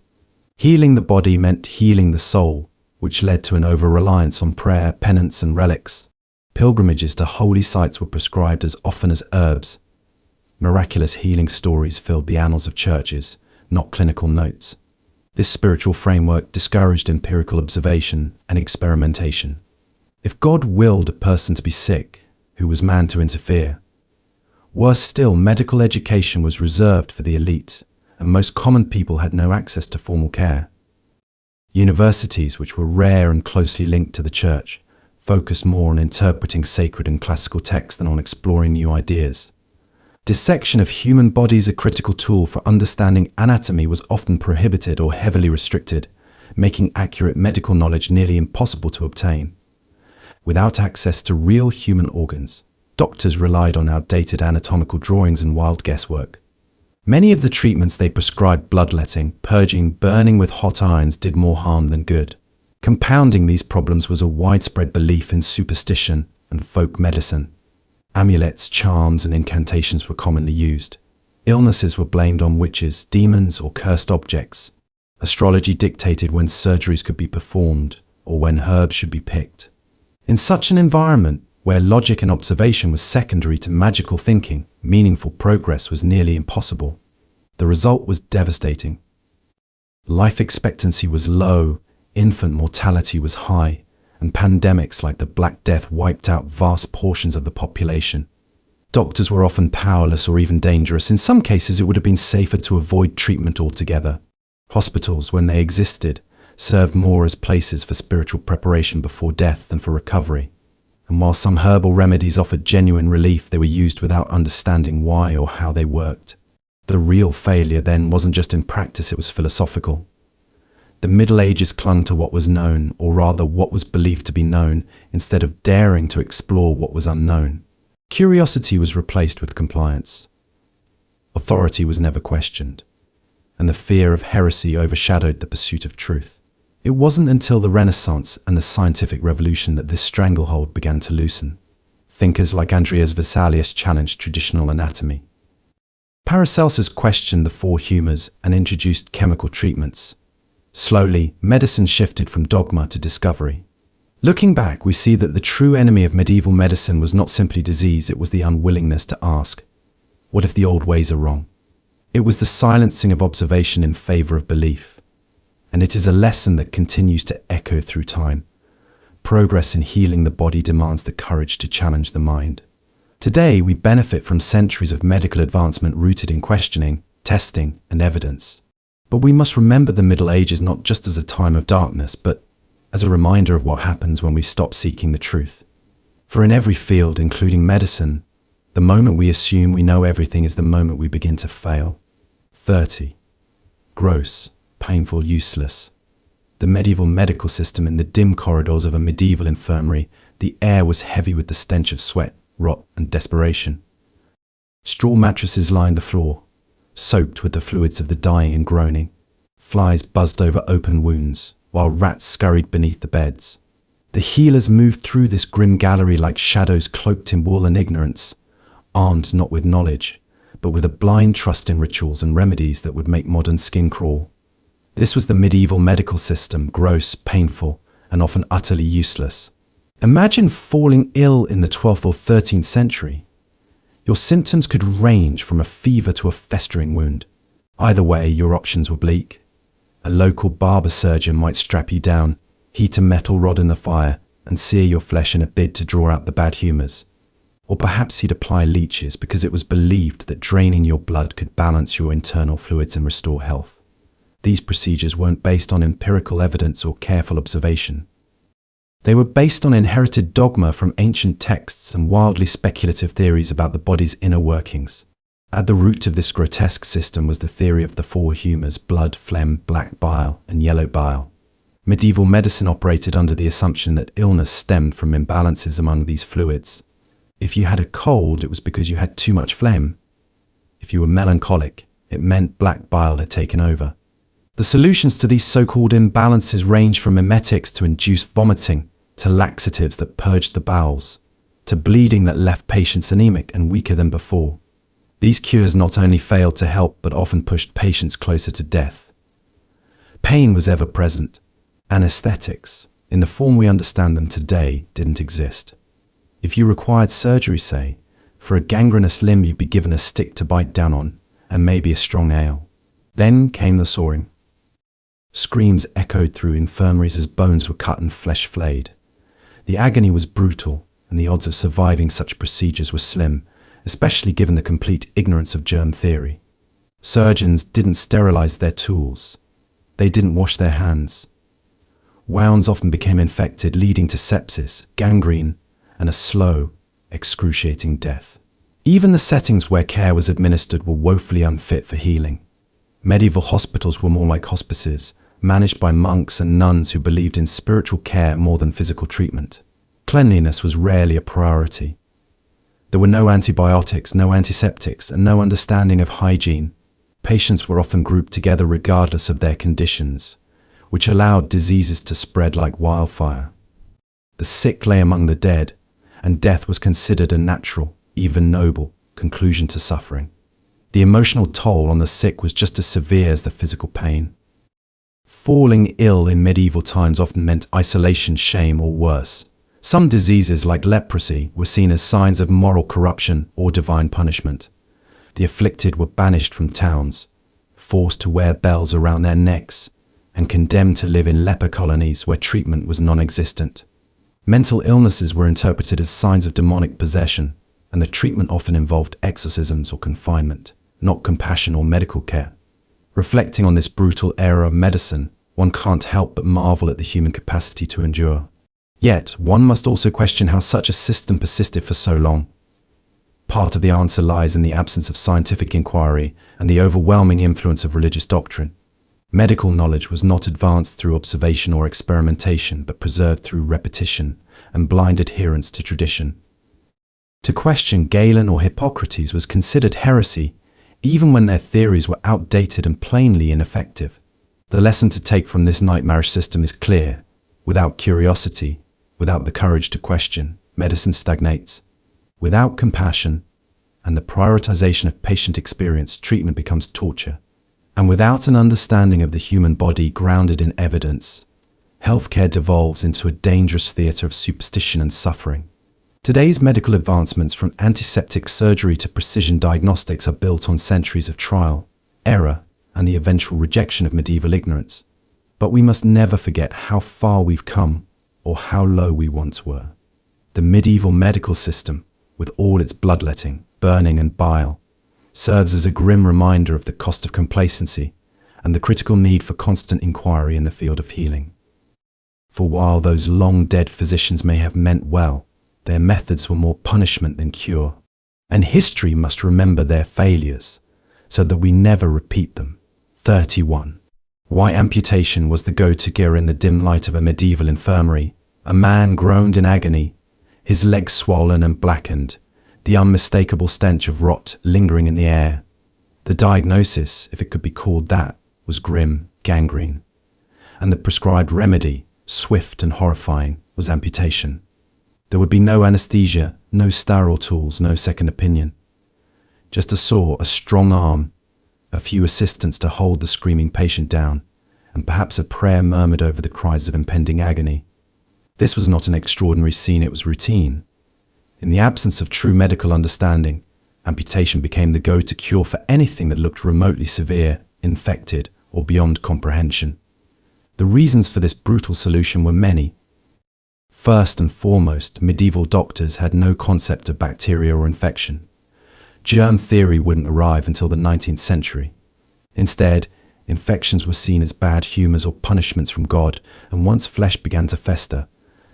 Healing the body meant healing the soul, which led to an over-reliance on prayer, penance, and relics. Pilgrimages to holy sites were prescribed as often as herbs. Miraculous healing stories filled the annals of churches, not clinical notes. This spiritual framework discouraged empirical observation and experimentation. If God willed a person to be sick, who was man to interfere? Worse still, medical education was reserved for the elite, and most common people had no access to formal care. Universities, which were rare and closely linked to the church, focused more on interpreting sacred and classical texts than on exploring new ideas. Dissection of human bodies, a critical tool for understanding anatomy, was often prohibited or heavily restricted, making accurate medical knowledge nearly impossible to obtain. Without access to real human organs, doctors relied on outdated anatomical drawings and wild guesswork. Many of the treatments they prescribed, bloodletting, purging, burning with hot irons, did more harm than good. Compounding these problems was a widespread belief in superstition and folk medicine. Amulets, charms, and incantations were commonly used. Illnesses were blamed on witches, demons, or cursed objects. Astrology dictated when surgeries could be performed or when herbs should be picked. In such an environment, where logic and observation was secondary to magical thinking, meaningful progress was nearly impossible. The result was devastating. Life expectancy was low, infant mortality was high, and pandemics like the Black Death wiped out vast portions of the population. Doctors were often powerless or even dangerous. In some cases, it would have been safer to avoid treatment altogether. Hospitals, when they existed, served more as places for spiritual preparation before death than for recovery. And while some herbal remedies offered genuine relief, they were used without understanding why or how they worked. The real failure then wasn't just in practice, it was philosophical. The Middle Ages clung to what was known, or rather what was believed to be known, instead of daring to explore what was unknown. Curiosity was replaced with compliance. Authority was never questioned, and the fear of heresy overshadowed the pursuit of truth. It wasn't until the Renaissance and the scientific revolution that this stranglehold began to loosen. Thinkers like Andreas Vesalius challenged traditional anatomy. Paracelsus questioned the four humours and introduced chemical treatments. Slowly, medicine shifted from dogma to discovery. Looking back, we see that the true enemy of medieval medicine was not simply disease, it was the unwillingness to ask, what if the old ways are wrong? It was the silencing of observation in favour of belief. And it is a lesson that continues to echo through time. Progress in healing the body demands the courage to challenge the mind. Today, we benefit from centuries of medical advancement rooted in questioning, testing, and evidence. But we must remember the Middle Ages not just as a time of darkness, but as a reminder of what happens when we stop seeking the truth. For in every field, including medicine, the moment we assume we know everything is the moment we begin to fail. 30. Gross, painful, useless. The medieval medical system. In the dim corridors of a medieval infirmary, the air was heavy with the stench of sweat, rot, and desperation. Straw mattresses lined the floor, soaked with the fluids of the dying and groaning. Flies buzzed over open wounds, while rats scurried beneath the beds. The healers moved through this grim gallery like shadows cloaked in wool and ignorance, armed not with knowledge, but with a blind trust in rituals and remedies that would make modern skin crawl. This was the medieval medical system, gross, painful, and often utterly useless. Imagine falling ill in the 12th or 13th century. Your symptoms could range from a fever to a festering wound. Either way, your options were bleak. A local barber surgeon might strap you down, heat a metal rod in the fire, and sear your flesh in a bid to draw out the bad humours. Or perhaps he'd apply leeches because it was believed that draining your blood could balance your internal fluids and restore health. These procedures weren't based on empirical evidence or careful observation. They were based on inherited dogma from ancient texts and wildly speculative theories about the body's inner workings. At the root of this grotesque system was the theory of the four humours: blood, phlegm, black bile, and yellow bile. Medieval medicine operated under the assumption that illness stemmed from imbalances among these fluids. If you had a cold, it was because you had too much phlegm. If you were melancholic, it meant black bile had taken over. The solutions to these so-called imbalances ranged from emetics to induced vomiting, to laxatives that purged the bowels, to bleeding that left patients anemic and weaker than before. These cures not only failed to help, but often pushed patients closer to death. Pain was ever present. Anesthetics, in the form we understand them today, didn't exist. If you required surgery, say, for a gangrenous limb, you'd be given a stick to bite down on, and maybe a strong ale. Then came the sawing. Screams echoed through infirmaries as bones were cut and flesh flayed. The agony was brutal, and the odds of surviving such procedures were slim, especially given the complete ignorance of germ theory. Surgeons didn't sterilize their tools. They didn't wash their hands. Wounds often became infected, leading to sepsis, gangrene, and a slow, excruciating death. Even the settings where care was administered were woefully unfit for healing. Medieval hospitals were more like hospices, managed by monks and nuns who believed in spiritual care more than physical treatment. Cleanliness was rarely a priority. There were no antibiotics, no antiseptics, and no understanding of hygiene. Patients were often grouped together regardless of their conditions, which allowed diseases to spread like wildfire. The sick lay among the dead, and death was considered a natural, even noble, conclusion to suffering. The emotional toll on the sick was just as severe as the physical pain. Falling ill in medieval times often meant isolation, shame, or worse. Some diseases, like leprosy, were seen as signs of moral corruption or divine punishment. The afflicted were banished from towns, forced to wear bells around their necks, and condemned to live in leper colonies where treatment was non-existent. Mental illnesses were interpreted as signs of demonic possession, and the treatment often involved exorcisms or confinement, not compassion or medical care. Reflecting on this brutal era of medicine, one can't help but marvel at the human capacity to endure. Yet, one must also question how such a system persisted for so long. Part of the answer lies in the absence of scientific inquiry and the overwhelming influence of religious doctrine. Medical knowledge was not advanced through observation or experimentation, but preserved through repetition and blind adherence to tradition. To question Galen or Hippocrates was considered heresy, even when their theories were outdated and plainly ineffective. The lesson to take from this nightmarish system is clear. Without curiosity, without the courage to question, medicine stagnates. Without compassion and the prioritization of patient experience, treatment becomes torture. And without an understanding of the human body grounded in evidence, healthcare devolves into a dangerous theater of superstition and suffering. Today's medical advancements, from antiseptic surgery to precision diagnostics, are built on centuries of trial, error, and the eventual rejection of medieval ignorance. But we must never forget how far we've come or how low we once were. The medieval medical system, with all its bloodletting, burning, and bile, serves as a grim reminder of the cost of complacency and the critical need for constant inquiry in the field of healing. For while those long-dead physicians may have meant well, their methods were more punishment than cure, and history must remember their failures so that we never repeat them. 31. Why amputation was the go-to gear in the dim light of a medieval infirmary. A man groaned in agony, his legs swollen and blackened, the unmistakable stench of rot lingering in the air. The diagnosis, if it could be called that, was grim gangrene, and the prescribed remedy, swift and horrifying, was amputation. There would be no anesthesia, no sterile tools, no second opinion. Just a saw, a strong arm, a few assistants to hold the screaming patient down, and perhaps a prayer murmured over the cries of impending agony. This was not an extraordinary scene, it was routine. In the absence of true medical understanding, amputation became the go-to cure for anything that looked remotely severe, infected, or beyond comprehension. The reasons for this brutal solution were many. First and foremost, medieval doctors had no concept of bacteria or infection. Germ theory wouldn't arrive until the 19th century. Instead, infections were seen as bad humors or punishments from God, and once flesh began to fester,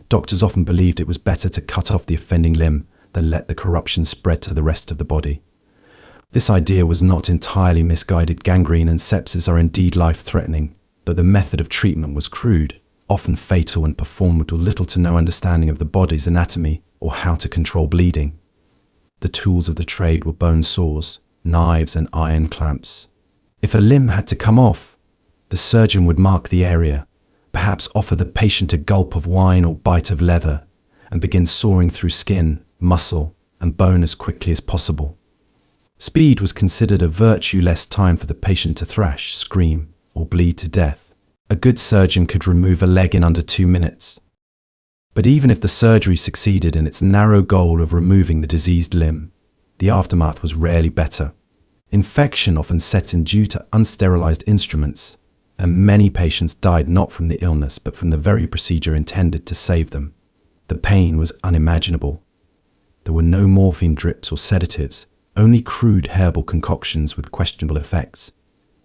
doctors often believed it was better to cut off the offending limb than let the corruption spread to the rest of the body. This idea was not entirely misguided. Gangrene and sepsis are indeed life-threatening, but the method of treatment was crude, often fatal, and performed with little to no understanding of the body's anatomy or how to control bleeding. The tools of the trade were bone saws, knives, and iron clamps. If a limb had to come off, the surgeon would mark the area, perhaps offer the patient a gulp of wine or bite of leather, and begin sawing through skin, muscle, and bone as quickly as possible. Speed was considered a virtue, less time for the patient to thrash, scream, or bleed to death. A good surgeon could remove a leg in under 2 minutes. But even if the surgery succeeded in its narrow goal of removing the diseased limb, the aftermath was rarely better. Infection often set in due to unsterilized instruments, and many patients died not from the illness but from the very procedure intended to save them. The pain was unimaginable. There were no morphine drips or sedatives, only crude herbal concoctions with questionable effects.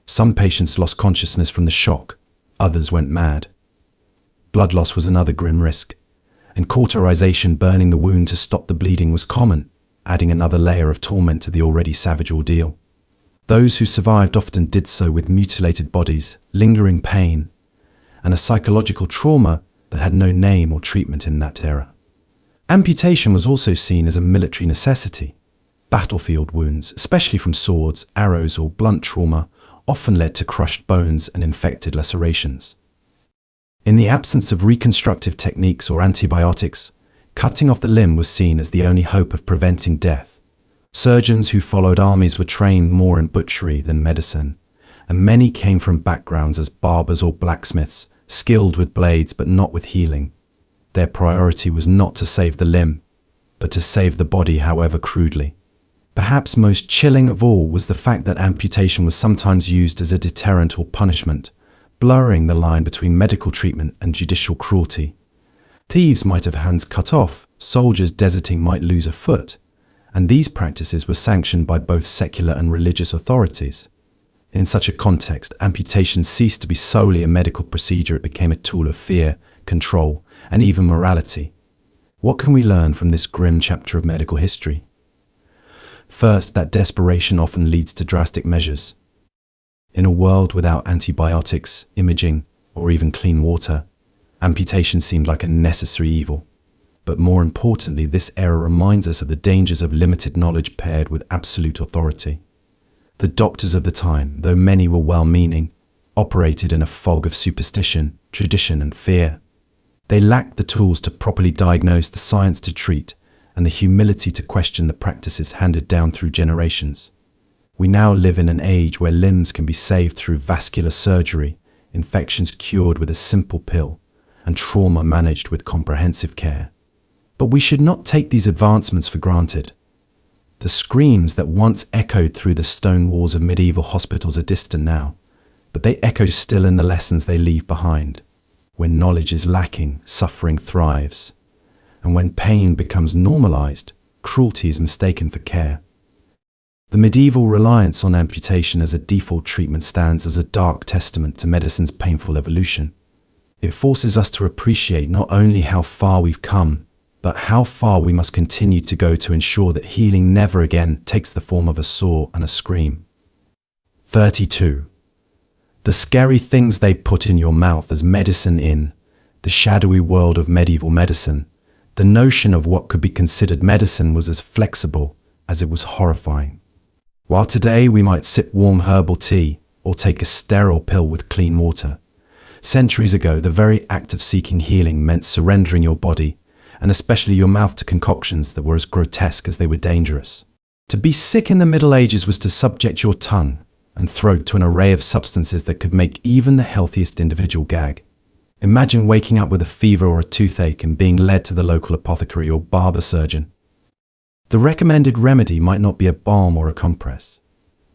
Some patients lost consciousness from the shock, others went mad. Blood loss was another grim risk, and cauterization, burning the wound to stop the bleeding, was common, adding another layer of torment to the already savage ordeal. Those who survived often did so with mutilated bodies, lingering pain, and a psychological trauma that had no name or treatment in that era. Amputation was also seen as a military necessity. Battlefield wounds, especially from swords, arrows, or blunt trauma, often led to crushed bones and infected lacerations. In the absence of reconstructive techniques or antibiotics, cutting off the limb was seen as the only hope of preventing death. Surgeons who followed armies were trained more in butchery than medicine, and many came from backgrounds as barbers or blacksmiths, skilled with blades but not with healing. Their priority was not to save the limb, but to save the body, however crudely. Perhaps most chilling of all was the fact that amputation was sometimes used as a deterrent or punishment, blurring the line between medical treatment and judicial cruelty. Thieves might have hands cut off, soldiers deserting might lose a foot, and these practices were sanctioned by both secular and religious authorities. In such a context, amputation ceased to be solely a medical procedure. It became a tool of fear, control, and even morality. What can we learn from this grim chapter of medical history? First, that desperation often leads to drastic measures. In a world without antibiotics, imaging, or even clean water, amputation seemed like a necessary evil. But more importantly, this era reminds us of the dangers of limited knowledge paired with absolute authority. The doctors of the time, though many were well-meaning, operated in a fog of superstition, tradition, and fear. They lacked the tools to properly diagnose, the science to treat, and the humility to question the practices handed down through generations. We now live in an age where limbs can be saved through vascular surgery, infections cured with a simple pill, and trauma managed with comprehensive care. But we should not take these advancements for granted. The screams that once echoed through the stone walls of medieval hospitals are distant now, but they echo still in the lessons they leave behind. When knowledge is lacking, suffering thrives. And when pain becomes normalized, cruelty is mistaken for care. The medieval reliance on amputation as a default treatment stands as a dark testament to medicine's painful evolution. It forces us to appreciate not only how far we've come, but how far we must continue to go to ensure that healing never again takes the form of a sore and a scream. 32. The scary things they put in your mouth as medicine. In the shadowy world of medieval medicine, the notion of what could be considered medicine was as flexible as it was horrifying. While today we might sip warm herbal tea or take a sterile pill with clean water, centuries ago the very act of seeking healing meant surrendering your body, and especially your mouth, to concoctions that were as grotesque as they were dangerous. To be sick in the Middle Ages was to subject your tongue and throat to an array of substances that could make even the healthiest individual gag. Imagine waking up with a fever or a toothache and being led to the local apothecary or barber surgeon. The recommended remedy might not be a balm or a compress,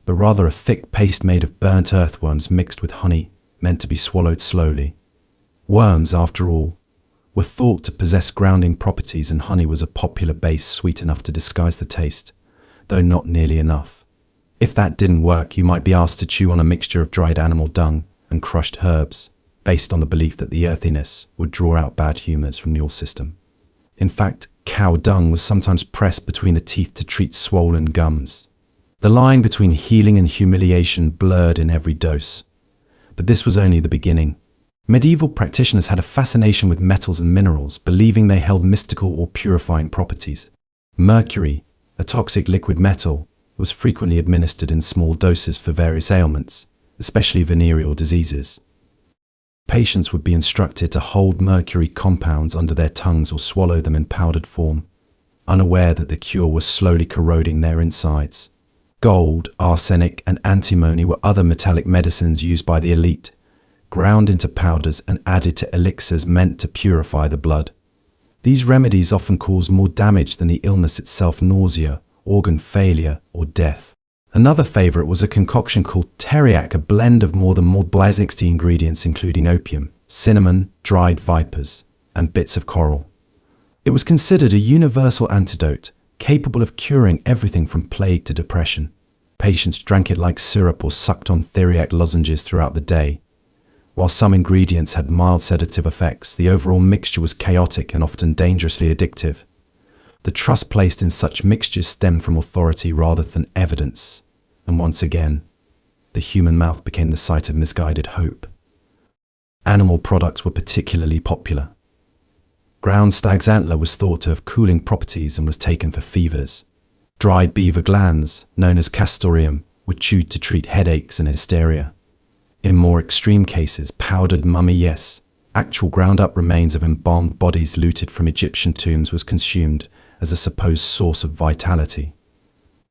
but rather a thick paste made of burnt earthworms mixed with honey, meant to be swallowed slowly. Worms, after all, were thought to possess grounding properties, and honey was a popular base sweet enough to disguise the taste, though not nearly enough. If that didn't work, you might be asked to chew on a mixture of dried animal dung and crushed herbs, based on the belief that the earthiness would draw out bad humors from your system. In fact, cow dung was sometimes pressed between the teeth to treat swollen gums. The line between healing and humiliation blurred in every dose. But this was only the beginning. Medieval practitioners had a fascination with metals and minerals, believing they held mystical or purifying properties. Mercury, a toxic liquid metal, was frequently administered in small doses for various ailments, especially venereal diseases. Patients would be instructed to hold mercury compounds under their tongues or swallow them in powdered form, unaware that the cure was slowly corroding their insides. Gold, arsenic, and antimony were other metallic medicines used by the elite, ground into powders and added to elixirs meant to purify the blood. These remedies often caused more damage than the illness itself: nausea, organ failure, or death. Another favorite was a concoction called teriac, a blend of more than 60 ingredients including opium, cinnamon, dried vipers, and bits of coral. It was considered a universal antidote, capable of curing everything from plague to depression. Patients drank it like syrup or sucked on teriac lozenges throughout the day. While some ingredients had mild sedative effects, the overall mixture was chaotic and often dangerously addictive. The trust placed in such mixtures stemmed from authority rather than evidence, and once again, the human mouth became the site of misguided hope. Animal products were particularly popular. Ground stag's antler was thought to have cooling properties and was taken for fevers. Dried beaver glands, known as castoreum, were chewed to treat headaches and hysteria. In more extreme cases, powdered mummy, yes, actual ground-up remains of embalmed bodies looted from Egyptian tombs, was consumed as a supposed source of vitality.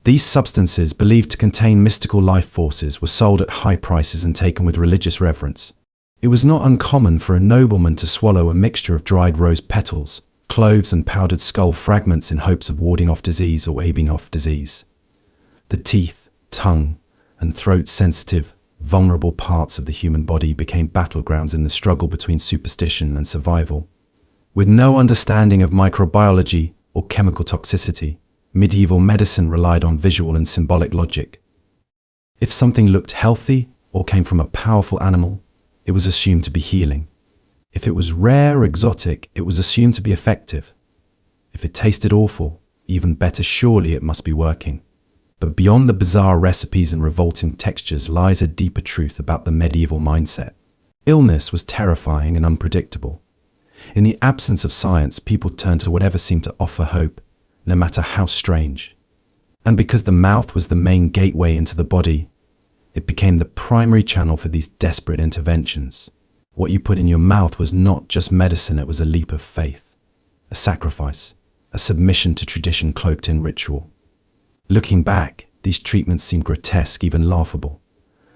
These substances, believed to contain mystical life forces, were sold at high prices and taken with religious reverence. It was not uncommon for a nobleman to swallow a mixture of dried rose petals, cloves, and powdered skull fragments in hopes of warding off disease or abating off disease. The teeth, tongue, and throat-sensitive, vulnerable parts of the human body became battlegrounds in the struggle between superstition and survival. With no understanding of microbiology or chemical toxicity, medieval medicine relied on visual and symbolic logic. If something looked healthy or came from a powerful animal, it was assumed to be healing. If it was rare or exotic, it was assumed to be effective. If it tasted awful, even better, surely it must be working. But beyond the bizarre recipes and revolting textures lies a deeper truth about the medieval mindset. Illness was terrifying and unpredictable. In the absence of science, people turned to whatever seemed to offer hope, no matter how strange. And because the mouth was the main gateway into the body, it became the primary channel for these desperate interventions. What you put in your mouth was not just medicine, it was a leap of faith, a sacrifice, a submission to tradition cloaked in ritual. Looking back, these treatments seem grotesque, even laughable.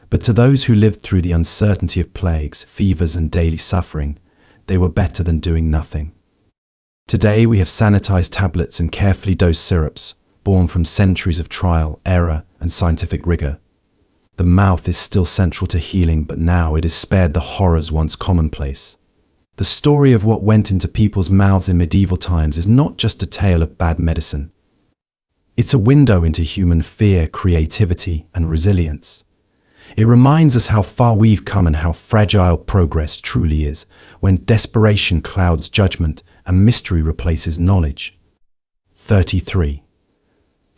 But to those who lived through the uncertainty of plagues, fevers, and daily suffering, they were better than doing nothing. Today we have sanitized tablets and carefully dosed syrups, born from centuries of trial, error, and scientific rigor. The mouth is still central to healing, but now it is spared the horrors once commonplace. The story of what went into people's mouths in medieval times is not just a tale of bad medicine. It's a window into human fear, creativity, and resilience. It reminds us how far we've come and how fragile progress truly is when desperation clouds judgment and mystery replaces knowledge. 33.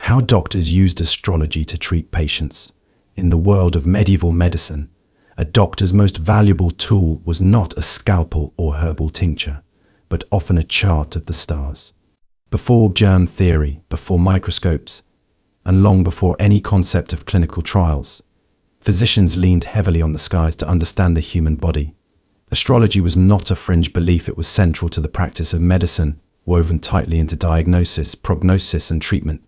How doctors used astrology to treat patients. In the world of medieval medicine, a doctor's most valuable tool was not a scalpel or herbal tincture, but often a chart of the stars. Before germ theory, before microscopes, and long before any concept of clinical trials, physicians leaned heavily on the skies to understand the human body. Astrology was not a fringe belief, it was central to the practice of medicine, woven tightly into diagnosis, prognosis, and treatment.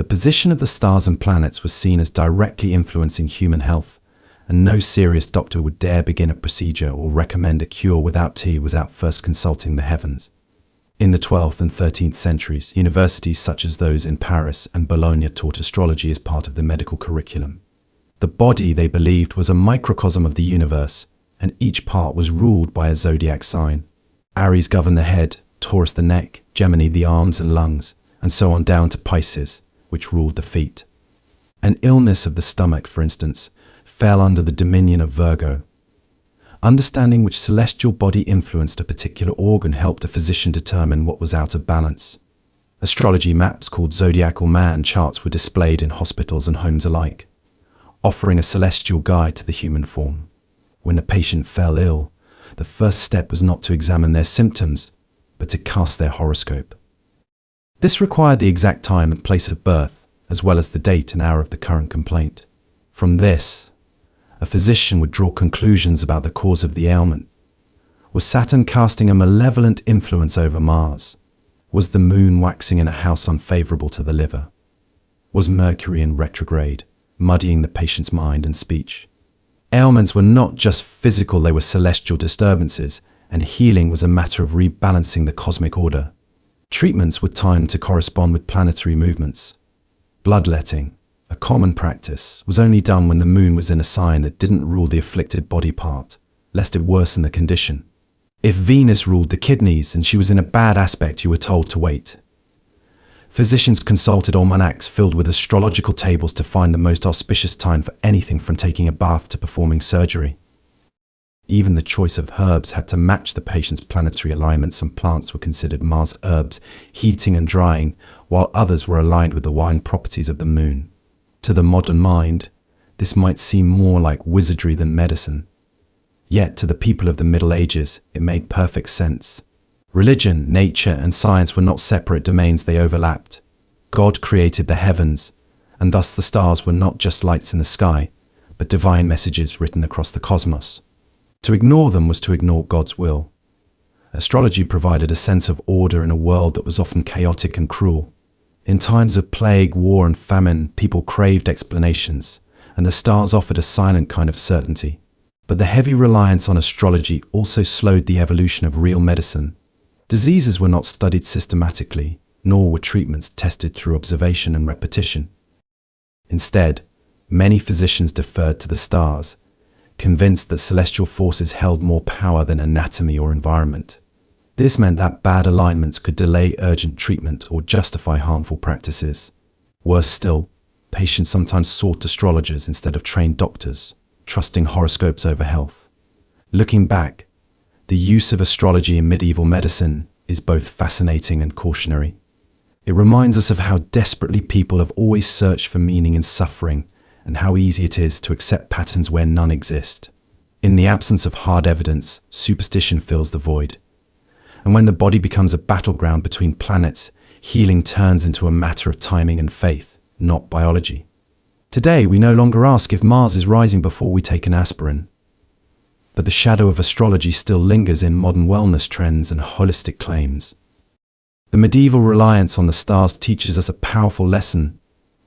The position of the stars and planets was seen as directly influencing human health, and no serious doctor would dare begin a procedure or recommend a cure without first consulting the heavens. In the 12th and 13th centuries, universities such as those in Paris and Bologna taught astrology as part of the medical curriculum. The body, they believed, was a microcosm of the universe, and each part was ruled by a zodiac sign. Aries governed the head, Taurus the neck, Gemini the arms and lungs, and so on down to Pisces, which ruled the feet. An illness of the stomach, for instance, fell under the dominion of Virgo. Understanding which celestial body influenced a particular organ helped a physician determine what was out of balance. Astrology maps called zodiacal man charts were displayed in hospitals and homes alike, offering a celestial guide to the human form. When a patient fell ill, the first step was not to examine their symptoms, but to cast their horoscope. This required the exact time and place of birth, as well as the date and hour of the current complaint. From this, a physician would draw conclusions about the cause of the ailment. Was Saturn casting a malevolent influence over Mars? Was the moon waxing in a house unfavorable to the liver? Was Mercury in retrograde, muddying the patient's mind and speech? Ailments were not just physical, they were celestial disturbances, and healing was a matter of rebalancing the cosmic order. Treatments were timed to correspond with planetary movements. Bloodletting, a common practice, was only done when the moon was in a sign that didn't rule the afflicted body part, lest it worsen the condition. If Venus ruled the kidneys and she was in a bad aspect, you were told to wait. Physicians consulted almanacs filled with astrological tables to find the most auspicious time for anything from taking a bath to performing surgery. Even the choice of herbs had to match the patient's planetary alignment. Some plants were considered Mars herbs, heating and drying, while others were aligned with the wine properties of the moon. To the modern mind, this might seem more like wizardry than medicine. Yet to the people of the Middle Ages, it made perfect sense. Religion, nature, and science were not separate domains, they overlapped. God created the heavens, and thus the stars were not just lights in the sky, but divine messages written across the cosmos. To ignore them was to ignore God's will. Astrology provided a sense of order in a world that was often chaotic and cruel. In times of plague, war, and famine, people craved explanations, and the stars offered a silent kind of certainty. But the heavy reliance on astrology also slowed the evolution of real medicine. Diseases were not studied systematically, nor were treatments tested through observation and repetition. Instead, many physicians deferred to the stars, convinced that celestial forces held more power than anatomy or environment. This meant that bad alignments could delay urgent treatment or justify harmful practices. Worse still, patients sometimes sought astrologers instead of trained doctors, trusting horoscopes over health. Looking back, the use of astrology in medieval medicine is both fascinating and cautionary. It reminds us of how desperately people have always searched for meaning in suffering, and how easy it is to accept patterns where none exist. In the absence of hard evidence, superstition fills the void. And when the body becomes a battleground between planets, healing turns into a matter of timing and faith. not biology. Today, we no longer ask if Mars is rising before we take an aspirin. But the shadow of astrology still lingers in modern wellness trends and holistic claims. The medieval reliance on the stars teaches us a powerful lesson.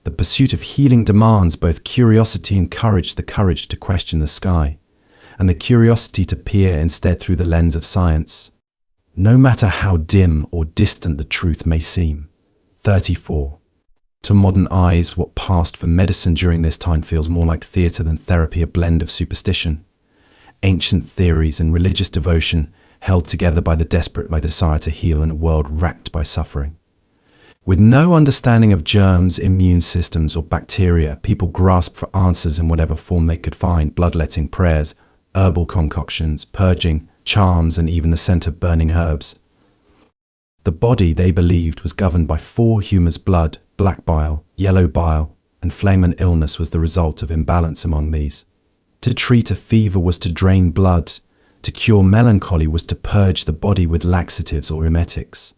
The pursuit of healing demands both curiosity and courage, the courage to question the sky, and the curiosity to peer instead through the lens of science, no matter how dim or distant the truth may seem. 34. To modern eyes, what passed for medicine during this time feels more like theatre than therapy, a blend of superstition, ancient theories, and religious devotion held together by the desperate desire to heal in a world racked by suffering. With no understanding of germs, immune systems, or bacteria, people grasped for answers in whatever form they could find: bloodletting, prayers, herbal concoctions, purging, charms, and even the scent of burning herbs. The body, they believed, was governed by four humours: blood, black bile, yellow bile, and phlegm, and illness was the result of imbalance among these. To treat a fever was to drain blood. To cure melancholy was to purge the body with laxatives or emetics.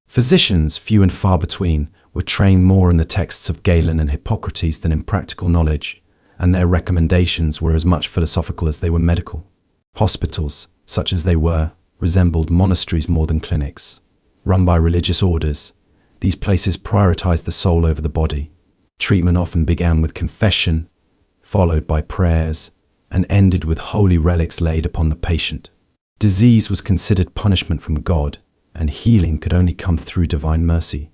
Physicians, few and far between, were trained more in the texts of Galen and Hippocrates than in practical knowledge, and their recommendations were as much philosophical as they were medical. Hospitals, such as they were, resembled monasteries more than clinics. Run by religious orders, these places prioritized the soul over the body. Treatment often began with confession, followed by prayers, and ended with holy relics laid upon the patient. Disease was considered punishment from God, and healing could only come through divine mercy.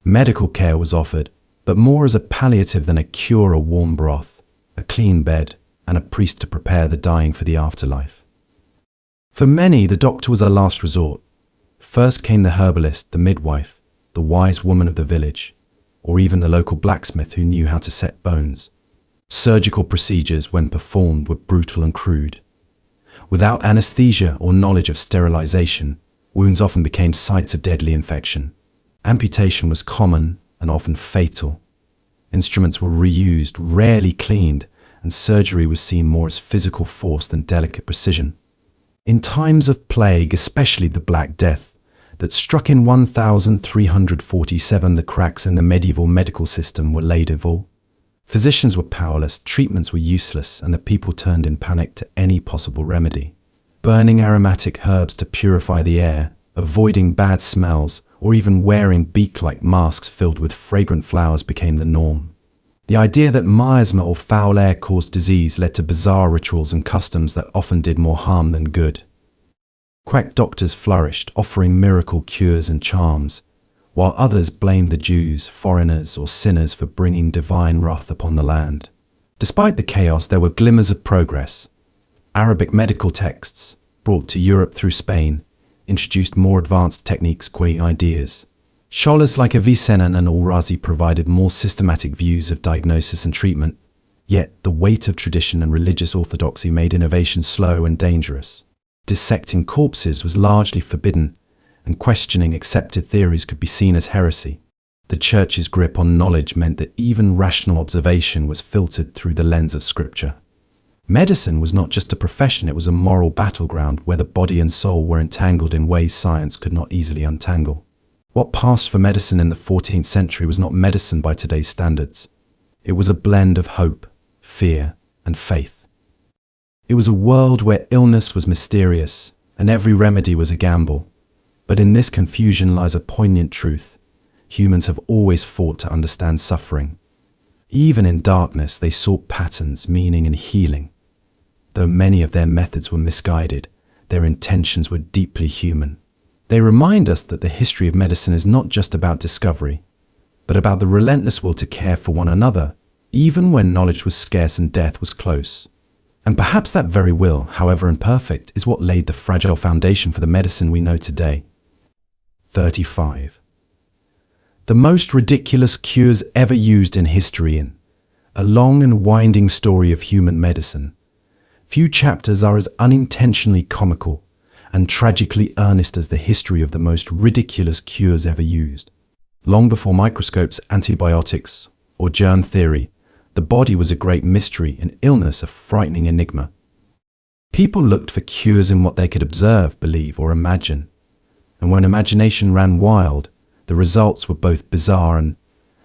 Medical care was offered, but more as a palliative than a cure: a warm broth, a clean bed, and a priest to prepare the dying for the afterlife. For many, the doctor was a last resort. First came the herbalist, the midwife, the wise woman of the village, or even the local blacksmith who knew how to set bones. Surgical procedures, when performed, were brutal and crude. Without anesthesia or knowledge of sterilization, wounds often became sites of deadly infection. Amputation was common and often fatal. Instruments were reused, rarely cleaned, and surgery was seen more as physical force than delicate precision. In times of plague, especially the Black Death, that struck in 1347, the cracks in the medieval medical system were laid full. Physicians were powerless, treatments were useless, and the people turned in panic to any possible remedy. Burning aromatic herbs to purify the air, avoiding bad smells, or even wearing beak-like masks filled with fragrant flowers became the norm. The idea that miasma or foul air caused disease led to bizarre rituals and customs that often did more harm than good. Quack doctors flourished, offering miracle cures and charms, while others blamed the Jews, foreigners, or sinners for bringing divine wrath upon the land. Despite the chaos, there were glimmers of progress. Arabic medical texts, brought to Europe through Spain, introduced more advanced techniques and ideas. Scholars like Avicenna and Al-Razi provided more systematic views of diagnosis and treatment, yet the weight of tradition and religious orthodoxy made innovation slow and dangerous. Dissecting corpses was largely forbidden, and questioning accepted theories could be seen as heresy. The Church's grip on knowledge meant that even rational observation was filtered through the lens of Scripture. Medicine was not just a profession, it was a moral battleground where the body and soul were entangled in ways science could not easily untangle. What passed for medicine in the 14th century was not medicine by today's standards. It was a blend of hope, fear, and faith. It was a world where illness was mysterious and every remedy was a gamble. But in this confusion lies a poignant truth. Humans have always fought to understand suffering. Even in darkness, they sought patterns, meaning, and healing. Though many of their methods were misguided, their intentions were deeply human. They remind us that the history of medicine is not just about discovery, but about the relentless will to care for one another, even when knowledge was scarce and death was close. And perhaps that very will, however imperfect, is what laid the fragile foundation for the medicine we know today. 35. The most ridiculous cures ever used in history. In a long and winding story of human medicine, few chapters are as unintentionally comical and tragically earnest as the history of the most ridiculous cures ever used. Long before microscopes, antibiotics, or germ theory, the body was a great mystery and illness a frightening enigma. People looked for cures in what they could observe, believe, or imagine. And when imagination ran wild, the results were both bizarre and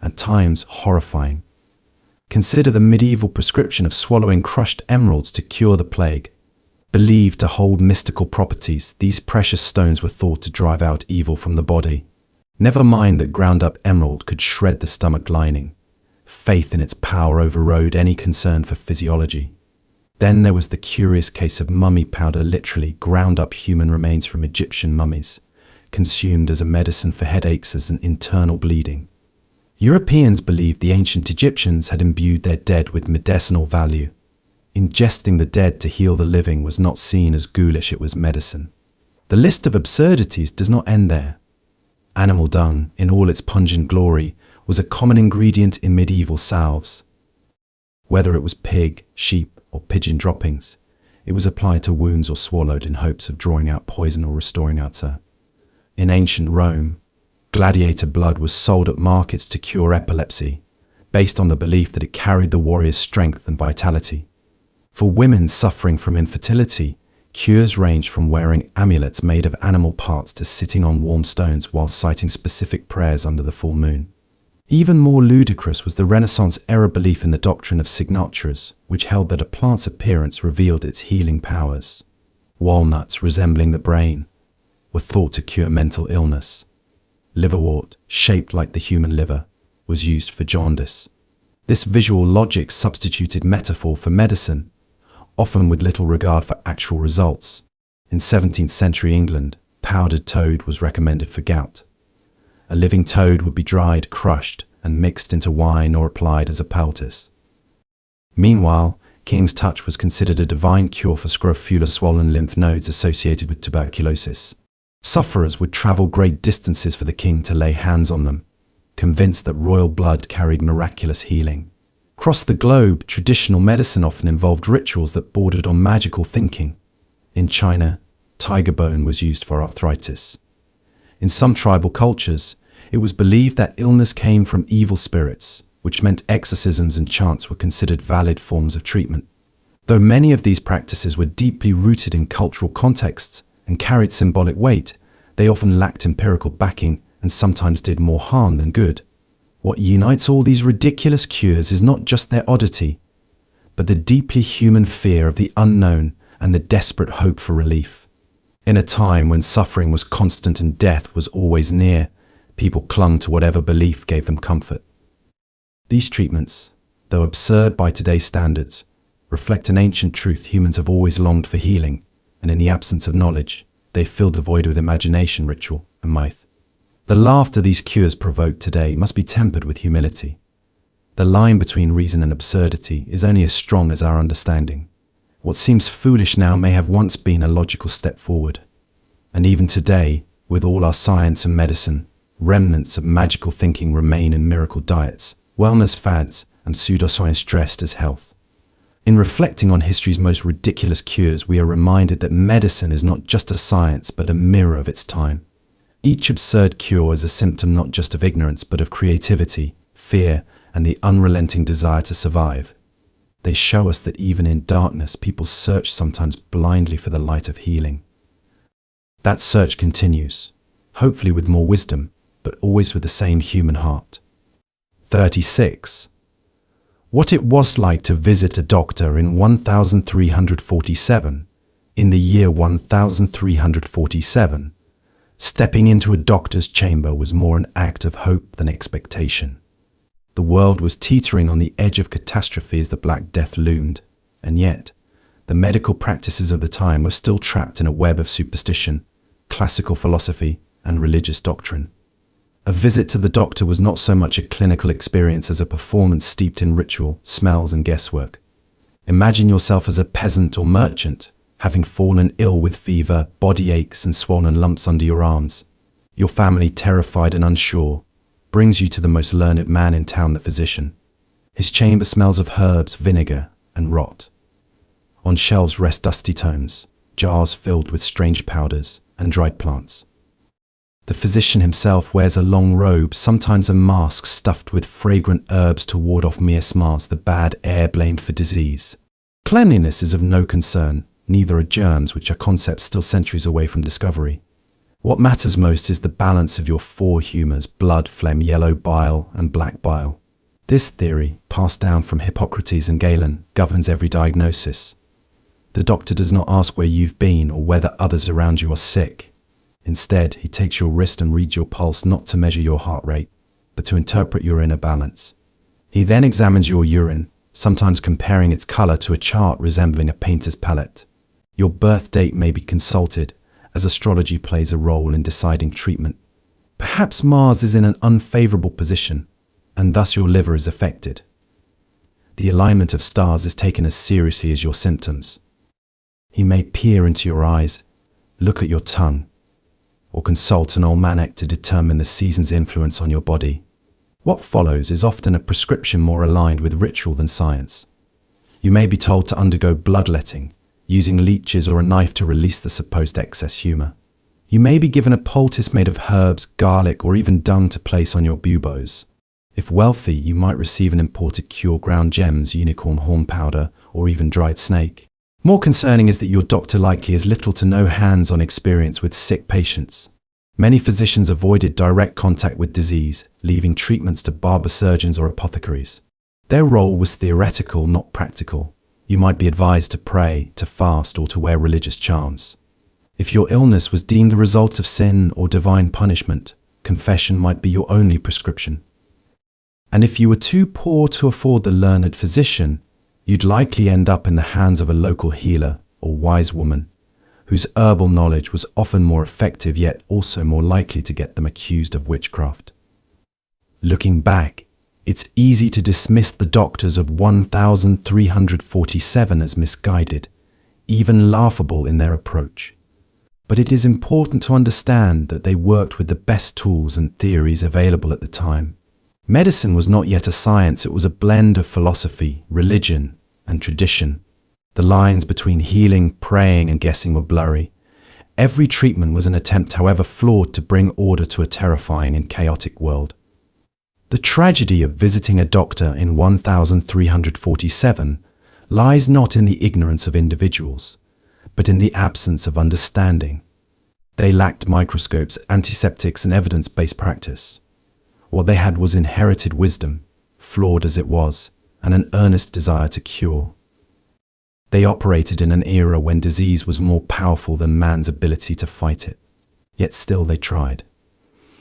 at times horrifying. Consider the medieval prescription of swallowing crushed emeralds to cure the plague. Believed to hold mystical properties, these precious stones were thought to drive out evil from the body. Never mind that ground-up emerald could shred the stomach lining. Faith in its power overrode any concern for physiology. Then there was the curious case of mummy powder, literally ground-up human remains from Egyptian mummies, consumed as a medicine for headaches as an internal bleeding. Europeans believed the ancient Egyptians had imbued their dead with medicinal value. Ingesting the dead to heal the living was not seen as ghoulish, it was medicine. The list of absurdities does not end there. Animal dung, in all its pungent glory, was a common ingredient in medieval salves. Whether it was pig, sheep, or pigeon droppings, it was applied to wounds or swallowed in hopes of drawing out poison or restoring ulcer. In ancient Rome, gladiator blood was sold at markets to cure epilepsy, based on the belief that it carried the warrior's strength and vitality. For women suffering from infertility, cures ranged from wearing amulets made of animal parts to sitting on warm stones while citing specific prayers under the full moon. Even more ludicrous was the Renaissance-era belief in the doctrine of signatures, which held that a plant's appearance revealed its healing powers. Walnuts, resembling the brain, were thought to cure mental illness. Liverwort, shaped like the human liver, was used for jaundice. This visual logic substituted metaphor for medicine, often with little regard for actual results. In 17th century England, powdered toad was recommended for gout. A living toad would be dried, crushed, and mixed into wine or applied as a poultice. Meanwhile, King's touch was considered a divine cure for scrofula, swollen lymph nodes associated with tuberculosis. Sufferers would travel great distances for the king to lay hands on them, convinced that royal blood carried miraculous healing. Across the globe, traditional medicine often involved rituals that bordered on magical thinking. In China, tiger bone was used for arthritis. In some tribal cultures, it was believed that illness came from evil spirits, which meant exorcisms and chants were considered valid forms of treatment. Though many of these practices were deeply rooted in cultural contexts and carried symbolic weight, they often lacked empirical backing and sometimes did more harm than good. What unites all these ridiculous cures is not just their oddity, but the deeply human fear of the unknown and the desperate hope for relief. In a time when suffering was constant and death was always near, people clung to whatever belief gave them comfort. These treatments, though absurd by today's standards, reflect an ancient truth: humans have always longed for healing, and in the absence of knowledge, they filled the void with imagination, ritual, and myth. The laughter these cures provoke today must be tempered with humility. The line between reason and absurdity is only as strong as our understanding. What seems foolish now may have once been a logical step forward. And even today, with all our science and medicine, remnants of magical thinking remain in miracle diets, wellness fads, and pseudoscience dressed as health. In reflecting on history's most ridiculous cures, we are reminded that medicine is not just a science but a mirror of its time. Each absurd cure is a symptom not just of ignorance but of creativity, fear, and the unrelenting desire to survive. They show us that even in darkness, people search sometimes blindly for the light of healing. That search continues, hopefully with more wisdom, but always with the same human heart. 36. What it was like to visit a doctor in 1347. In the year 1347, stepping into a doctor's chamber was more an act of hope than expectation. The world was teetering on the edge of catastrophe as the Black Death loomed, and yet, the medical practices of the time were still trapped in a web of superstition, classical philosophy, and religious doctrine. A visit to the doctor was not so much a clinical experience as a performance steeped in ritual, smells, and guesswork. Imagine yourself as a peasant or merchant, having fallen ill with fever, body aches, and swollen lumps under your arms. Your family, terrified and unsure, brings you to the most learned man in town, the physician. His chamber smells of herbs, vinegar, and rot. On shelves rest dusty tomes, jars filled with strange powders, and dried plants. The physician himself wears a long robe, sometimes a mask stuffed with fragrant herbs to ward off miasmas, the bad air blamed for disease. Cleanliness is of no concern, neither are germs, which are concepts still centuries away from discovery. What matters most is the balance of your four humours: blood, phlegm, yellow bile, and black bile. This theory, passed down from Hippocrates and Galen, governs every diagnosis. The doctor does not ask where you've been or whether others around you are sick. Instead, he takes your wrist and reads your pulse not to measure your heart rate, but to interpret your inner balance. He then examines your urine, sometimes comparing its colour to a chart resembling a painter's palette. Your birth date may be consulted, as astrology plays a role in deciding treatment. Perhaps Mars is in an unfavourable position, and thus your liver is affected. The alignment of stars is taken as seriously as your symptoms. He may peer into your eyes, look at your tongue, or consult an almanac to determine the season's influence on your body. What follows is often a prescription more aligned with ritual than science. You may be told to undergo bloodletting, using leeches or a knife to release the supposed excess humour. You may be given a poultice made of herbs, garlic, or even dung to place on your buboes. If wealthy, you might receive an imported cure: ground gems, unicorn horn powder, or even dried snake. More concerning is that your doctor likely has little to no hands-on experience with sick patients. Many physicians avoided direct contact with disease, leaving treatments to barber surgeons or apothecaries. Their role was theoretical, not practical. You might be advised to pray, to fast, or to wear religious charms. If your illness was deemed the result of sin or divine punishment, confession might be your only prescription. And if you were too poor to afford the learned physician, you'd likely end up in the hands of a local healer or wise woman, whose herbal knowledge was often more effective yet also more likely to get them accused of witchcraft. Looking back, it's easy to dismiss the doctors of 1347 as misguided, even laughable in their approach. But it is important to understand that they worked with the best tools and theories available at the time. Medicine was not yet a science, it was a blend of philosophy, religion, and tradition. The lines between healing, praying, and guessing were blurry. Every treatment was an attempt, however flawed, to bring order to a terrifying and chaotic world. The tragedy of visiting a doctor in 1347 lies not in the ignorance of individuals, but in the absence of understanding. They lacked microscopes, antiseptics, and evidence-based practice. What they had was inherited wisdom, flawed as it was, and an earnest desire to cure. They operated in an era when disease was more powerful than man's ability to fight it. Yet still they tried.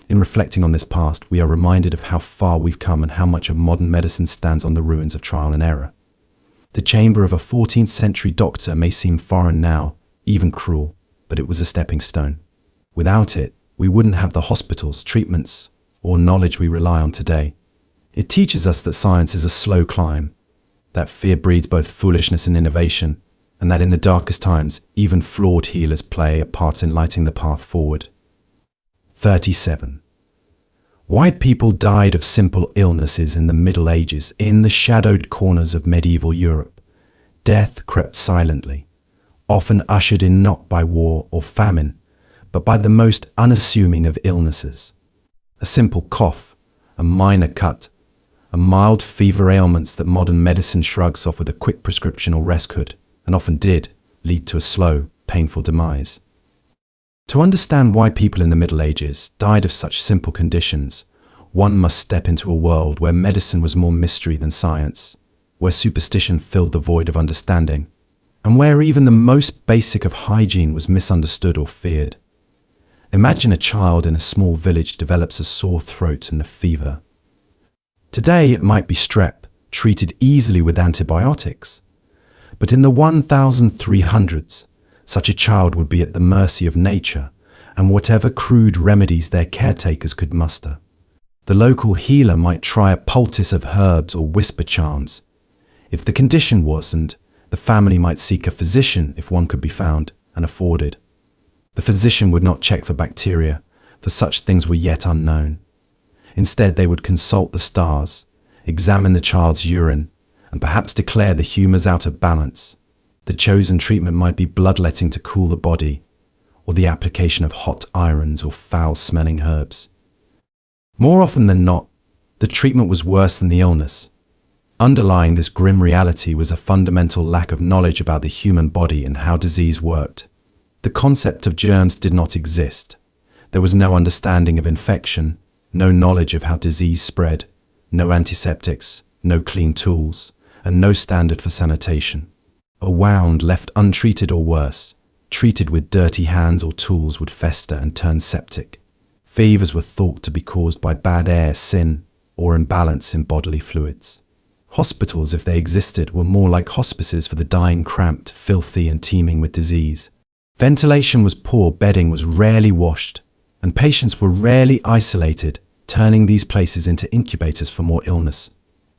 In reflecting on this past, we are reminded of how far we've come and how much of modern medicine stands on the ruins of trial and error. The chamber of a 14th century doctor may seem foreign now, even cruel, but it was a stepping stone. Without it, we wouldn't have the hospitals, treatments, or knowledge we rely on today. It teaches us that science is a slow climb, that fear breeds both foolishness and innovation, and that in the darkest times, even flawed healers play a part in lighting the path forward. 37. White people died of simple illnesses in the Middle Ages. In the shadowed corners of medieval Europe, death crept silently, often ushered in not by war or famine, but by the most unassuming of illnesses. A simple cough, a minor cut, a mild fever, ailments that modern medicine shrugs off with a quick prescription or rest could, and often did, lead to a slow, painful demise. To understand why people in the Middle Ages died of such simple conditions, one must step into a world where medicine was more mystery than science, where superstition filled the void of understanding, and where even the most basic of hygiene was misunderstood or feared. Imagine a child in a small village develops a sore throat and a fever. Today it might be strep, treated easily with antibiotics. But in the 1300s, such a child would be at the mercy of nature and whatever crude remedies their caretakers could muster. The local healer might try a poultice of herbs or whisper charms. If the condition worsened, the family might seek a physician if one could be found and afforded. The physician would not check for bacteria, for such things were yet unknown. Instead, they would consult the stars, examine the child's urine, and perhaps declare the humours out of balance. The chosen treatment might be bloodletting to cool the body, or the application of hot irons or foul-smelling herbs. More often than not, the treatment was worse than the illness. Underlying this grim reality was a fundamental lack of knowledge about the human body and how disease worked. The concept of germs did not exist. There was no understanding of infection, no knowledge of how disease spread, no antiseptics, no clean tools, and no standard for sanitation. A wound left untreated or worse, treated with dirty hands or tools would fester and turn septic. Fevers were thought to be caused by bad air, sin, or imbalance in bodily fluids. Hospitals, if they existed, were more like hospices for the dying, cramped, filthy, and teeming with disease. Ventilation was poor, bedding was rarely washed, and patients were rarely isolated, turning these places into incubators for more illness.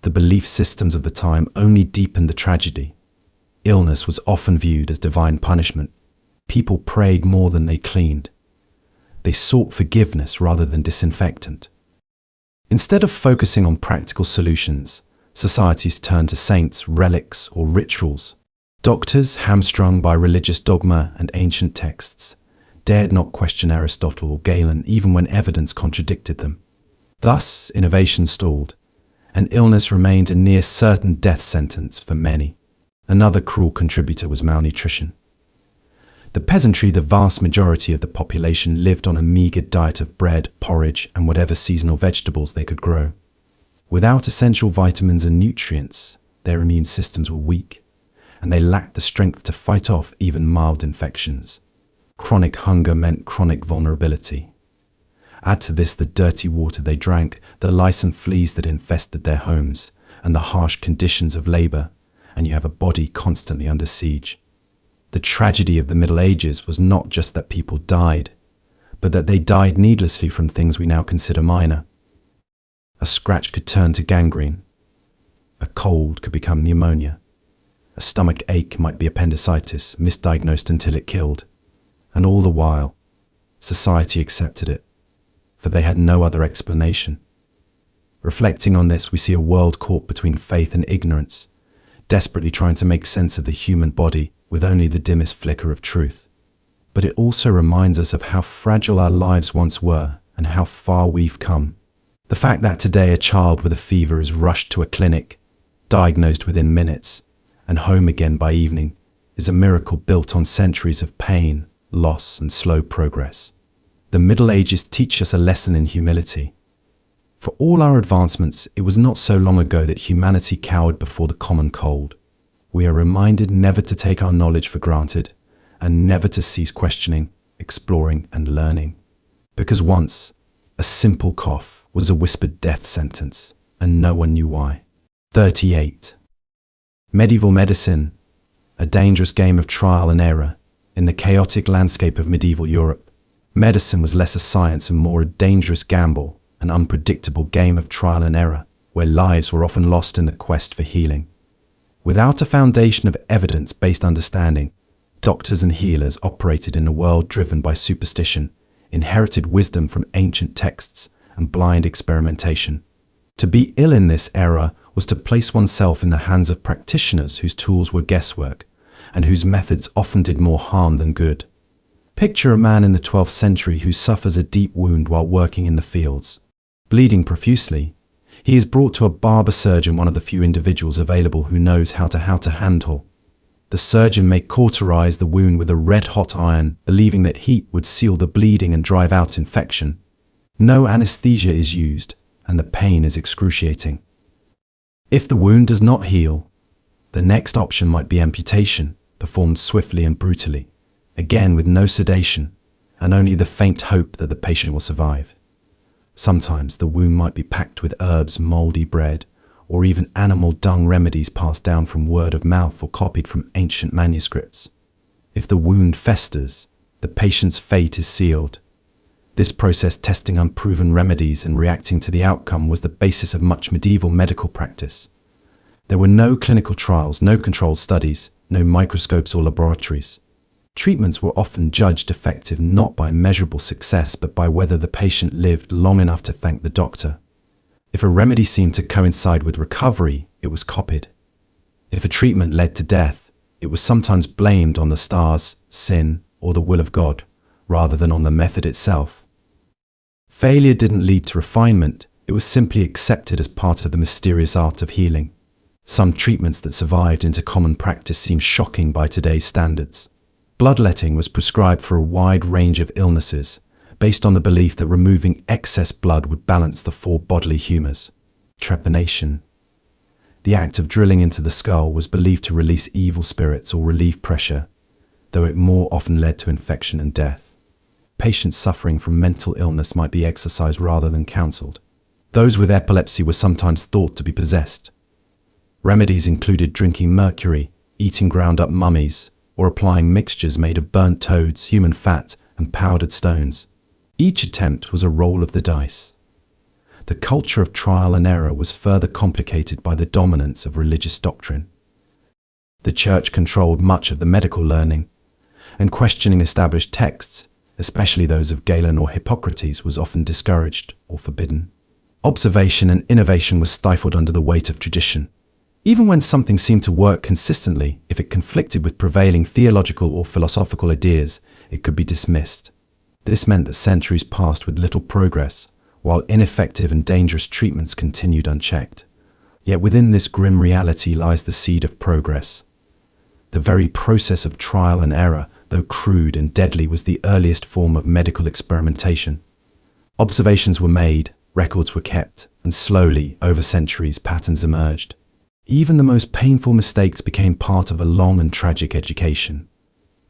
The belief systems of the time only deepened the tragedy. Illness was often viewed as divine punishment. People prayed more than they cleaned. They sought forgiveness rather than disinfectant. Instead of focusing on practical solutions, societies turned to saints, relics, or rituals. Doctors, hamstrung by religious dogma and ancient texts, dared not question Aristotle or Galen even when evidence contradicted them. Thus, innovation stalled, and illness remained a near certain death sentence for many. Another cruel contributor was malnutrition. The peasantry, the vast majority of the population, lived on a meagre diet of bread, porridge, and whatever seasonal vegetables they could grow. Without essential vitamins and nutrients, their immune systems were weak, and they lacked the strength to fight off even mild infections. Chronic hunger meant chronic vulnerability. Add to this the dirty water they drank, the lice and fleas that infested their homes, and the harsh conditions of labor, and you have a body constantly under siege. The tragedy of the Middle Ages was not just that people died, but that they died needlessly from things we now consider minor. A scratch could turn to gangrene. A cold could become pneumonia. A stomach ache might be appendicitis, misdiagnosed until it killed. And all the while, society accepted it, for they had no other explanation. Reflecting on this, we see a world caught between faith and ignorance, desperately trying to make sense of the human body with only the dimmest flicker of truth. But it also reminds us of how fragile our lives once were and how far we've come. The fact that today a child with a fever is rushed to a clinic, diagnosed within minutes, and home again by evening is a miracle built on centuries of pain, loss, and slow progress. The Middle Ages teach us a lesson in humility. For all our advancements, it was not so long ago that humanity cowered before the common cold. We are reminded never to take our knowledge for granted and never to cease questioning, exploring, and learning. Because once, a simple cough was a whispered death sentence, and no one knew why. 38. Medieval medicine, a dangerous game of trial and error. In the chaotic landscape of medieval Europe, medicine was less a science and more a dangerous gamble, an unpredictable game of trial and error, where lives were often lost in the quest for healing. Without a foundation of evidence-based understanding, doctors and healers operated in a world driven by superstition, inherited wisdom from ancient texts, and blind experimentation. To be ill in this era was to place oneself in the hands of practitioners whose tools were guesswork, and whose methods often did more harm than good. Picture a man in the 12th century who suffers a deep wound while working in the fields. Bleeding profusely, he is brought to a barber surgeon, one of the few individuals available who knows how to handle. The surgeon may cauterize the wound with a red-hot iron, believing that heat would seal the bleeding and drive out infection. No anesthesia is used, and the pain is excruciating. If the wound does not heal, the next option might be amputation, performed swiftly and brutally, again with no sedation, and only the faint hope that the patient will survive. Sometimes the wound might be packed with herbs, moldy bread, or even animal dung remedies passed down from word of mouth or copied from ancient manuscripts. If the wound festers, the patient's fate is sealed. This process, testing unproven remedies and reacting to the outcome, was the basis of much medieval medical practice. There were no clinical trials, no controlled studies, no microscopes or laboratories. Treatments were often judged effective not by measurable success but by whether the patient lived long enough to thank the doctor. If a remedy seemed to coincide with recovery, it was copied. If a treatment led to death, it was sometimes blamed on the stars, sin, or the will of God, rather than on the method itself. Failure didn't lead to refinement, it was simply accepted as part of the mysterious art of healing. Some treatments that survived into common practice seem shocking by today's standards. Bloodletting was prescribed for a wide range of illnesses, based on the belief that removing excess blood would balance the four bodily humors. Trepanation. The act of drilling into the skull was believed to release evil spirits or relieve pressure, though it more often led to infection and death. Patients suffering from mental illness might be exorcised rather than counseled. Those with epilepsy were sometimes thought to be possessed. Remedies included drinking mercury, eating ground-up mummies, or applying mixtures made of burnt toads, human fat, and powdered stones. Each attempt was a roll of the dice. The culture of trial and error was further complicated by the dominance of religious doctrine. The church controlled much of the medical learning, and questioning established texts, especially those of Galen or Hippocrates, was often discouraged or forbidden. Observation and innovation was stifled under the weight of tradition. Even when something seemed to work consistently, if it conflicted with prevailing theological or philosophical ideas, it could be dismissed. This meant that centuries passed with little progress, while ineffective and dangerous treatments continued unchecked. Yet within this grim reality lies the seed of progress. The very process of trial and error, though crude and deadly, was the earliest form of medical experimentation. Observations were made, records were kept, and slowly, over centuries, patterns emerged. Even the most painful mistakes became part of a long and tragic education.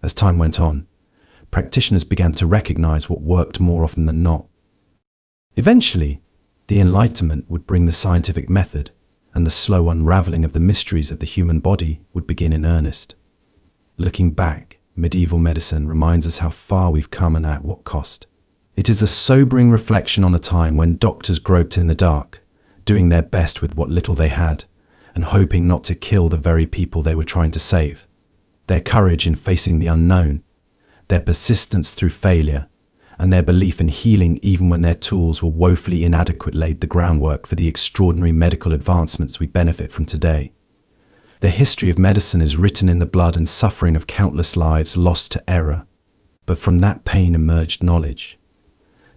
As time went on, practitioners began to recognize what worked more often than not. Eventually, the Enlightenment would bring the scientific method, and the slow unraveling of the mysteries of the human body would begin in earnest. Looking back, medieval medicine reminds us how far we've come and at what cost. It is a sobering reflection on a time when doctors groped in the dark, doing their best with what little they had, and hoping not to kill the very people they were trying to save. Their courage in facing the unknown, their persistence through failure, and their belief in healing even when their tools were woefully inadequate laid the groundwork for the extraordinary medical advancements we benefit from today. The history of medicine is written in the blood and suffering of countless lives lost to error. But from that pain emerged knowledge.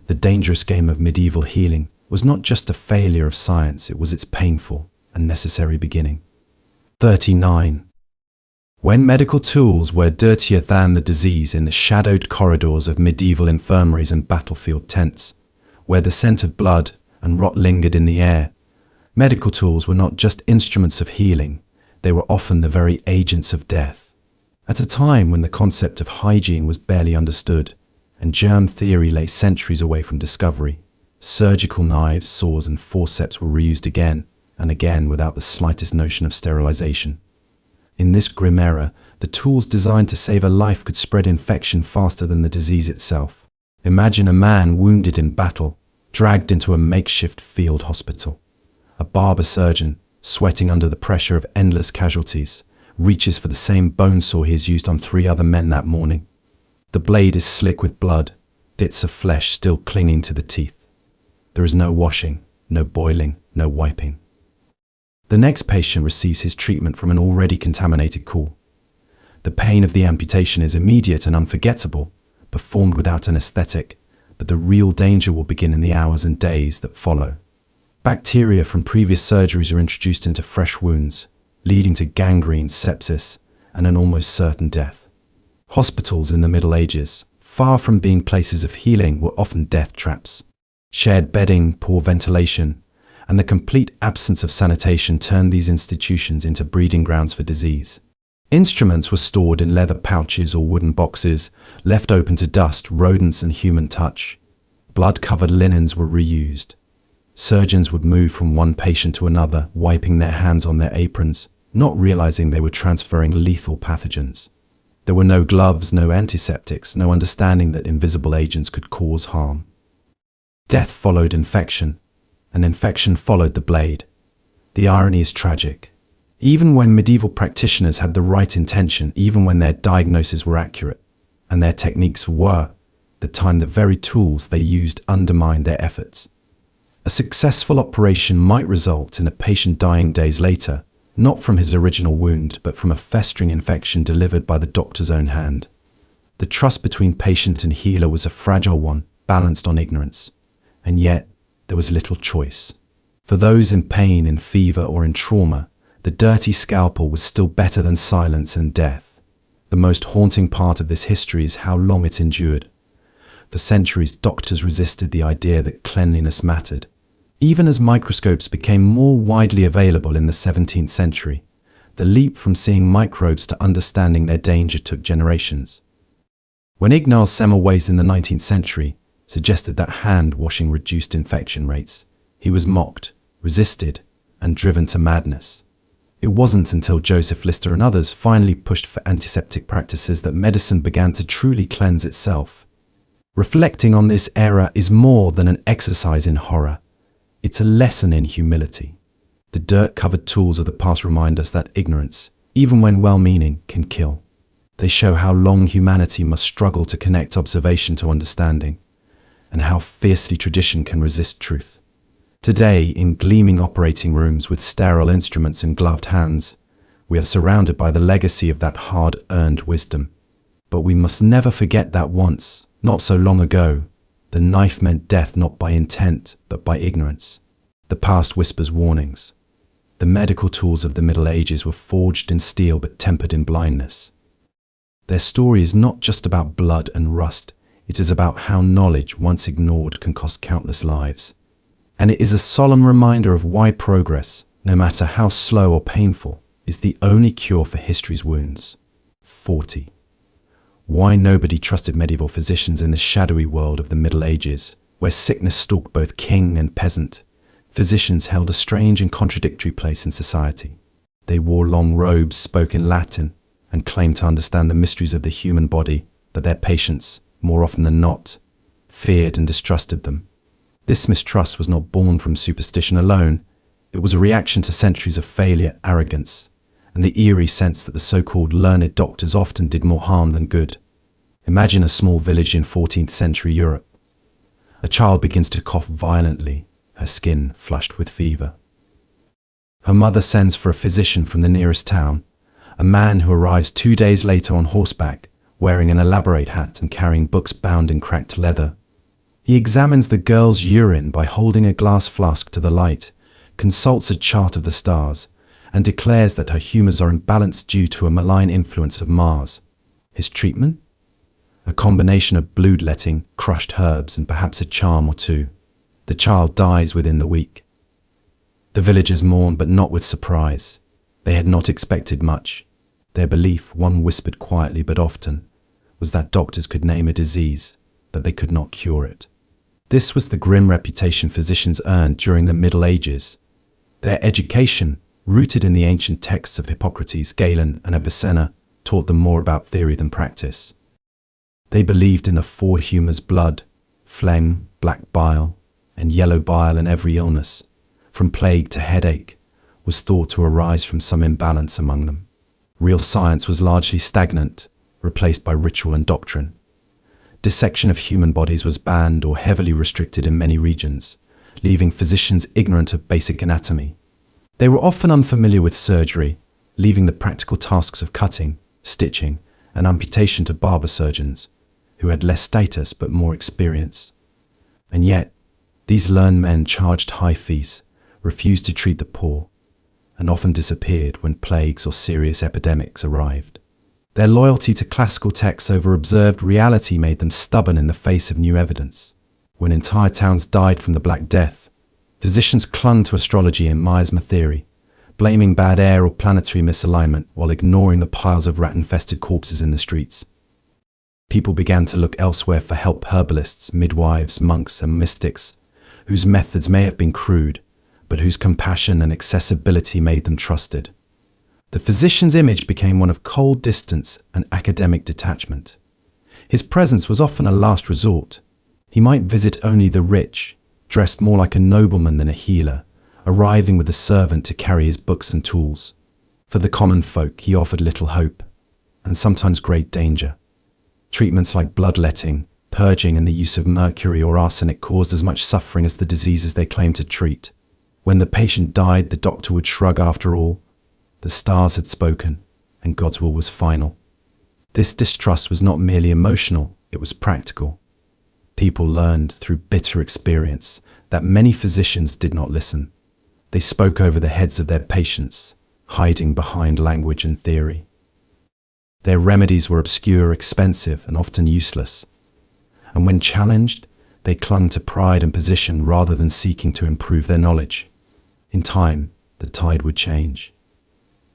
The dangerous game of medieval healing was not just a failure of science, it was its painful and necessary beginning. 39. When medical tools were dirtier than the disease in the shadowed corridors of medieval infirmaries and battlefield tents, where the scent of blood and rot lingered in the air, medical tools were not just instruments of healing, they were often the very agents of death. At a time when the concept of hygiene was barely understood, and germ theory lay centuries away from discovery, surgical knives, saws, and forceps were reused again and again without the slightest notion of sterilization. In this grim era, the tools designed to save a life could spread infection faster than the disease itself. Imagine a man wounded in battle, dragged into a makeshift field hospital. A barber surgeon, sweating under the pressure of endless casualties, reaches for the same bone saw he has used on 3 other men that morning. The blade is slick with blood, bits of flesh still clinging to the teeth. There is no washing, no boiling, no wiping. The next patient receives his treatment from an already contaminated core. The pain of the amputation is immediate and unforgettable, performed without anesthetic, but the real danger will begin in the hours and days that follow. Bacteria from previous surgeries are introduced into fresh wounds, leading to gangrene, sepsis, and an almost certain death. Hospitals in the Middle Ages, far from being places of healing, were often death traps. Shared bedding, poor ventilation, and the complete absence of sanitation turned these institutions into breeding grounds for disease. Instruments were stored in leather pouches or wooden boxes, left open to dust, rodents, and human touch. Blood-covered linens were reused. Surgeons would move from one patient to another, wiping their hands on their aprons, not realizing they were transferring lethal pathogens. There were no gloves, no antiseptics, no understanding that invisible agents could cause harm. Death followed infection, and infection followed the blade. The irony is tragic. Even when medieval practitioners had the right intention, even when their diagnoses were accurate, and their techniques were, the time the very tools they used undermined their efforts. A successful operation might result in a patient dying days later, not from his original wound, but from a festering infection delivered by the doctor's own hand. The trust between patient and healer was a fragile one, balanced on ignorance. And yet, there was little choice. For those in pain, in fever, or in trauma, the dirty scalpel was still better than silence and death. The most haunting part of this history is how long it endured. For centuries, doctors resisted the idea that cleanliness mattered. Even as microscopes became more widely available in the 17th century, the leap from seeing microbes to understanding their danger took generations. When Ignaz Semmelweis in the 19th century suggested that hand washing reduced infection rates, he was mocked, resisted, and driven to madness. It wasn't until Joseph Lister and others finally pushed for antiseptic practices that medicine began to truly cleanse itself. Reflecting on this era is more than an exercise in horror. It's a lesson in humility. The dirt-covered tools of the past remind us that ignorance, even when well-meaning, can kill. They show how long humanity must struggle to connect observation to understanding, and how fiercely tradition can resist truth. Today, in gleaming operating rooms with sterile instruments and gloved hands, we are surrounded by the legacy of that hard-earned wisdom. But we must never forget that once, not so long ago, the knife meant death not by intent, but by ignorance. The past whispers warnings. The medical tools of the Middle Ages were forged in steel but tempered in blindness. Their story is not just about blood and rust, it is about how knowledge once ignored can cost countless lives. And it is a solemn reminder of why progress, no matter how slow or painful, is the only cure for history's wounds. 40. Why nobody trusted medieval physicians in the shadowy world of the Middle Ages, where sickness stalked both king and peasant. Physicians held a strange and contradictory place in society. They wore long robes, spoke in Latin, and claimed to understand the mysteries of the human body, but their patients, more often than not, feared and distrusted them. This mistrust was not born from superstition alone. It was a reaction to centuries of failure, arrogance, and the eerie sense that the so-called learned doctors often did more harm than good. Imagine a small village in 14th century Europe. A child begins to cough violently, her skin flushed with fever. Her mother sends for a physician from the nearest town, a man who arrives 2 days later on horseback, wearing an elaborate hat and carrying books bound in cracked leather. He examines the girl's urine by holding a glass flask to the light, consults a chart of the stars, and declares that her humors are imbalanced due to a malign influence of Mars. His treatment? A combination of bloodletting, crushed herbs, and perhaps a charm or two. The child dies within the week. The villagers mourn, but not with surprise. They had not expected much. Their belief, one whispered quietly but often, was that doctors could name a disease, but they could not cure it. This was the grim reputation physicians earned during the Middle Ages. Their education, rooted in the ancient texts of Hippocrates, Galen, and Avicenna, taught them more about theory than practice. They believed in the four humors: blood, phlegm, black bile, and yellow bile, and every illness, from plague to headache, was thought to arise from some imbalance among them. Real science was largely stagnant, replaced by ritual and doctrine. Dissection of human bodies was banned or heavily restricted in many regions, leaving physicians ignorant of basic anatomy. They were often unfamiliar with surgery, leaving the practical tasks of cutting, stitching, and amputation to barber surgeons, who had less status but more experience. And yet, these learned men charged high fees, refused to treat the poor, and often disappeared when plagues or serious epidemics arrived. Their loyalty to classical texts over observed reality made them stubborn in the face of new evidence. When entire towns died from the Black Death, physicians clung to astrology and miasma theory, blaming bad air or planetary misalignment while ignoring the piles of rat-infested corpses in the streets. People began to look elsewhere for help: herbalists, midwives, monks, and mystics, whose methods may have been crude, but whose compassion and accessibility made them trusted. The physician's image became one of cold distance and academic detachment. His presence was often a last resort. He might visit only the rich, dressed more like a nobleman than a healer, arriving with a servant to carry his books and tools. For the common folk, he offered little hope, and sometimes great danger. Treatments like bloodletting, purging, and the use of mercury or arsenic caused as much suffering as the diseases they claimed to treat. When the patient died, the doctor would shrug: after all, the stars had spoken, and God's will was final. This distrust was not merely emotional, it was practical. People learned through bitter experience that many physicians did not listen. They spoke over the heads of their patients, hiding behind language and theory. Their remedies were obscure, expensive, and often useless. and when challenged, they clung to pride and position rather than seeking to improve their knowledge. In time, the tide would change.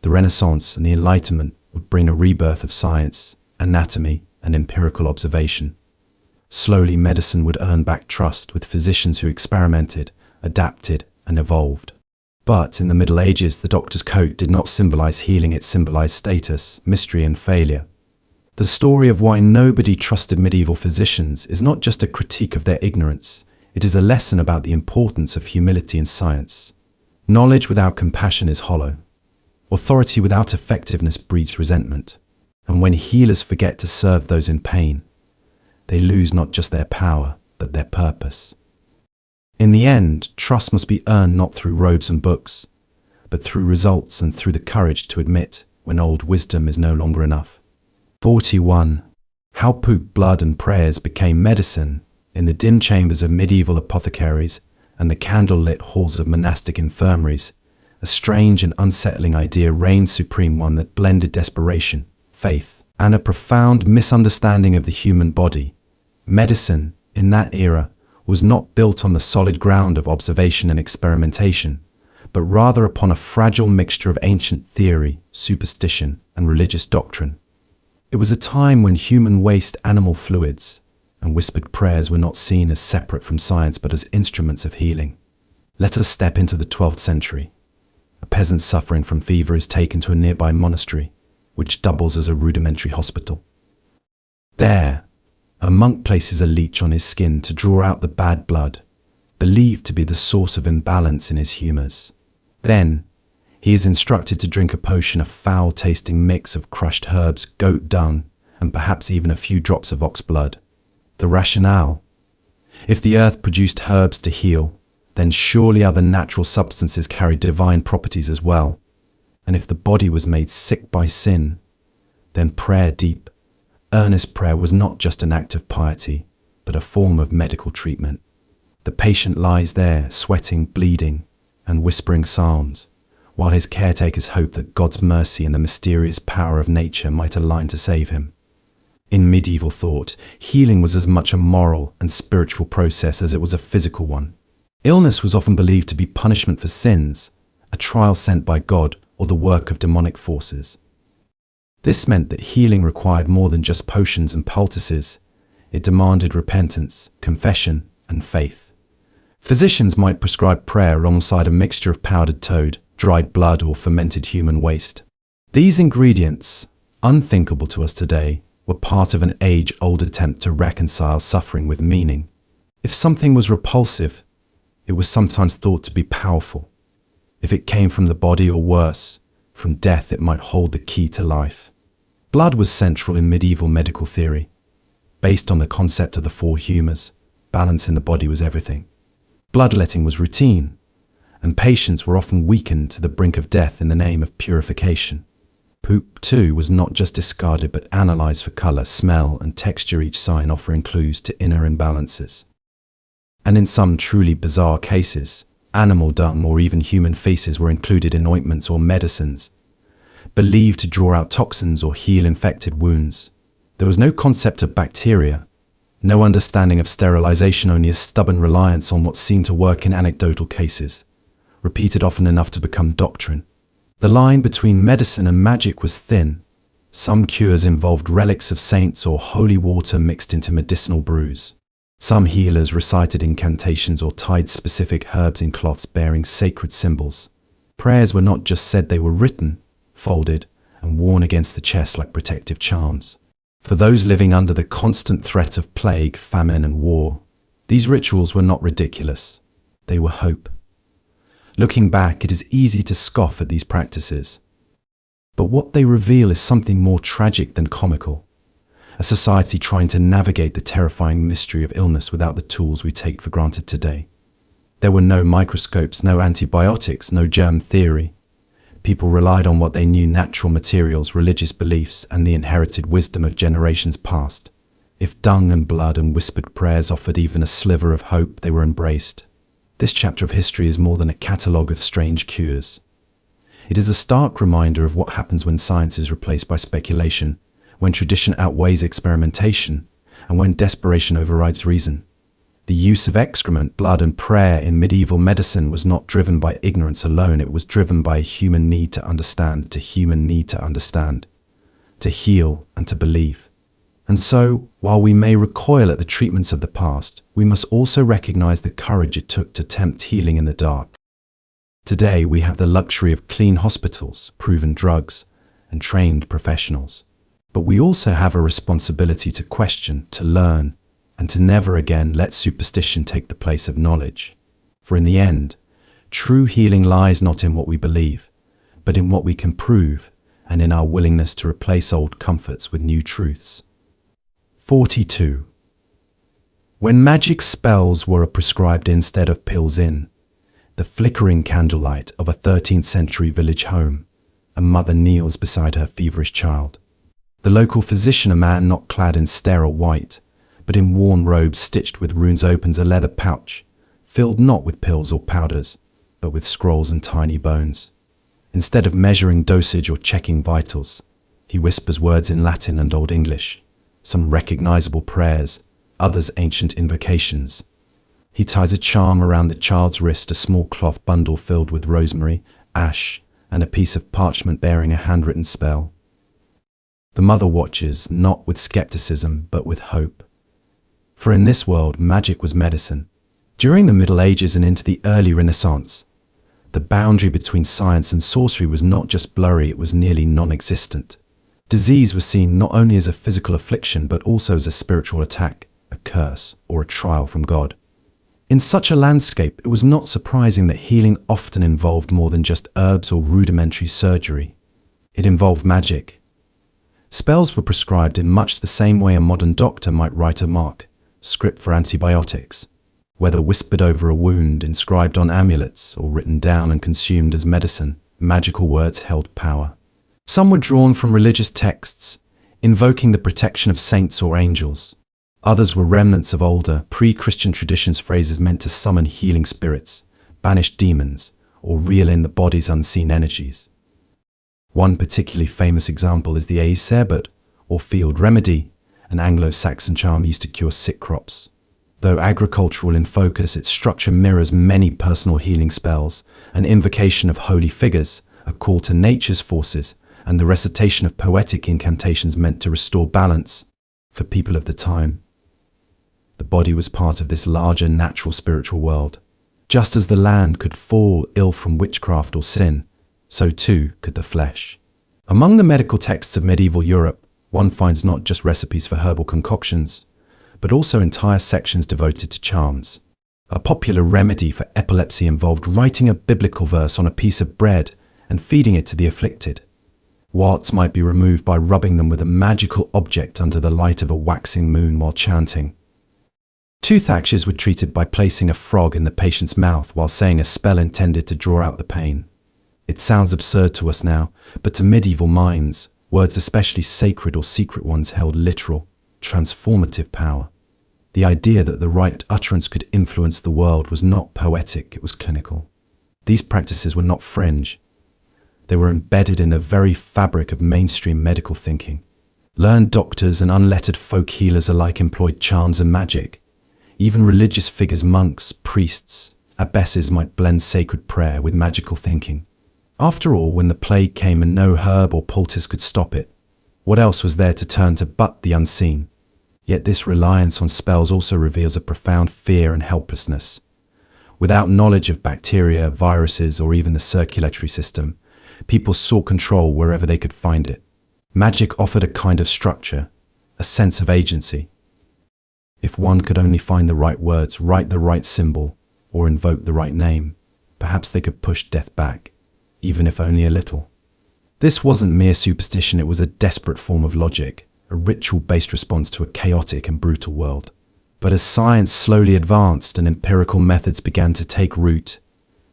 The Renaissance and the Enlightenment would bring a rebirth of science, anatomy, and empirical observation. Slowly, medicine would earn back trust with physicians who experimented, adapted, and evolved. But in the Middle Ages, the doctor's coat did not symbolize healing, it symbolized status, mystery, and failure. The story of why nobody trusted medieval physicians is not just a critique of their ignorance, it is a lesson about the importance of humility in science. Knowledge without compassion is hollow. Authority without effectiveness breeds resentment. And when healers forget to serve those in pain, they lose not just their power, but their purpose. In the end, trust must be earned not through robes and books, but through results and through the courage to admit when old wisdom is no longer enough. 41. How poop, blood, and prayers became medicine in the dim chambers of medieval apothecaries and the candle-lit halls of monastic infirmaries. A strange and unsettling idea reigned supreme, one that blended desperation, faith, and a profound misunderstanding of the human body. Medicine, in that era, was not built on the solid ground of observation and experimentation, but rather upon a fragile mixture of ancient theory, superstition, and religious doctrine. It was a time when human waste, animal fluids, and whispered prayers were not seen as separate from science but as instruments of healing. Let us step into the 12th century. A peasant suffering from fever is taken to a nearby monastery, which doubles as a rudimentary hospital. There, a monk places a leech on his skin to draw out the bad blood, believed to be the source of imbalance in his humors. Then, he is instructed to drink a potion, a foul-tasting mix of crushed herbs, goat dung, and perhaps even a few drops of ox blood. The rationale: if the earth produced herbs to heal, then surely other natural substances carried divine properties as well. And if the body was made sick by sin, then prayer, deep, earnest prayer, was not just an act of piety, but a form of medical treatment. The patient lies there, sweating, bleeding, and whispering psalms, while his caretakers hope that God's mercy and the mysterious power of nature might align to save him. In medieval thought, healing was as much a moral and spiritual process as it was a physical one. Illness was often believed to be punishment for sins, a trial sent by God, or the work of demonic forces. This meant that healing required more than just potions and poultices. It demanded repentance, confession, and faith. Physicians might prescribe prayer alongside a mixture of powdered toad, dried blood, or fermented human waste. These ingredients, unthinkable to us today, were part of an age-old attempt to reconcile suffering with meaning. If something was repulsive, it was sometimes thought to be powerful. If it came from the body, or worse, from death, it might hold the key to life. Blood was central in medieval medical theory. Based on the concept of the four humors, balance in the body was everything. Bloodletting was routine, and patients were often weakened to the brink of death in the name of purification. Poop, too, was not just discarded but analyzed for color, smell, and texture, each sign offering clues to inner imbalances. And in some truly bizarre cases, animal dung or even human feces were included in ointments or medicines, believed to draw out toxins or heal infected wounds. There was no concept of bacteria, no understanding of sterilization, only a stubborn reliance on what seemed to work in anecdotal cases, repeated often enough to become doctrine. The line between medicine and magic was thin. Some cures involved relics of saints or holy water mixed into medicinal brews. Some healers recited incantations or tied specific herbs in cloths bearing sacred symbols. Prayers were not just said, they were written, folded, and worn against the chest like protective charms. For those living under the constant threat of plague, famine, and war, these rituals were not ridiculous. They were hope. Looking back, it is easy to scoff at these practices. But what they reveal is something more tragic than comical. A society trying to navigate the terrifying mystery of illness without the tools we take for granted today. There were no microscopes, no antibiotics, no germ theory. People relied on what they knew: natural materials, religious beliefs, and the inherited wisdom of generations past. If dung and blood and whispered prayers offered even a sliver of hope, they were embraced. This chapter of history is more than a catalogue of strange cures. It is a stark reminder of what happens when science is replaced by speculation, when tradition outweighs experimentation, and when desperation overrides reason. The use of excrement, blood, and prayer in medieval medicine was not driven by ignorance alone, it was driven by a human need to understand, to heal and to believe. And so, while we may recoil at the treatments of the past, we must also recognize the courage it took to tempt healing in the dark. Today, we have the luxury of clean hospitals, proven drugs, and trained professionals. But we also have a responsibility to question, to learn, and to never again let superstition take the place of knowledge. For in the end, true healing lies not in what we believe, but in what we can prove, and in our willingness to replace old comforts with new truths. 42. When magic spells were prescribed instead of pills in the flickering candlelight of a 13th century village home, a mother kneels beside her feverish child. The local physician, a man not clad in sterile white, but in worn robes stitched with runes, opens a leather pouch, filled not with pills or powders, but with scrolls and tiny bones. Instead of measuring dosage or checking vitals, he whispers words in Latin and Old English, some recognizable prayers, others ancient invocations. He ties a charm around the child's wrist, a small cloth bundle filled with rosemary, ash, and a piece of parchment bearing a handwritten spell. The mother watches, not with skepticism, but with hope. For in this world, magic was medicine. During the Middle Ages and into the early Renaissance, the boundary between science and sorcery was not just blurry, it was nearly non-existent. Disease was seen not only as a physical affliction, but also as a spiritual attack, a curse, or a trial from God. In such a landscape, it was not surprising that healing often involved more than just herbs or rudimentary surgery. It involved magic. Spells were prescribed in much the same way a modern doctor might write a script for antibiotics, whether whispered over a wound, inscribed on amulets, or written down and consumed as medicine. Magical words held power. Some were drawn from religious texts, invoking the protection of saints or angels. Others were remnants of older, pre-Christian traditions, phrases meant to summon healing spirits, banish demons, or reel in the body's unseen energies. One particularly famous example is the aesebert, or field remedy, an Anglo-Saxon charm used to cure sick crops. Though agricultural in focus, its structure mirrors many personal healing spells, an invocation of holy figures, a call to nature's forces, and the recitation of poetic incantations meant to restore balance. For people of the time, the body was part of this larger natural spiritual world. Just as the land could fall ill from witchcraft or sin, so too could the flesh. Among the medical texts of medieval Europe, one finds not just recipes for herbal concoctions, but also entire sections devoted to charms. A popular remedy for epilepsy involved writing a biblical verse on a piece of bread and feeding it to the afflicted. Warts might be removed by rubbing them with a magical object under the light of a waxing moon while chanting. Toothaches were treated by placing a frog in the patient's mouth while saying a spell intended to draw out the pain. It sounds absurd to us now, but to medieval minds, words, especially sacred or secret ones, held literal, transformative power. The idea that the right utterance could influence the world was not poetic, it was clinical. These practices were not fringe. They were embedded in the very fabric of mainstream medical thinking. Learned doctors and unlettered folk healers alike employed charms and magic. Even religious figures, monks, priests, abbesses might blend sacred prayer with magical thinking. After all, when the plague came and no herb or poultice could stop it, what else was there to turn to but the unseen? Yet this reliance on spells also reveals a profound fear and helplessness. Without knowledge of bacteria, viruses, or even the circulatory system, people sought control wherever they could find it. Magic offered a kind of structure, a sense of agency. If one could only find the right words, write the right symbol, or invoke the right name, perhaps they could push death back, even if only a little. This wasn't mere superstition, it was a desperate form of logic, a ritual-based response to a chaotic and brutal world. But as science slowly advanced and empirical methods began to take root,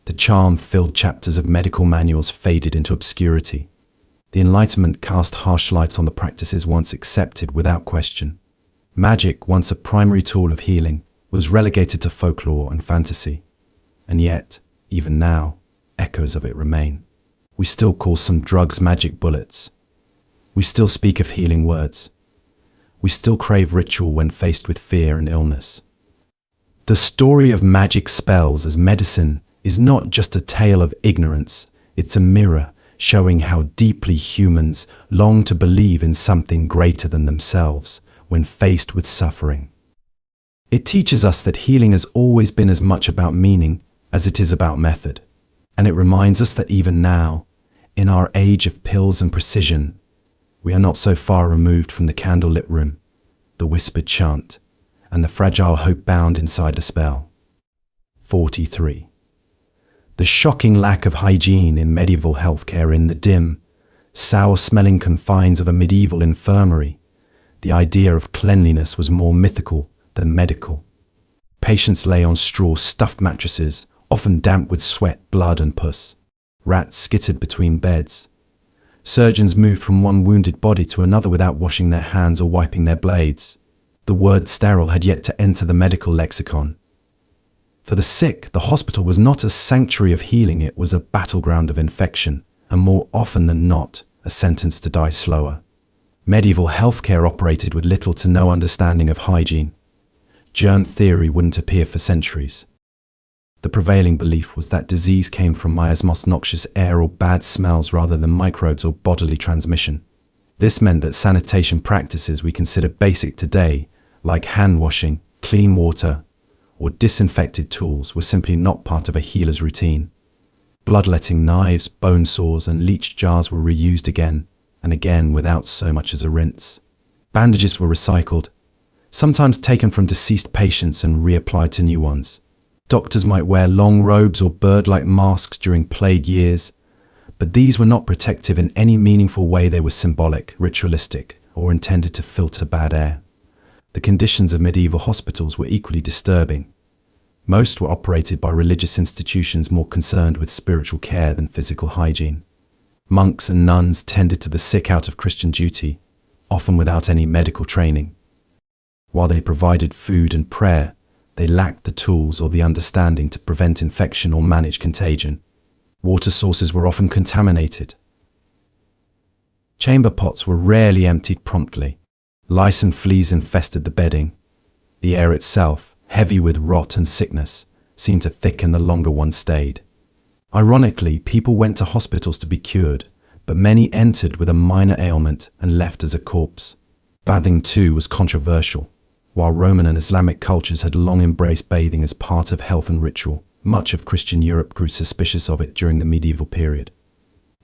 the charm-filled chapters of medical manuals faded into obscurity. The Enlightenment cast harsh light on the practices once accepted without question. Magic, once a primary tool of healing, was relegated to folklore and fantasy. And yet, even now, echoes of it remain. We still call some drugs magic bullets. We still speak of healing words. we still crave ritual when faced with fear and illness. The story of magic spells as medicine is not just a tale of ignorance, it's a mirror showing how deeply humans long to believe in something greater than themselves when faced with suffering. It teaches us that healing has always been as much about meaning as it is about method, and it reminds us that even now, in our age of pills and precision, we are not so far removed from the candlelit room, the whispered chant, and the fragile hope bound inside a spell. 43. The shocking lack of hygiene in medieval healthcare. In the dim, sour-smelling confines of a medieval infirmary, the idea of cleanliness was more mythical than medical. Patients lay on straw-stuffed mattresses, often damp with sweat, blood and pus. Rats skittered between beds. Surgeons moved from one wounded body to another without washing their hands or wiping their blades. The word sterile had yet to enter the medical lexicon. For the sick, the hospital was not a sanctuary of healing, it was a battleground of infection, and more often than not, a sentence to die slower. Medieval healthcare operated with little to no understanding of hygiene. Germ theory wouldn't appear for centuries. The prevailing belief was that disease came from miasmos, noxious air or bad smells rather than microbes or bodily transmission. This meant that sanitation practices we consider basic today, like hand washing, clean water, or disinfected tools, were simply not part of a healer's routine. Bloodletting knives, bone saws, and leech jars were reused again and again without so much as a rinse. Bandages were recycled, sometimes taken from deceased patients and reapplied to new ones. Doctors might wear long robes or bird-like masks during plague years, but these were not protective in any meaningful way. They were symbolic, ritualistic, or intended to filter bad air. The conditions of medieval hospitals were equally disturbing. Most were operated by religious institutions more concerned with spiritual care than physical hygiene. Monks and nuns tended to the sick out of Christian duty, often without any medical training. While they provided food and prayer, they lacked the tools or the understanding to prevent infection or manage contagion. Water sources were often contaminated. Chamber pots were rarely emptied promptly. Lice and fleas infested the bedding. The air itself, heavy with rot and sickness, seemed to thicken the longer one stayed. Ironically, people went to hospitals to be cured, but many entered with a minor ailment and left as a corpse. Bathing too was controversial. While Roman and Islamic cultures had long embraced bathing as part of health and ritual, much of Christian Europe grew suspicious of it during the medieval period.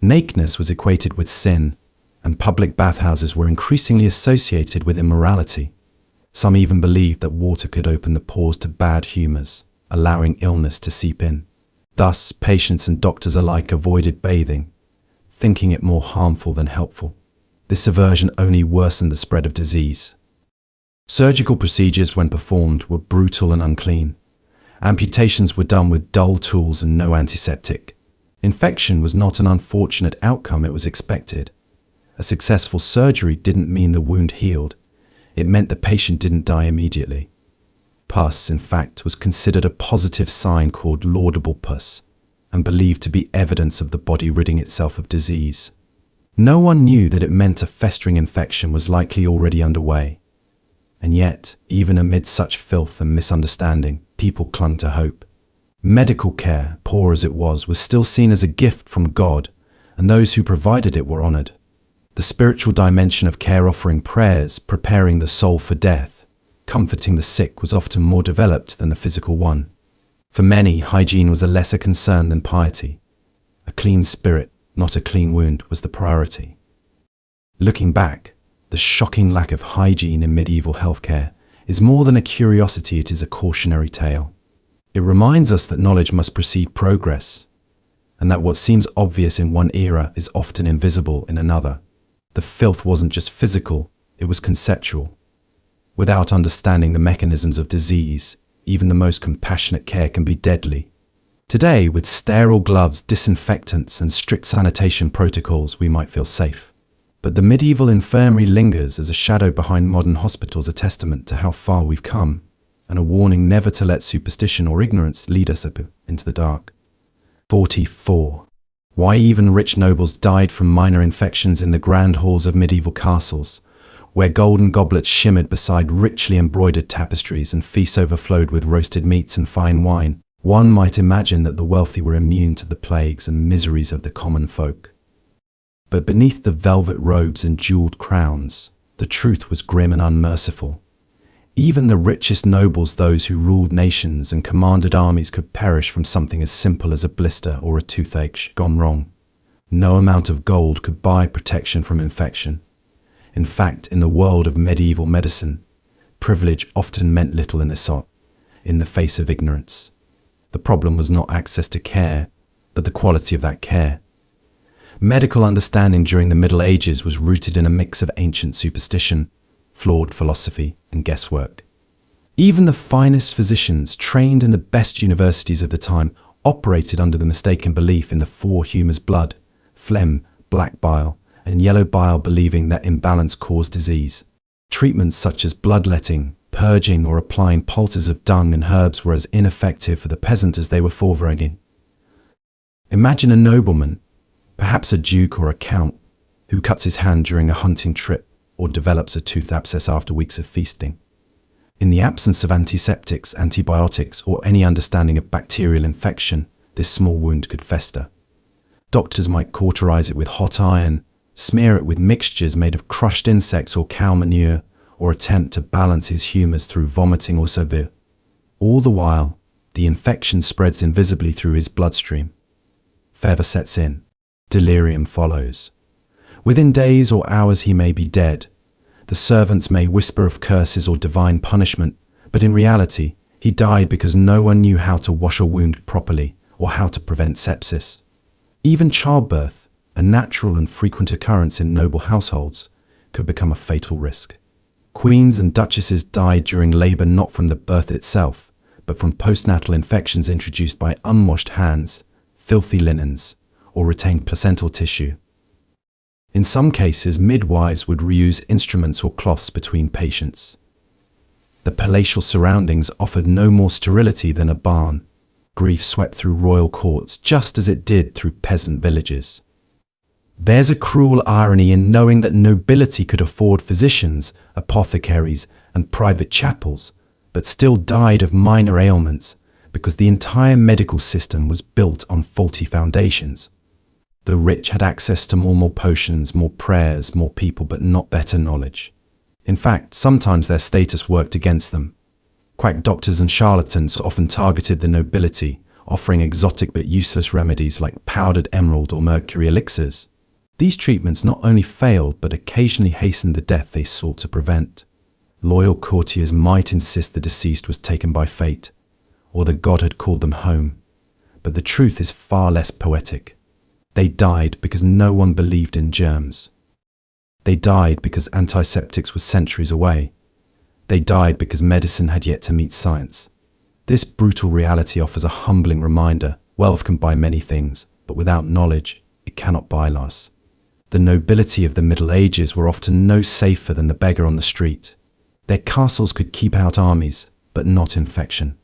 Nakedness was equated with sin, and public bathhouses were increasingly associated with immorality. Some even believed that water could open the pores to bad humors, allowing illness to seep in. Thus, patients and doctors alike avoided bathing, thinking it more harmful than helpful. This aversion only worsened the spread of disease. Surgical procedures, when performed, were brutal and unclean. Amputations were done with dull tools and no antiseptic. Infection was not an unfortunate outcome, it was expected. A successful surgery didn't mean the wound healed. It meant the patient didn't die immediately. Pus, in fact, was considered a positive sign called laudable pus, and believed to be evidence of the body ridding itself of disease. No one knew that it meant a festering infection was likely already underway. And yet, even amid such filth and misunderstanding, people clung to hope. Medical care, poor as it was still seen as a gift from God, and those who provided it were honored. The spiritual dimension of care, offering prayers, preparing the soul for death, comforting the sick, was often more developed than the physical one. For many, hygiene was a lesser concern than piety. A clean spirit, not a clean wound, was the priority. Looking back, the shocking lack of hygiene in medieval healthcare is more than a curiosity, it is a cautionary tale. It reminds us that knowledge must precede progress, and that what seems obvious in one era is often invisible in another. The filth wasn't just physical, it was conceptual. Without understanding the mechanisms of disease, even the most compassionate care can be deadly. Today, with sterile gloves, disinfectants, and strict sanitation protocols, we might feel safe. But the medieval infirmary lingers as a shadow behind modern hospitals, a testament to how far we've come, and a warning never to let superstition or ignorance lead us into the dark. 44. Why even rich nobles died from minor infections in the grand halls of medieval castles, where golden goblets shimmered beside richly embroidered tapestries and feasts overflowed with roasted meats and fine wine, one might imagine that the wealthy were immune to the plagues and miseries of the common folk. But beneath the velvet robes and jeweled crowns, the truth was grim and unmerciful. Even the richest nobles, those who ruled nations and commanded armies, could perish from something as simple as a blister or a toothache gone wrong. No amount of gold could buy protection from infection. In fact, in the world of medieval medicine, privilege often meant little in the face of ignorance. The problem was not access to care, but the quality of that care. Medical understanding during the Middle Ages was rooted in a mix of ancient superstition, flawed philosophy, and guesswork. Even the finest physicians, trained in the best universities of the time, operated under the mistaken belief in the four humours: blood, phlegm, black bile, and yellow bile, believing that imbalance caused disease. Treatments such as bloodletting, purging, or applying poultices of dung and herbs were as ineffective for the peasant as they were forthrighting. Imagine a nobleman, perhaps a duke or a count, who cuts his hand during a hunting trip or develops a tooth abscess after weeks of feasting. In the absence of antiseptics, antibiotics, or any understanding of bacterial infection, this small wound could fester. Doctors might cauterize it with hot iron, smear it with mixtures made of crushed insects or cow manure, or attempt to balance his humours through vomiting or severe. All the while, the infection spreads invisibly through his bloodstream. Fever sets in. Delirium follows. Within days or hours he may be dead. The servants may whisper of curses or divine punishment, but in reality, he died because no one knew how to wash a wound properly or how to prevent sepsis. Even childbirth, a natural and frequent occurrence in noble households, could become a fatal risk. Queens and duchesses died during labor not from the birth itself, but from postnatal infections introduced by unwashed hands, filthy linens, or retained placental tissue. In some cases, midwives would reuse instruments or cloths between patients. The palatial surroundings offered no more sterility than a barn. Grief swept through royal courts just as it did through peasant villages. There's a cruel irony in knowing that nobility could afford physicians, apothecaries, and private chapels, but still died of minor ailments because the entire medical system was built on faulty foundations. The rich had access to more potions, more prayers, more people, but not better knowledge. In fact, sometimes their status worked against them. Quack doctors and charlatans often targeted the nobility, offering exotic but useless remedies like powdered emerald or mercury elixirs. These treatments not only failed, but occasionally hastened the death they sought to prevent. Loyal courtiers might insist the deceased was taken by fate, or that God had called them home. But the truth is far less poetic. They died because no one believed in germs. They died because antiseptics were centuries away. They died because medicine had yet to meet science. This brutal reality offers a humbling reminder: wealth can buy many things, but without knowledge, it cannot buy loss. The nobility of the Middle Ages were often no safer than the beggar on the street. Their castles could keep out armies, but not infection.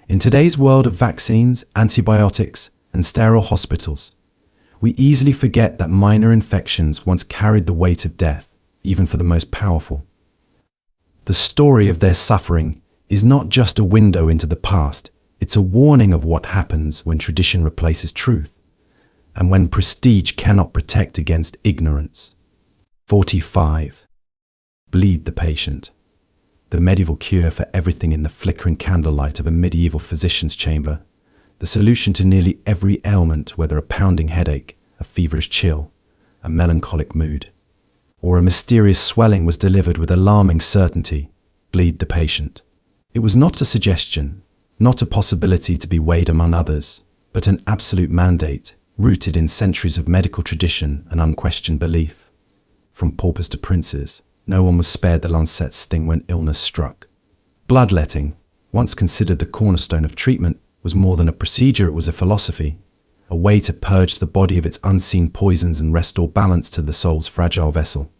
In today's world of vaccines, antibiotics, and sterile hospitals, we easily forget that minor infections once carried the weight of death, even for the most powerful. The story of their suffering is not just a window into the past, it's a warning of what happens when tradition replaces truth, and when prestige cannot protect against ignorance. 45. Bleed the patient. The medieval cure for everything in the flickering candlelight of a medieval physician's chamber. The solution to nearly every ailment, whether a pounding headache, a feverish chill, a melancholic mood, or a mysterious swelling, was delivered with alarming certainty: bleed the patient. It was not a suggestion, not a possibility to be weighed among others, but an absolute mandate, rooted in centuries of medical tradition and unquestioned belief. From paupers to princes, no one was spared the lancet's sting when illness struck. Bloodletting, once considered the cornerstone of treatment, was more than a procedure, it was a philosophy, a way to purge the body of its unseen poisons and restore balance to the soul's fragile vessel.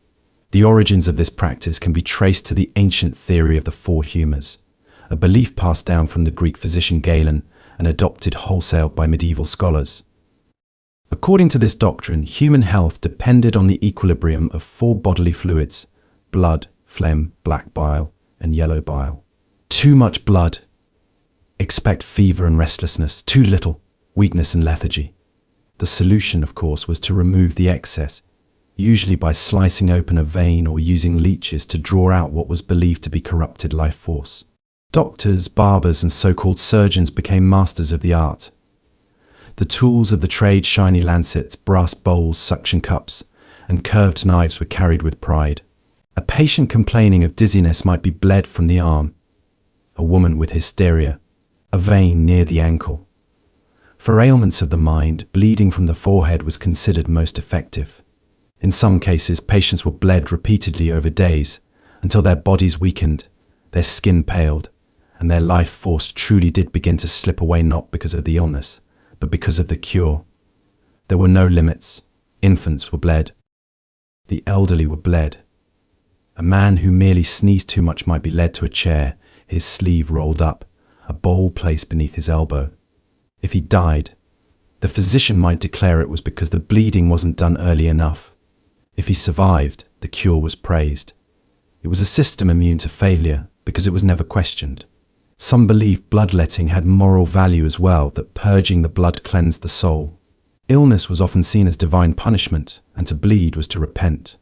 The origins of this practice can be traced to the ancient theory of the four humours, a belief passed down from the Greek physician Galen and adopted wholesale by medieval scholars. According to this doctrine, human health depended on the equilibrium of four bodily fluids: blood, phlegm, black bile, and yellow bile. Too much blood. Expect fever and restlessness. Too little, weakness and lethargy. The solution, of course, was to remove the excess, usually by slicing open a vein or using leeches to draw out what was believed to be corrupted life force. Doctors, barbers, and so-called surgeons became masters of the art. The tools of the trade, shiny lancets, brass bowls, suction cups, and curved knives were carried with pride. A patient complaining of dizziness might be bled from the arm. A woman with hysteria, a vein near the ankle. For ailments of the mind, bleeding from the forehead was considered most effective. In some cases, patients were bled repeatedly over days until their bodies weakened, their skin paled, and their life force truly did begin to slip away, not because of the illness, but because of the cure. There were no limits. Infants were bled. The elderly were bled. A man who merely sneezed too much might be led to a chair, his sleeve rolled up, a bowl placed beneath his elbow. If he died, the physician might declare it was because the bleeding wasn't done early enough. If he survived, the cure was praised. It was a system immune to failure because it was never questioned. Some believed bloodletting had moral value as well, that purging the blood cleansed the soul. Illness was often seen as divine punishment, and to bleed was to repent.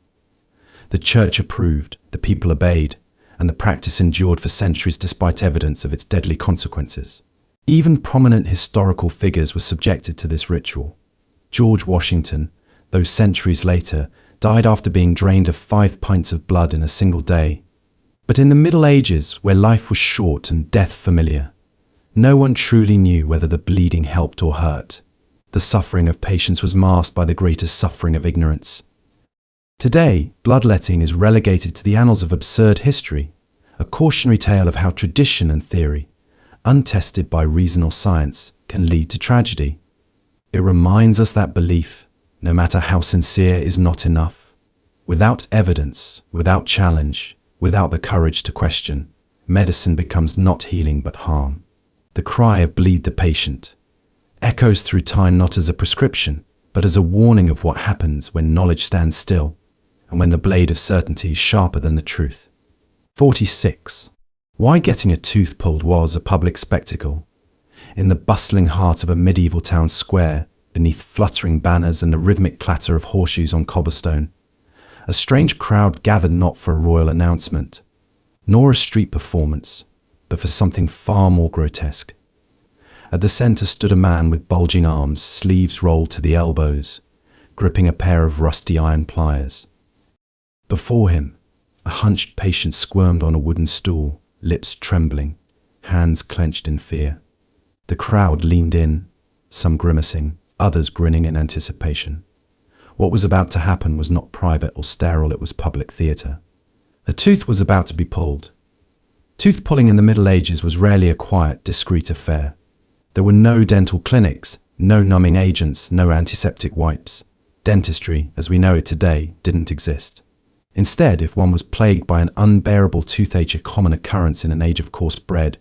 The church approved, the people obeyed, and the practice endured for centuries despite evidence of its deadly consequences. Even prominent historical figures were subjected to this ritual. George Washington, though centuries later, died after being drained of 5 pints of blood in a single day. But in the Middle Ages, where life was short and death familiar, no one truly knew whether the bleeding helped or hurt. The suffering of patients was masked by the greatest suffering of ignorance. Today, bloodletting is relegated to the annals of absurd history, a cautionary tale of how tradition and theory, untested by reason or science, can lead to tragedy. It reminds us that belief, no matter how sincere, is not enough. Without evidence, without challenge, without the courage to question, medicine becomes not healing but harm. The cry of "bleed the patient" echoes through time, not as a prescription, but as a warning of what happens when knowledge stands still, and when the blade of certainty is sharper than the truth. 46. Why getting a tooth pulled was a public spectacle. In the bustling heart of a medieval town square, beneath fluttering banners and the rhythmic clatter of horseshoes on cobblestone, a strange crowd gathered not for a royal announcement, nor a street performance, but for something far more grotesque. At the center stood a man with bulging arms, sleeves rolled to the elbows, gripping a pair of rusty iron pliers. Before him, a hunched patient squirmed on a wooden stool, lips trembling, hands clenched in fear. The crowd leaned in, some grimacing, others grinning in anticipation. What was about to happen was not private or sterile, it was public theatre. A tooth was about to be pulled. Tooth pulling in the Middle Ages was rarely a quiet, discreet affair. There were no dental clinics, no numbing agents, no antiseptic wipes. Dentistry, as we know it today, didn't exist. Instead, if one was plagued by an unbearable toothache, a common occurrence in an age of coarse bread,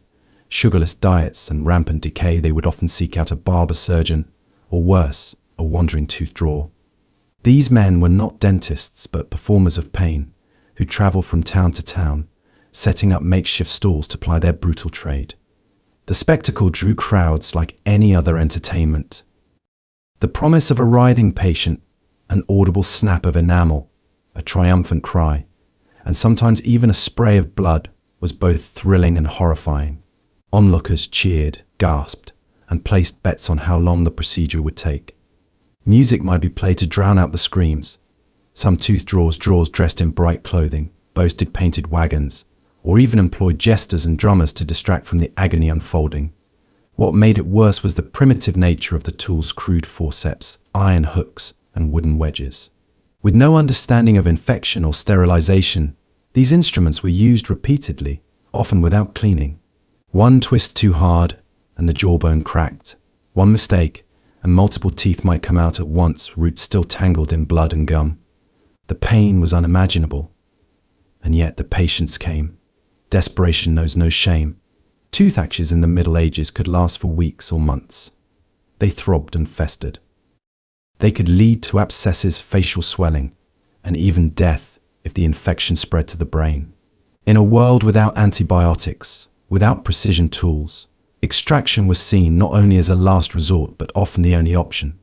sugarless diets, and rampant decay, they would often seek out a barber surgeon, or worse, a wandering tooth drawer. These men were not dentists, but performers of pain, who travelled from town to town, setting up makeshift stalls to ply their brutal trade. The spectacle drew crowds like any other entertainment. The promise of a writhing patient, an audible snap of enamel, a triumphant cry, and sometimes even a spray of blood, was both thrilling and horrifying. Onlookers cheered, gasped, and placed bets on how long the procedure would take. Music might be played to drown out the screams. Some tooth drawers dressed in bright clothing, boasted painted wagons, or even employed jesters and drummers to distract from the agony unfolding. What made it worse was the primitive nature of the tool's crude forceps, iron hooks, and wooden wedges. With no understanding of infection or sterilization, these instruments were used repeatedly, often without cleaning. One twist too hard, and the jawbone cracked. One mistake, and multiple teeth might come out at once, roots still tangled in blood and gum. The pain was unimaginable. And yet the patients came. Desperation knows no shame. Toothaches in the Middle Ages could last for weeks or months. They throbbed and festered. They could lead to abscesses, facial swelling, and even death if the infection spread to the brain. In a world without antibiotics, without precision tools, extraction was seen not only as a last resort but often the only option.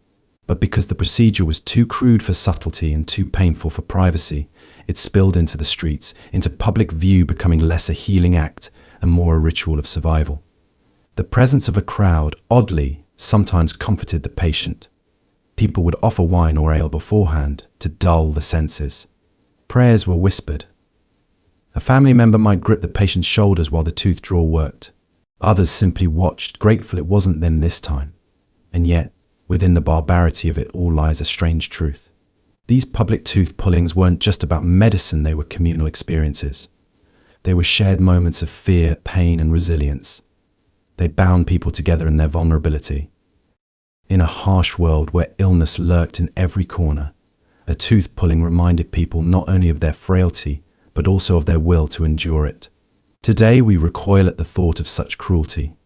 But because the procedure was too crude for subtlety and too painful for privacy, it spilled into the streets, into public view, becoming less a healing act and more a ritual of survival. The presence of a crowd, oddly, sometimes comforted the patient. People would offer wine or ale beforehand to dull the senses. Prayers were whispered. A family member might grip the patient's shoulders while the tooth drawer worked. Others simply watched, grateful it wasn't them this time. And yet, within the barbarity of it all lies a strange truth. These public tooth pullings weren't just about medicine, they were communal experiences. They were shared moments of fear, pain, and resilience. They bound people together in their vulnerability. In a harsh world where illness lurked in every corner, a tooth pulling reminded people not only of their frailty, but also of their will to endure it. Today we recoil at the thought of such cruelty.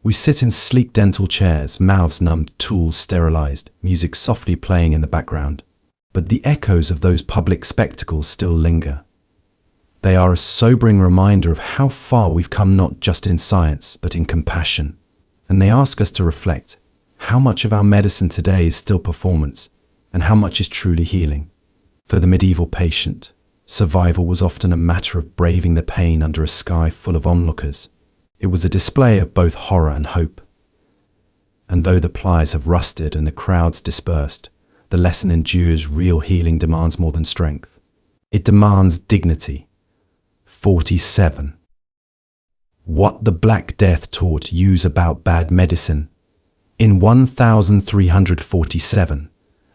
We sit in sleek dental chairs, mouths numbed, tools sterilized, music softly playing in the background. But the echoes of those public spectacles still linger. They are a sobering reminder of how far we've come, not just in science, but in compassion. And they ask us to reflect. How much of our medicine today is still performance, and how much is truly healing? For the medieval patient, survival was often a matter of braving the pain under a sky full of onlookers. It was a display of both horror and hope. And though the pliers have rusted and the crowds dispersed, the lesson endures. Real healing demands more than strength. It demands dignity. 47. What the Black Death taught yous about bad medicine. In 1347,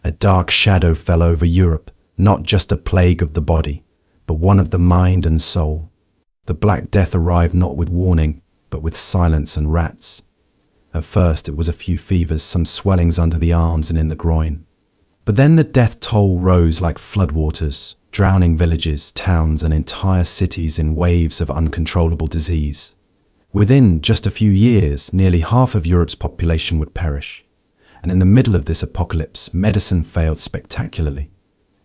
a dark shadow fell over Europe, not just a plague of the body, but one of the mind and soul. The Black Death arrived not with warning, but with silence and rats. At first it was a few fevers, some swellings under the arms and in the groin. But then the death toll rose like floodwaters, drowning villages, towns, and entire cities in waves of uncontrollable disease. Within just a few years, nearly half of Europe's population would perish. And in the middle of this apocalypse, medicine failed spectacularly.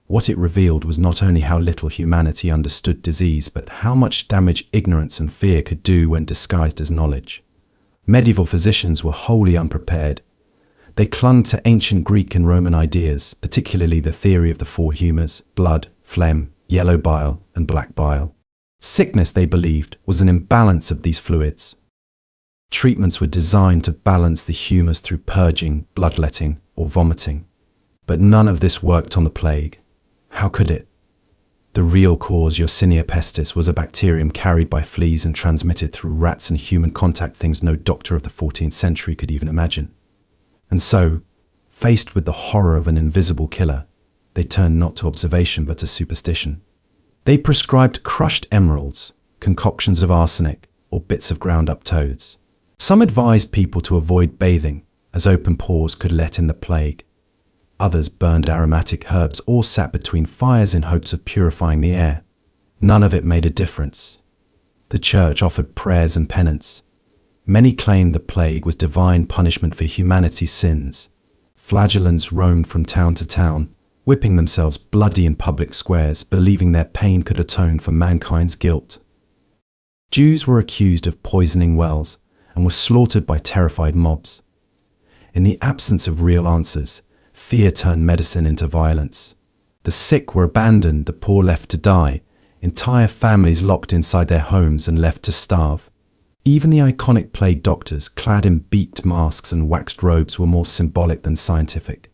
What it revealed was not only how little humanity understood disease, but how much damage ignorance and fear could do when disguised as knowledge. Medieval physicians were wholly unprepared. They clung to ancient Greek and Roman ideas, particularly the theory of the four humours: blood, phlegm, yellow bile, and black bile. Sickness, they believed, was an imbalance of these fluids. Treatments were designed to balance the humours through purging, bloodletting, or vomiting. But none of this worked on the plague. How could it? The real cause, Yersinia pestis, was a bacterium carried by fleas and transmitted through rats and human contact, things no doctor of the 14th century could even imagine. And so, faced with the horror of an invisible killer, they turned not to observation but to superstition. They prescribed crushed emeralds, concoctions of arsenic, or bits of ground-up toads. Some advised people to avoid bathing, as open pores could let in the plague. Others burned aromatic herbs or sat between fires in hopes of purifying the air. None of it made a difference. The church offered prayers and penance. Many claimed the plague was divine punishment for humanity's sins. Flagellants roamed from town to town, whipping themselves bloody in public squares, believing their pain could atone for mankind's guilt. Jews were accused of poisoning wells and were slaughtered by terrified mobs. In the absence of real answers, fear turned medicine into violence. The sick were abandoned, the poor left to die, entire families locked inside their homes and left to starve. Even the iconic plague doctors, clad in beaked masks and waxed robes, were more symbolic than scientific.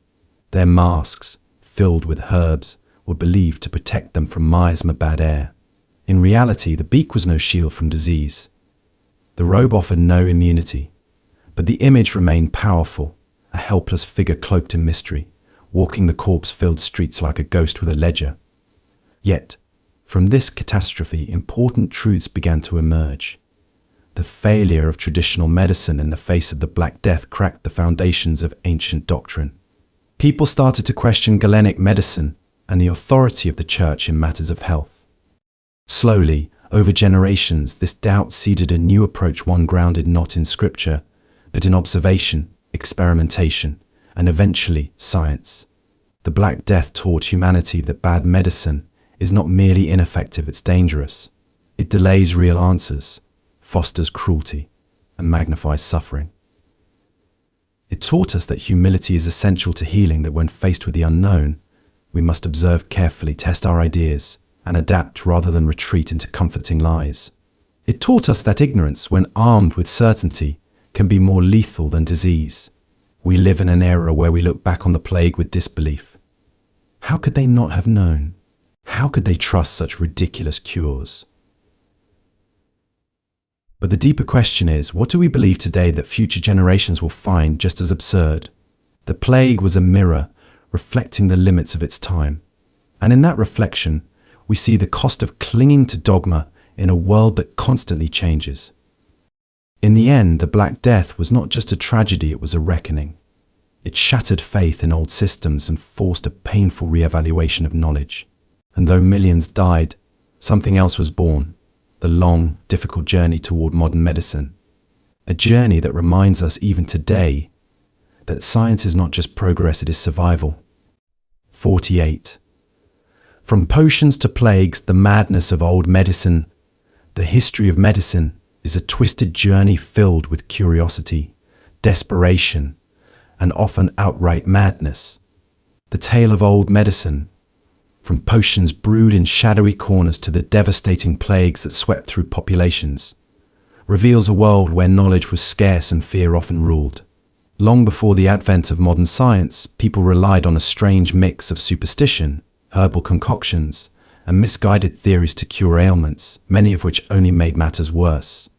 Their masks, filled with herbs, were believed to protect them from miasma, bad air. In reality, the beak was no shield from disease. The robe offered no immunity, but the image remained powerful, a helpless figure cloaked in mystery, walking the corpse-filled streets like a ghost with a ledger. Yet, from this catastrophe, important truths began to emerge. The failure of traditional medicine in the face of the Black Death cracked the foundations of ancient doctrine. People started to question Galenic medicine and the authority of the church in matters of health. Slowly, over generations, this doubt seeded a new approach, one grounded not in scripture, but in observation, experimentation, and eventually science. The Black Death taught humanity that bad medicine is not merely ineffective, it's dangerous. It delays real answers, fosters cruelty, and magnifies suffering. It taught us that humility is essential to healing, that when faced with the unknown, we must observe carefully, test our ideas, and adapt rather than retreat into comforting lies. It taught us that ignorance, when armed with certainty, can be more lethal than disease. We live in an era where we look back on the plague with disbelief. How could they not have known? How could they trust such ridiculous cures? But the deeper question is, what do we believe today that future generations will find just as absurd? The plague was a mirror reflecting the limits of its time. And in that reflection, we see the cost of clinging to dogma in a world that constantly changes. In the end, the Black Death was not just a tragedy, it was a reckoning. It shattered faith in old systems and forced a painful re-evaluation of knowledge. And though millions died, something else was born. The long, difficult journey toward modern medicine. A journey that reminds us even today that science is not just progress, it is survival. 48. From potions to plagues, the madness of old medicine. The history of medicine is a twisted journey filled with curiosity, desperation, and often outright madness. The tale of old medicine, from potions brewed in shadowy corners to the devastating plagues that swept through populations, reveals a world where knowledge was scarce and fear often ruled. Long before the advent of modern science, people relied on a strange mix of superstition, herbal concoctions, and misguided theories to cure ailments, many of which only made matters worse.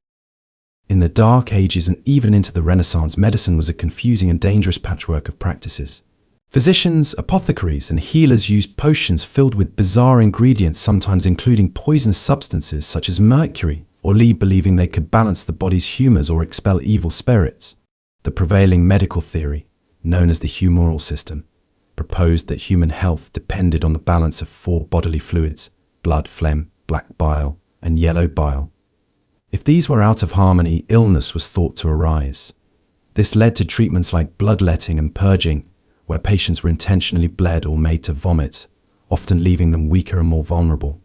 In the Dark Ages and even into the Renaissance, medicine was a confusing and dangerous patchwork of practices. Physicians, apothecaries, and healers used potions filled with bizarre ingredients, sometimes including poisonous substances such as mercury or lead, believing they could balance the body's humors or expel evil spirits. The prevailing medical theory, known as the humoral system, proposed that human health depended on the balance of 4 bodily fluids: blood, phlegm, black bile, and yellow bile. If these were out of harmony, illness was thought to arise. This led to treatments like bloodletting and purging, where patients were intentionally bled or made to vomit, often leaving them weaker and more vulnerable.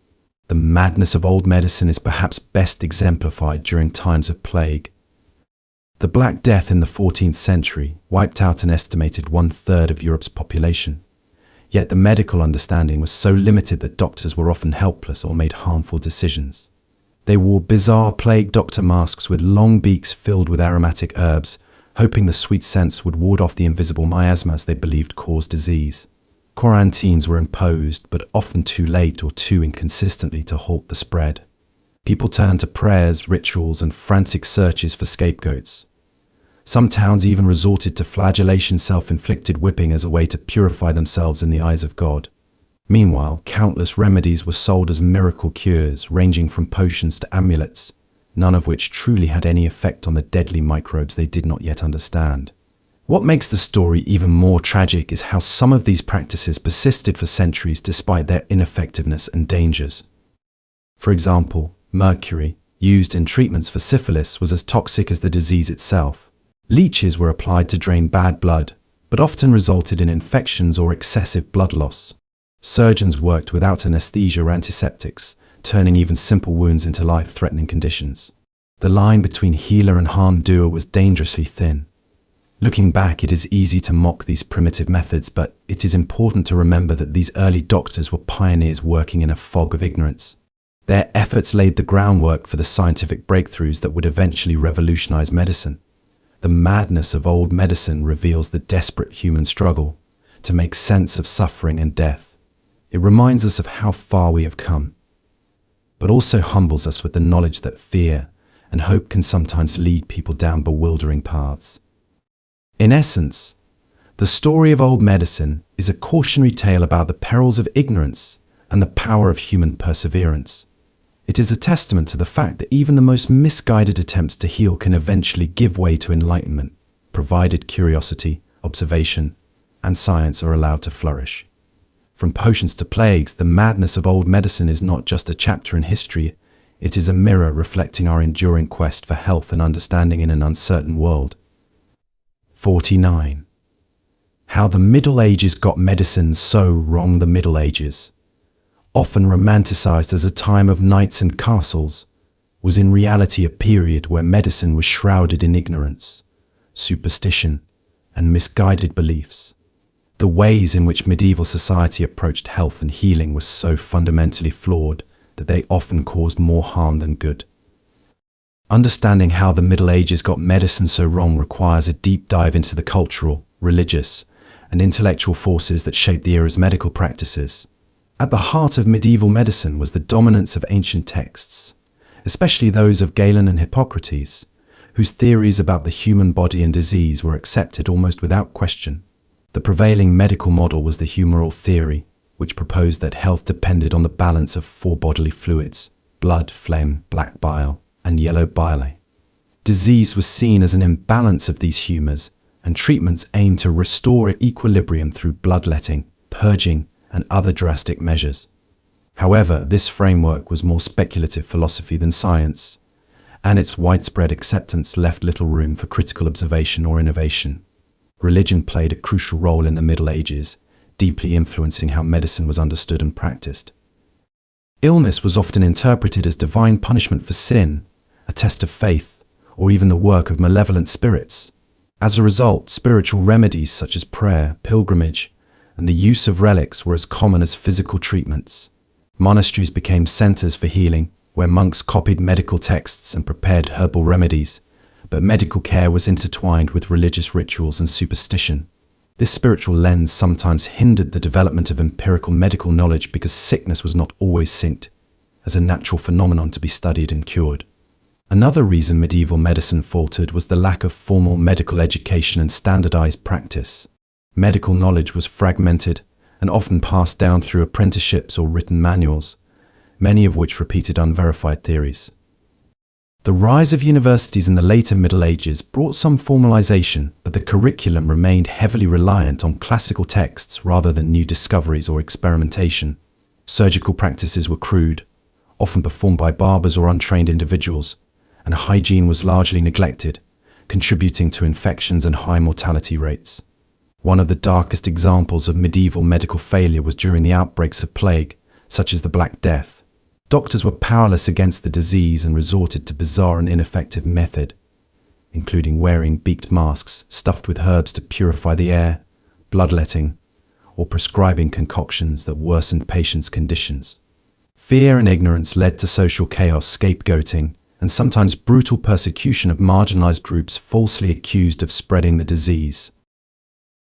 The madness of old medicine is perhaps best exemplified during times of plague. The Black Death in the 14th century wiped out an estimated 1/3 of Europe's population. Yet the medical understanding was so limited that doctors were often helpless or made harmful decisions. They wore bizarre plague doctor masks with long beaks filled with aromatic herbs, hoping the sweet scents would ward off the invisible miasmas they believed caused disease. Quarantines were imposed, but often too late or too inconsistently to halt the spread. People turned to prayers, rituals, and frantic searches for scapegoats. Some towns even resorted to flagellation, self-inflicted whipping, as a way to purify themselves in the eyes of God. Meanwhile, countless remedies were sold as miracle cures, ranging from potions to amulets, none of which truly had any effect on the deadly microbes they did not yet understand. What makes the story even more tragic is how some of these practices persisted for centuries despite their ineffectiveness and dangers. For example, mercury, used in treatments for syphilis, was as toxic as the disease itself. Leeches were applied to drain bad blood, but often resulted in infections or excessive blood loss. Surgeons worked without anesthesia or antiseptics, turning even simple wounds into life-threatening conditions. The line between healer and harm-doer was dangerously thin. Looking back, it is easy to mock these primitive methods, but it is important to remember that these early doctors were pioneers working in a fog of ignorance. Their efforts laid the groundwork for the scientific breakthroughs that would eventually revolutionize medicine. The madness of old medicine reveals the desperate human struggle to make sense of suffering and death. It reminds us of how far we have come, but also humbles us with the knowledge that fear and hope can sometimes lead people down bewildering paths. In essence, the story of old medicine is a cautionary tale about the perils of ignorance and the power of human perseverance. It is a testament to the fact that even the most misguided attempts to heal can eventually give way to enlightenment, provided curiosity, observation, and science are allowed to flourish. From potions to plagues, the madness of old medicine is not just a chapter in history, it is a mirror reflecting our enduring quest for health and understanding in an uncertain world. 49. How the Middle Ages got medicine so wrong. The Middle Ages, often romanticized as a time of knights and castles, was in reality a period where medicine was shrouded in ignorance, superstition, and misguided beliefs. The ways in which medieval society approached health and healing were so fundamentally flawed that they often caused more harm than good. Understanding how the Middle Ages got medicine so wrong requires a deep dive into the cultural, religious, and intellectual forces that shaped the era's medical practices. At the heart of medieval medicine was the dominance of ancient texts, especially those of Galen and Hippocrates, whose theories about the human body and disease were accepted almost without question. The prevailing medical model was the humoral theory, which proposed that health depended on the balance of four bodily fluids: blood, phlegm, black bile, and yellow bile. Disease was seen as an imbalance of these humors, and treatments aimed to restore equilibrium through bloodletting, purging, and other drastic measures. However, this framework was more speculative philosophy than science, and its widespread acceptance left little room for critical observation or innovation. Religion played a crucial role in the Middle Ages, deeply influencing how medicine was understood and practiced. Illness was often interpreted as divine punishment for sin, a test of faith, or even the work of malevolent spirits. As a result, spiritual remedies such as prayer, pilgrimage, and the use of relics were as common as physical treatments. Monasteries became centers for healing, where monks copied medical texts and prepared herbal remedies, but medical care was intertwined with religious rituals and superstition. This spiritual lens sometimes hindered the development of empirical medical knowledge because sickness was not always synced as a natural phenomenon to be studied and cured. Another reason medieval medicine faltered was the lack of formal medical education and standardized practice. Medical knowledge was fragmented and often passed down through apprenticeships or written manuals, many of which repeated unverified theories. The rise of universities in the later Middle Ages brought some formalization, but the curriculum remained heavily reliant on classical texts rather than new discoveries or experimentation. Surgical practices were crude, often performed by barbers or untrained individuals, and hygiene was largely neglected, contributing to infections and high mortality rates. One of the darkest examples of medieval medical failure was during the outbreaks of plague, such as the Black Death. Doctors were powerless against the disease and resorted to bizarre and ineffective methods, including wearing beaked masks stuffed with herbs to purify the air, bloodletting, or prescribing concoctions that worsened patients' conditions. Fear and ignorance led to social chaos, scapegoating, and sometimes brutal persecution of marginalized groups falsely accused of spreading the disease.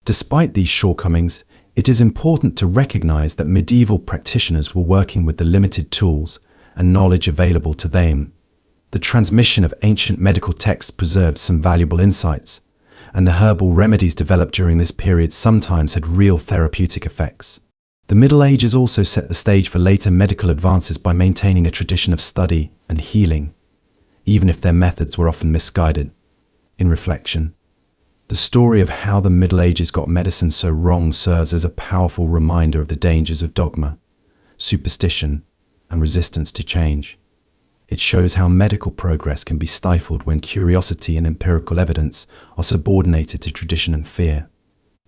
Despite these shortcomings, it is important to recognize that medieval practitioners were working with the limited tools and knowledge available to them. The transmission of ancient medical texts preserved some valuable insights, and the herbal remedies developed during this period sometimes had real therapeutic effects. The Middle Ages also set the stage for later medical advances by maintaining a tradition of study and healing, even if their methods were often misguided. In reflection, the story of how the Middle Ages got medicine so wrong serves as a powerful reminder of the dangers of dogma, superstition, and resistance to change. It shows how medical progress can be stifled when curiosity and empirical evidence are subordinated to tradition and fear.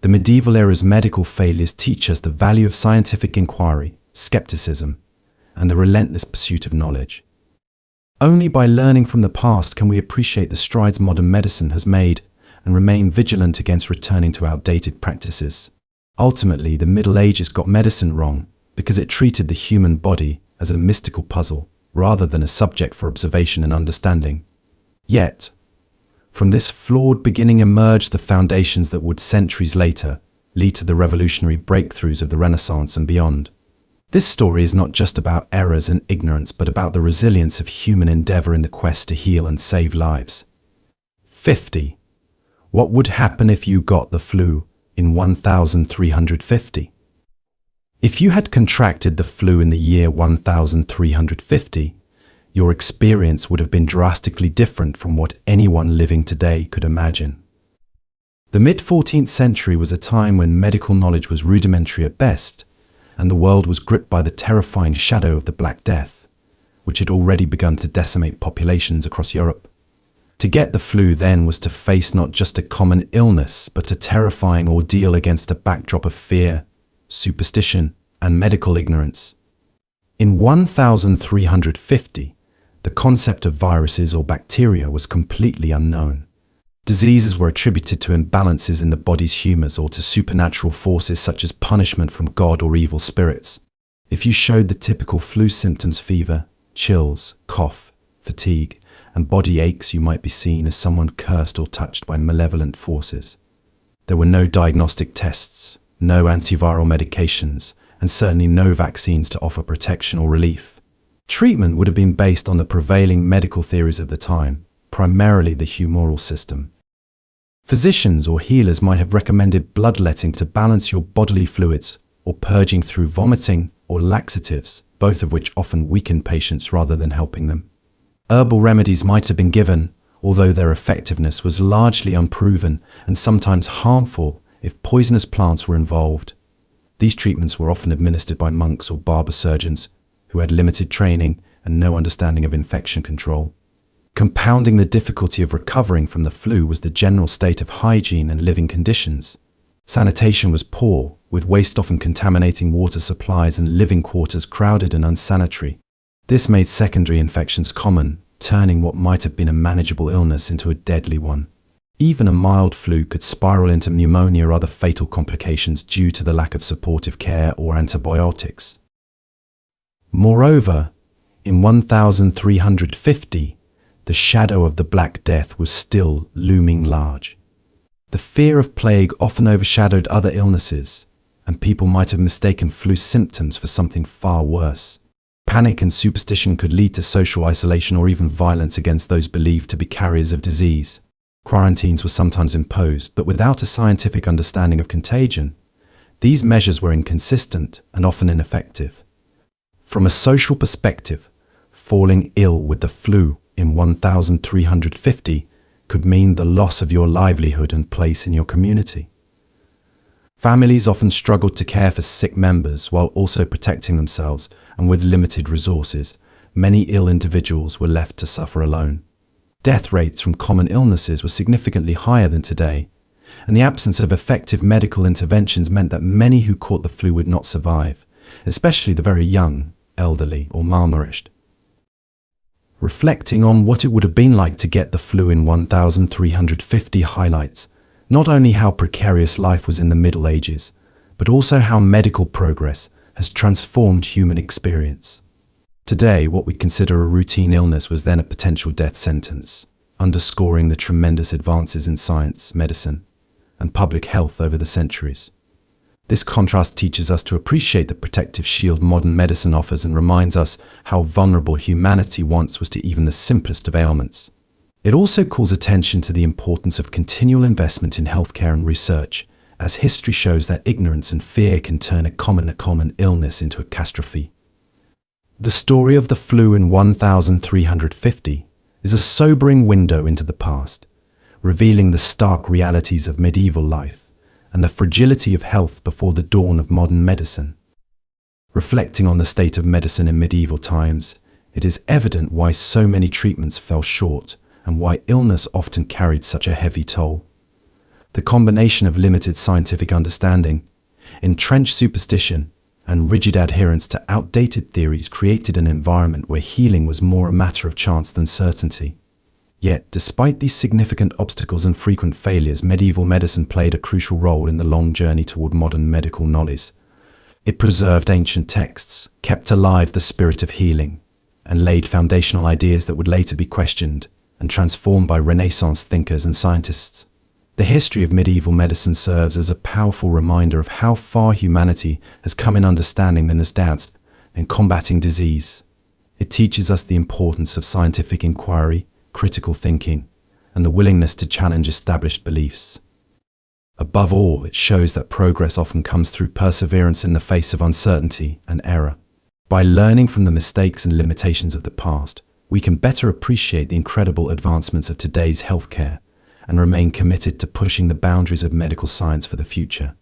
The medieval era's medical failures teach us the value of scientific inquiry, skepticism, and the relentless pursuit of knowledge. Only by learning from the past can we appreciate the strides modern medicine has made and remain vigilant against returning to outdated practices. Ultimately, the Middle Ages got medicine wrong because it treated the human body as a mystical puzzle rather than a subject for observation and understanding. Yet, from this flawed beginning emerged the foundations that would centuries later lead to the revolutionary breakthroughs of the Renaissance and beyond. This story is not just about errors and ignorance, but about the resilience of human endeavor in the quest to heal and save lives. 50. What would happen if you got the flu in 1350? If you had contracted the flu in the year 1350, your experience would have been drastically different from what anyone living today could imagine. The mid-14th century was a time when medical knowledge was rudimentary at best, and the world was gripped by the terrifying shadow of the Black Death, which had already begun to decimate populations across Europe. To get the flu then was to face not just a common illness, but a terrifying ordeal against a backdrop of fear, superstition, and medical ignorance. In 1350, the concept of viruses or bacteria was completely unknown. Diseases were attributed to imbalances in the body's humors or to supernatural forces such as punishment from God or evil spirits. If you showed the typical flu symptoms, fever, chills, cough, fatigue, and body aches, you might be seen as someone cursed or touched by malevolent forces. There were no diagnostic tests, no antiviral medications, and certainly no vaccines to offer protection or relief. Treatment would have been based on the prevailing medical theories of the time, primarily the humoral system. Physicians or healers might have recommended bloodletting to balance your bodily fluids, or purging through vomiting or laxatives, both of which often weaken patients rather than helping them. Herbal remedies might have been given, although their effectiveness was largely unproven and sometimes harmful if poisonous plants were involved. These treatments were often administered by monks or barber surgeons who had limited training and no understanding of infection control. Compounding the difficulty of recovering from the flu was the general state of hygiene and living conditions. Sanitation was poor, with waste often contaminating water supplies and living quarters crowded and unsanitary. This made secondary infections common, turning what might have been a manageable illness into a deadly one. Even a mild flu could spiral into pneumonia or other fatal complications due to the lack of supportive care or antibiotics. Moreover, in 1350, the shadow of the Black Death was still looming large. The fear of plague often overshadowed other illnesses, and people might have mistaken flu symptoms for something far worse. Panic and superstition could lead to social isolation or even violence against those believed to be carriers of disease. Quarantines were sometimes imposed, but without a scientific understanding of contagion, these measures were inconsistent and often ineffective. From a social perspective, falling ill with the flu in 1350 could mean the loss of your livelihood and place in your community. Families often struggled to care for sick members while also protecting themselves, and with limited resources, many ill individuals were left to suffer alone. Death rates from common illnesses were significantly higher than today, and the absence of effective medical interventions meant that many who caught the flu would not survive, especially the very young, elderly, or malnourished. Reflecting on what it would have been like to get the flu in 1350 highlights not only how precarious life was in the Middle Ages, but also how medical progress has transformed human experience. Today, what we consider a routine illness was then a potential death sentence, underscoring the tremendous advances in science, medicine, and public health over the centuries. This contrast teaches us to appreciate the protective shield modern medicine offers and reminds us how vulnerable humanity once was to even the simplest of ailments. It also calls attention to the importance of continual investment in healthcare and research, as history shows that ignorance and fear can turn a common illness into a catastrophe. The story of the flu in 1350 is a sobering window into the past, revealing the stark realities of medieval life and the fragility of health before the dawn of modern medicine. Reflecting on the state of medicine in medieval times, it is evident why so many treatments fell short and why illness often carried such a heavy toll. The combination of limited scientific understanding, entrenched superstition, and rigid adherence to outdated theories created an environment where healing was more a matter of chance than certainty. Yet, despite these significant obstacles and frequent failures, medieval medicine played a crucial role in the long journey toward modern medical knowledge. It preserved ancient texts, kept alive the spirit of healing, and laid foundational ideas that would later be questioned and transformed by Renaissance thinkers and scientists. The history of medieval medicine serves as a powerful reminder of how far humanity has come in understanding the doubts and combating disease. It teaches us the importance of scientific inquiry, critical thinking, and the willingness to challenge established beliefs. Above all, it shows that progress often comes through perseverance in the face of uncertainty and error. By learning from the mistakes and limitations of the past, we can better appreciate the incredible advancements of today's healthcare and remain committed to pushing the boundaries of medical science for the future.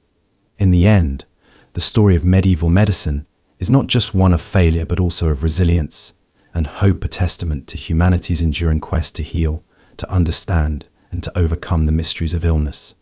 In the end, the story of medieval medicine is not just one of failure but also of resilience and hope, a testament to humanity's enduring quest to heal, to understand, and to overcome the mysteries of illness.